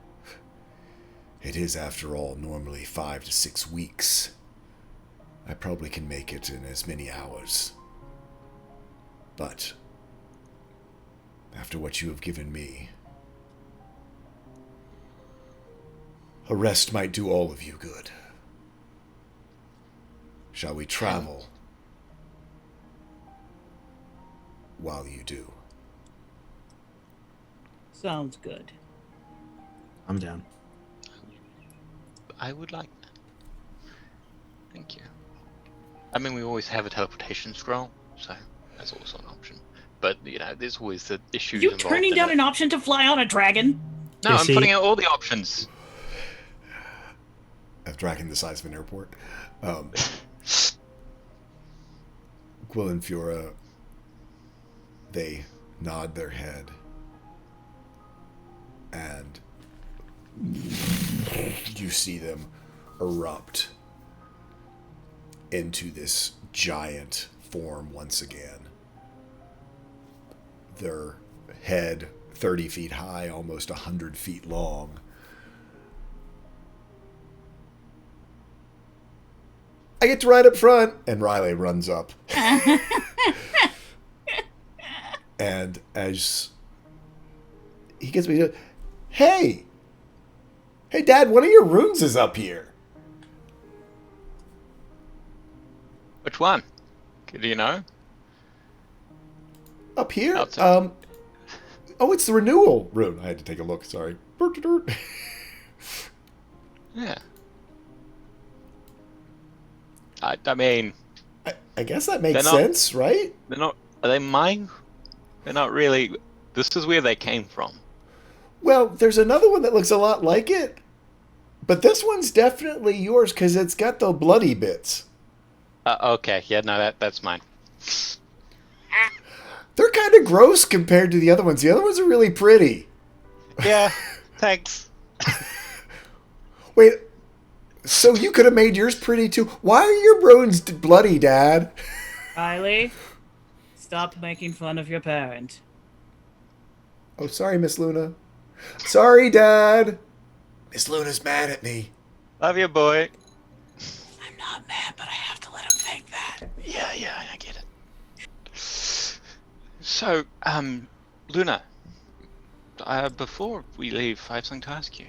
It is, after all, normally 5 to 6 weeks. I probably can make it in as many hours. But after what you have given me, a rest might do all of you good. Shall we travel while you do? Sounds good. I'm down. I would like that. Thank you. I mean, we always have a teleportation scroll, so that's also an option. But, you know, there's always the issues You involved turning in down it. an option to fly on a dragon? No, You I'm see- putting out all the options. A dragon the size of an airport. Gwyn Fura, they nod their head, and you see them erupt into this giant form once again. Their head 30 feet high, almost 100 feet long. I get to ride up front, and Riley runs up. And as he gets me to, hey, Dad, one of your runes is up here. Which one? Do you know? Up here? Outside. Oh, it's the renewal rune. I had to take a look. Sorry. Yeah. I mean, I guess that makes They're not- sense, right? they're not. Are they mine? They're not really. This is where they came from. Well, there's another one that looks a lot like it. But this one's definitely yours because it's got the bloody bits. Okay. Yeah. No. That's mine. They're kind of gross compared to the other ones. The other ones are really pretty. Yeah. Thanks. Wait, so you could have made yours pretty too. Why are your runes bloody, Dad? Riley, stop making fun of your parent. Oh, sorry, Miss Luna. Sorry, Dad. Miss Luna's mad at me. Love you, boy. I'm not mad, but I have to let him think that. Yeah. I get it. So, Luna. Before we leave, I have something to ask you.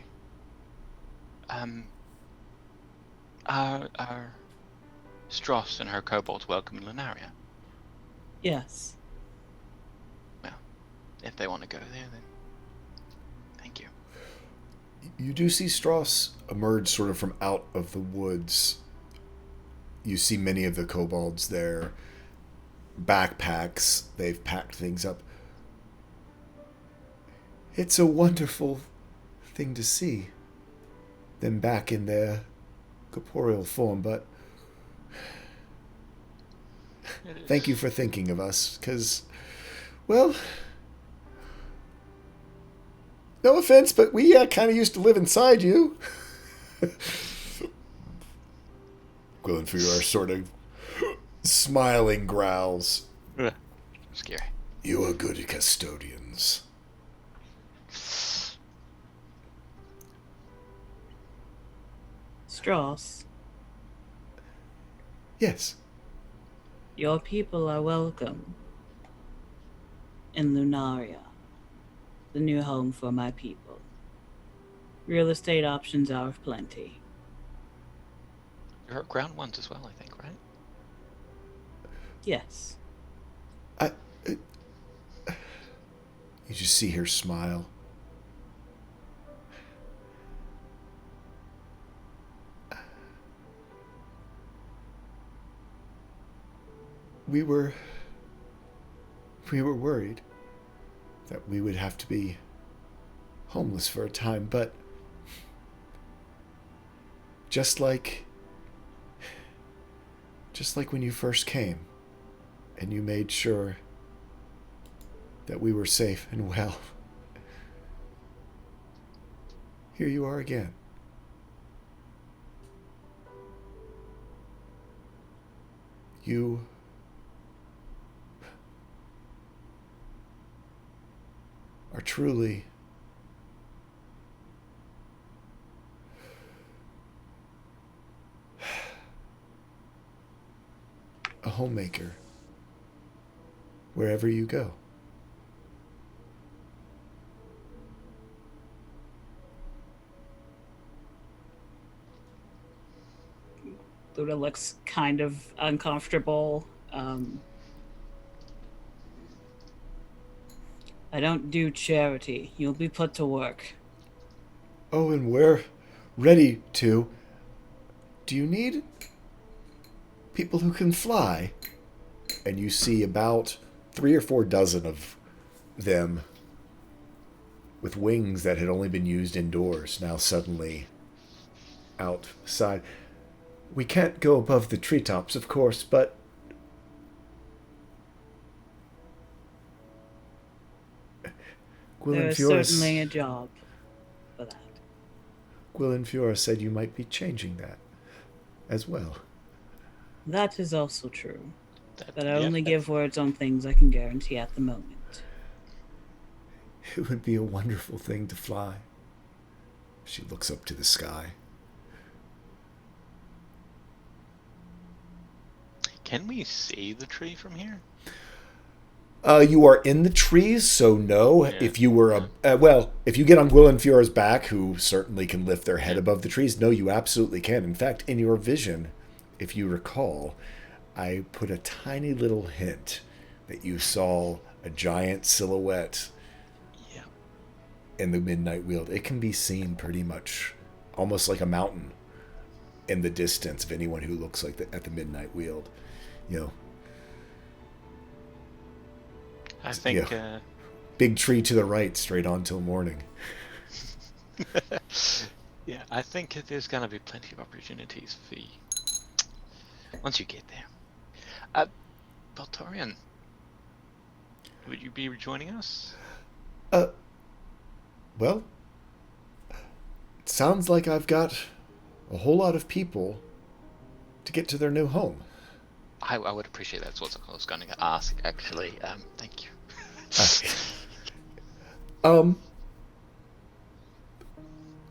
Are Stross and her kobolds welcome in Lunaria? Yes. Well, if they want to go there, then thank you. You do see Strauss emerge sort of from out of the woods. You see many of the kobolds there. Backpacks. They've packed things up. It's a wonderful thing to see them back in their corporeal form, but thank you for thinking of us, because, well, no offense, but we kind of used to live inside you. Gwynnfjord sort of smiling growls. Ugh, scary. You are good custodians. Strauss, Yes. your people are welcome in Lunaria, the new home for my people. Real estate options are of plenty. You're at ground ones as well, I think, right? Yes. You just see her smile. We were worried that we would have to be homeless for a time, but just like when you first came and you made sure that we were safe and well, here you are again. You are truly a homemaker wherever you go. Luna looks kind of uncomfortable. I don't do charity. You'll be put to work. Oh, and we're ready to. Do you need people who can fly? And you see about 3 or 4 dozen of them with wings that had only been used indoors, now suddenly outside. We can't go above the treetops, of course, but There's certainly a job for that. Gwynnfjord said you might be changing that as well. That is also true. But I Yeah. only give words on things I can guarantee at the moment. It would be a wonderful thing to fly. She looks up to the sky. Can we see the tree from here? You are in the trees, so no. Yeah. If you were if you get on Gwynnfjord's back, who certainly can lift their head above the trees, no, you absolutely can. In fact, in your vision, if you recall, I put a tiny little hint that you saw a giant silhouette Yeah. in the midnight weald. It can be seen pretty much almost like a mountain in the distance of anyone who looks like at the midnight weald. You know, I think. Yeah. Big tree to the right, straight on till morning. Yeah, I think there's gonna be plenty of opportunities for you once you get there. Valtorian, would you be joining us? Well, it sounds like I've got a whole lot of people to get to their new home. I would appreciate that. That's what I was going to ask, actually. Thank you.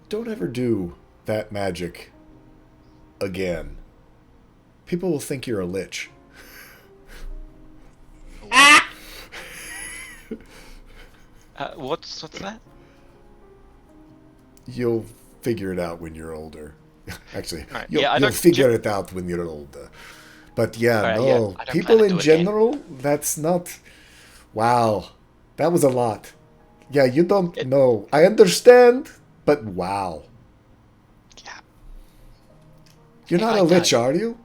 Don't ever do that magic again. People will think you're a lich. What's that? You'll figure it out when you're older. Actually, Right, you'll, yeah, I you'll don't- figure it out when you're older. But yeah, Alright, no. yeah, I don't plan People to in do it again. general, that's not... Wow. That was a lot. Yeah, you don't know. I understand, but wow. Yeah. You're Hey, not I a lich, died. are you?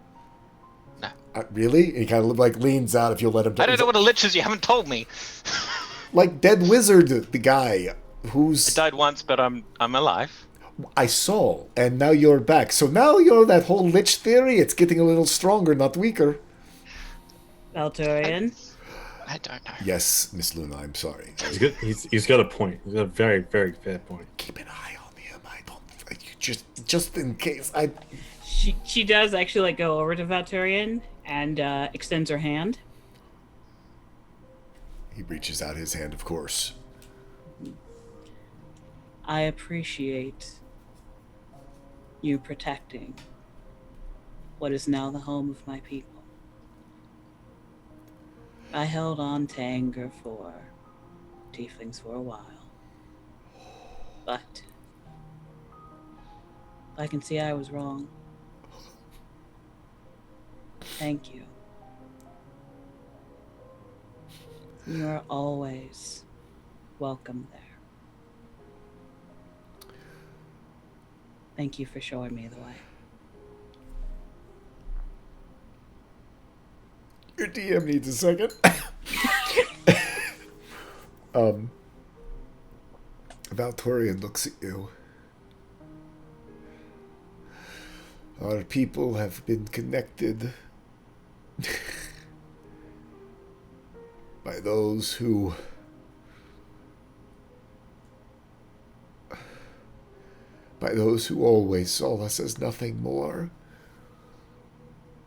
No. Really? He kind of like leans out if you'll let him. I don't know what a lich is. You haven't told me. Like Dead Wizard, the guy who's I died once, but I'm alive. I saw, and now you're back. So now you know that whole lich theory. It's getting a little stronger, not weaker. Valtorian. I don't know. Yes, Miss Luna. I'm sorry. He's got a point. He's got a very, very fair point. Keep an eye on him. I don't. Just in case. She does actually like go over to Valtorian and extends her hand. He reaches out his hand, of course. I appreciate you protecting what is now the home of my people. I held on to anger for tieflings for a while, but I can see I was wrong. Thank you. You are always welcome there. Thank you for showing me the way. Your DM needs a second. Valtorian looks at you. Our people have been connected by those who always saw us as nothing more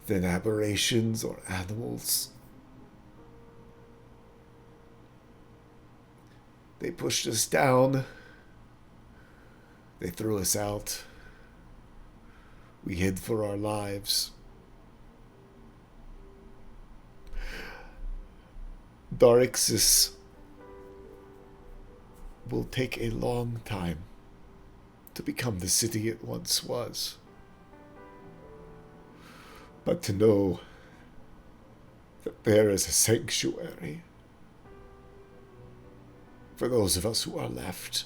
than aberrations or animals. They pushed us down. They threw us out. We hid for our lives. Darixis will take a long time to become the city it once was. But to know that there is a sanctuary for those of us who are left,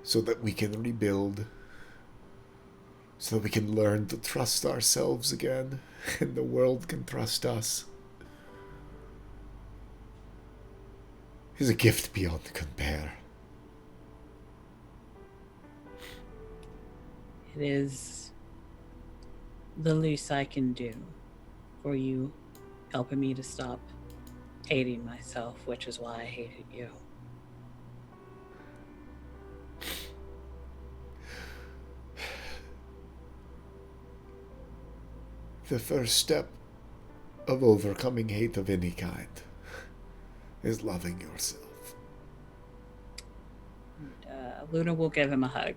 so that we can rebuild, so that we can learn to trust ourselves again, and the world can trust us, is a gift beyond compare. It is the least I can do for you helping me to stop hating myself, which is why I hated you. The first step of overcoming hate of any kind is loving yourself. Luna will give him a hug.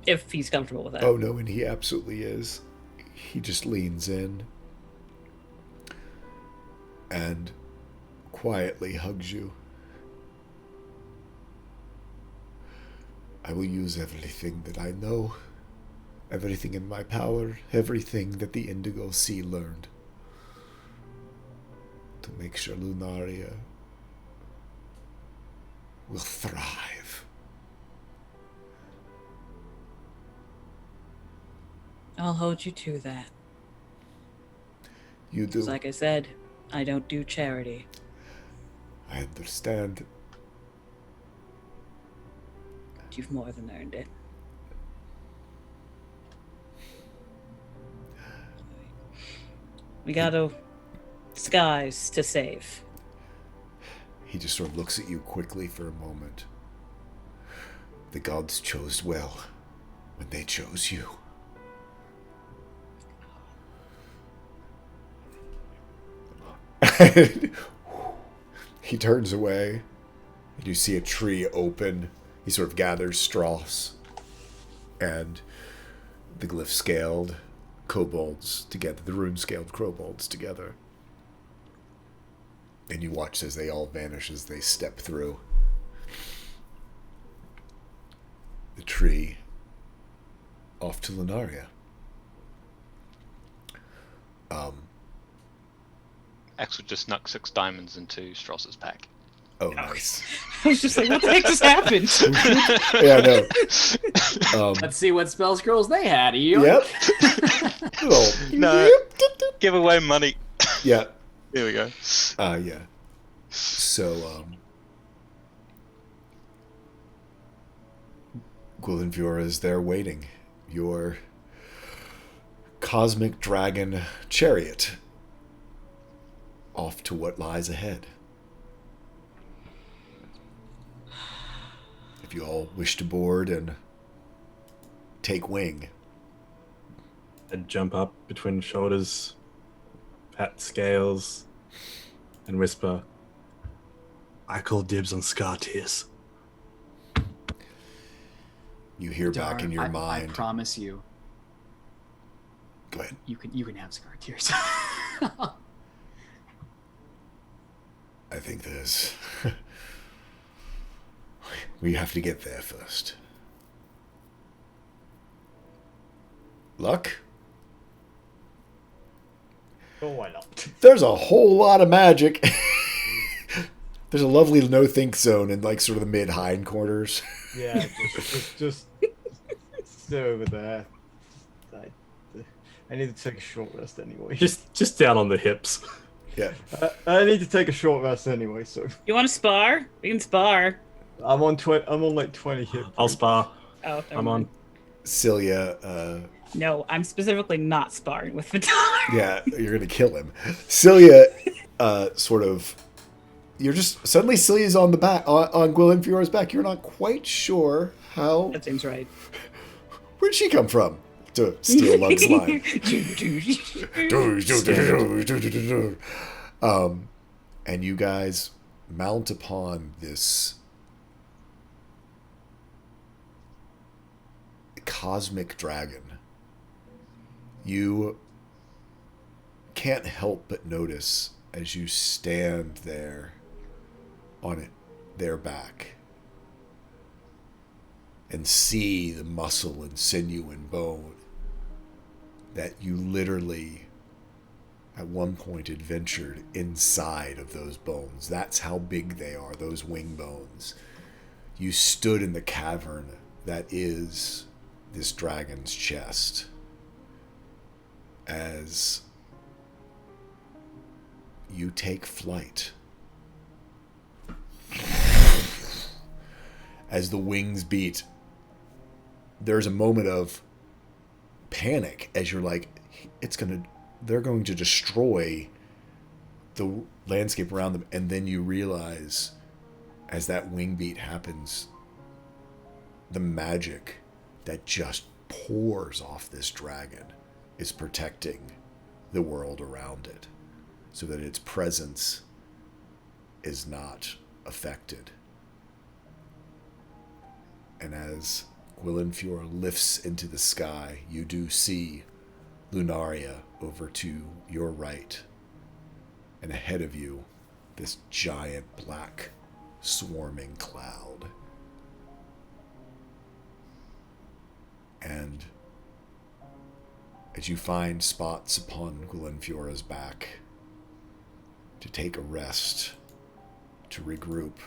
If he's comfortable with that. Oh no, and he absolutely is. He just leans in and quietly hugs you. I will use everything that I know everything in my power, everything that the Indigo Sea learned, to make sure Lunaria will thrive. I'll hold you to that. You do. 'Cause like I said, I don't do charity. I understand. You've more than earned it. We got skies to save. He just sort of looks at you quickly for a moment. The gods chose well when they chose you. He turns away, and you see a tree open. He sort of gathers straws, and the glyph-scaled kobolds together, the rune-scaled kobolds together. And you watch as they all vanish as they step through the tree off to Lunaria. Axel just snuck 6 diamonds into Strauss's pack. Oh, nice. I was just like, what the heck just happened? Yeah, no. Let's see what spell scrolls they had. Yoink. Yep. Little- No. Give away money. Yeah. Here we go. Yeah. So, Gwyllnvura is there waiting. Your cosmic dragon chariot off to what lies ahead. If you all wish to board and take wing. And jump up between shoulders, pat scales, and whisper, I call dibs on Scar Tears. You hear back in your I mind. promise you, Go ahead. you can have scar tears. I think there's... we have to get there first. Luck? Oh, why not? There's a whole lot of magic. There's a lovely no-think zone in, like, sort of the mid-hind quarters. Yeah, just stay over there. I need to take a short rest anyway. Just down on the hips. Yeah. I need to take a short rest anyway, so You want to spar? We can spar. I'm on like 20 hit. I'll spar. Oh, never I'm mind. on. Celia, No, I'm specifically not sparring with Vidar. yeah, you're gonna kill him. Celia, sort of... You're just... Suddenly Celia's on the back, on Gwyllnvura's back. You're not quite sure how... That seems right. Where'd she come from? To steal Lug's line. And you guys mount upon this cosmic dragon. You can't help but notice as you stand there on their back and see the muscle and sinew and bone that you literally at one point adventured inside of those bones. That's how big they are, those wing bones. You stood in the cavern that is this dragon's chest as you take flight. As the wings beat, there's a moment of panic as you're like, they're going to destroy the landscape around them. And then you realize as that wing beat happens, the magic that just pours off this dragon is protecting the world around it so that its presence is not affected. And as Gwyllnvura lifts into the sky, you do see Lunaria over to your right. And ahead of you, this giant black swarming cloud. And as you find spots upon Glenfiora's back to take a rest, to regroup,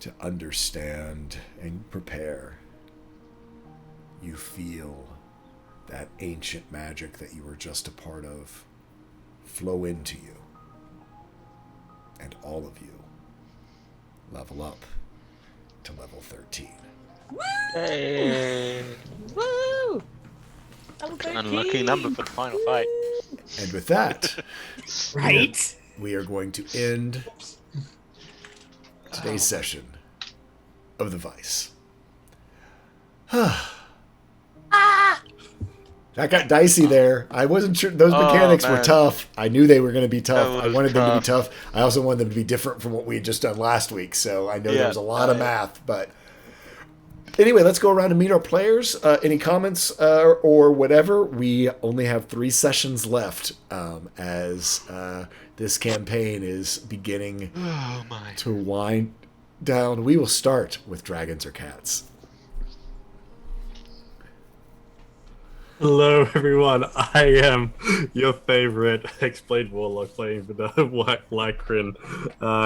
to understand and prepare. You feel that ancient magic that you were just a part of flow into you. And all of you level up to level 13. Hey. Woo! Level Unlucky 13. number for the final fight. And with that, Right? we are going to end today's session of the Vice. That got dicey there. I wasn't sure. Those mechanics were man. tough. I knew they were going to be tough. That I was wanted them to be tough. tough. I also wanted them to be different from what we had just done last week. So I know there was a lot of math. But anyway, let's go around and meet our players. Any comments or whatever? We only have 3 sessions left as this campaign is beginning Oh my. to wind down. We will start with Dragons or Cats. Hello, everyone. I am your favorite Hexblade Warlock playing with the White Lycran,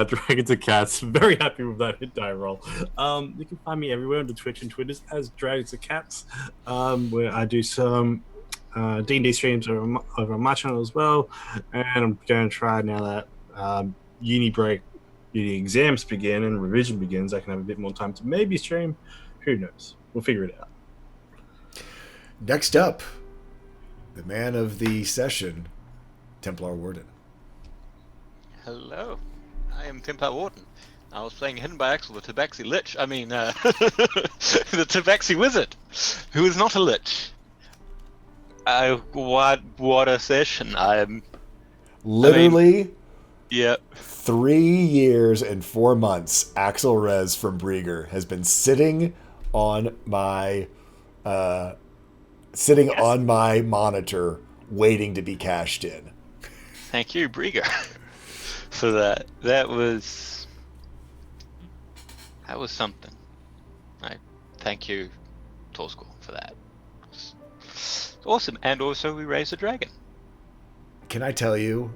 Dragons and Cats. Very happy with that hit die roll. You can find me everywhere on the Twitch and Twitters as Dragons and Cats, where I do some D&D streams over on my channel as well. And I'm going to try now that uni exams begin and revision begins, I can have a bit more time to maybe stream. Who knows? We'll figure it out. Next up, the man of the session, Templar Warden. Hello, I am Templar Warden. I was playing Hidden by Axel, the Tabaxi Lich. I mean, the Tabaxi Wizard, who is not a Lich. What a session! Literally Yeah. 3 years and 4 months, Axel Rez from Brieger has been sitting on my on my monitor waiting to be cashed in. Thank you, Brieger, for that. That was something. I thank you, Torschool, for that. It's awesome. And also, we raised a dragon. Can I tell you,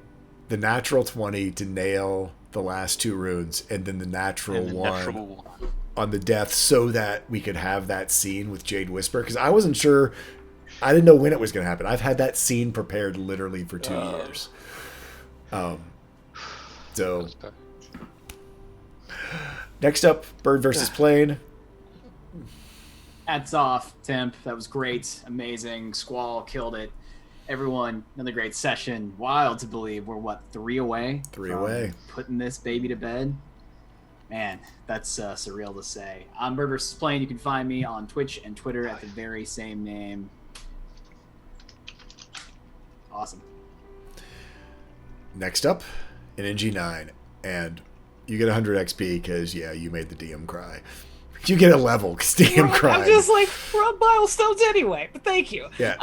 the natural 20 to nail the last 2 runes, and then the natural And the 1 natural one. on the death, so that we could have that scene with Jade Whisper, because I wasn't sure. I didn't know when it was going to happen. I've had that scene prepared literally for 2 years. So That's perfect. next up, Bird versus Plane. Hats off, Temp. That was great. Amazing. Squall killed it. Everyone, another great session. Wild to believe we're, 3 away? 3 from away. Putting this baby to bed. Man, that's surreal to say. I'm Bird vs. Plane. You can find me on Twitch and Twitter at the very same name. Awesome. Next up, an NG9, and you get 100 XP because, yeah, you made the DM cry. You get a level because DM cried. I'm just like, we're on milestones anyway, but thank you. Yeah.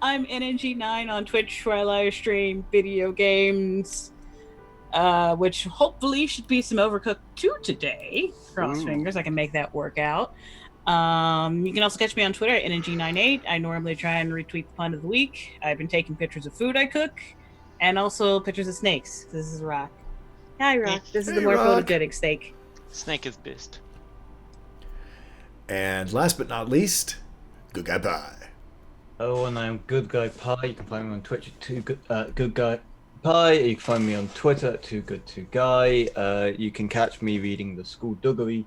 I'm NNG9 on Twitch where I live stream video games, which hopefully should be some Overcooked 2 today. Cross fingers, I can make that work out. You can also catch me on Twitter at NNG98. I normally try and retweet the pun of the week. I've been taking pictures of food I cook, and also pictures of snakes. This is Rock. Hi, Rock. This is the Hey, more Rock. photogenic steak. Snake is best. And last but not least, Good Guy Pie. Oh, and I'm Good Guy Pie. You can find me on Twitch at Good Guy Pie. You can find me on Twitter at Too Good To Guy. You can catch me reading the Skullduggery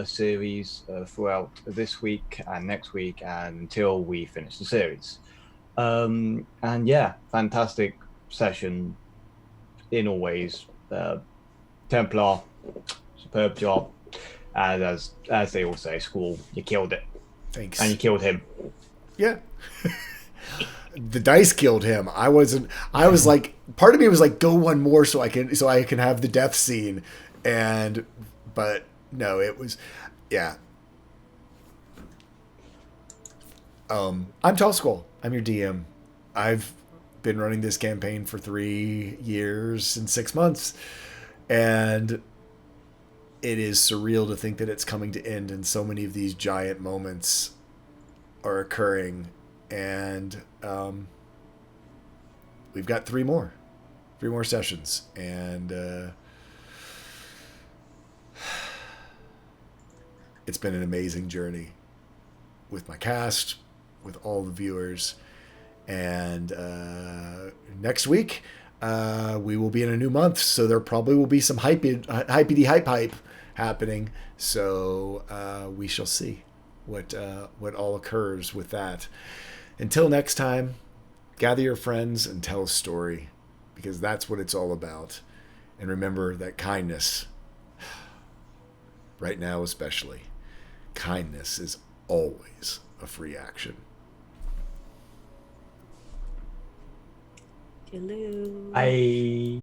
series throughout this week and next week and until we finish the series. And yeah, fantastic session in all ways. Templar, superb job. And as they all say, Squall, you killed it. Thanks. And you killed him. Yeah. The dice killed him. I was like, part of me was like, go one more so I can have the death scene. But no, it was, yeah. I'm Tall Skull. I'm your DM. I've been running this campaign for 3 years and 6 months, and it is surreal to think that it's coming to end, and so many of these giant moments are occurring, and we've got three more sessions, and it's been an amazing journey with my cast, with all the viewers, and next week we will be in a new month, so there probably will be some hypey hype happening. So we shall see what all occurs with that. Until next time, gather your friends and tell a story, because that's what it's all about. And remember that kindness, right now especially, kindness is always a free action. Hello. I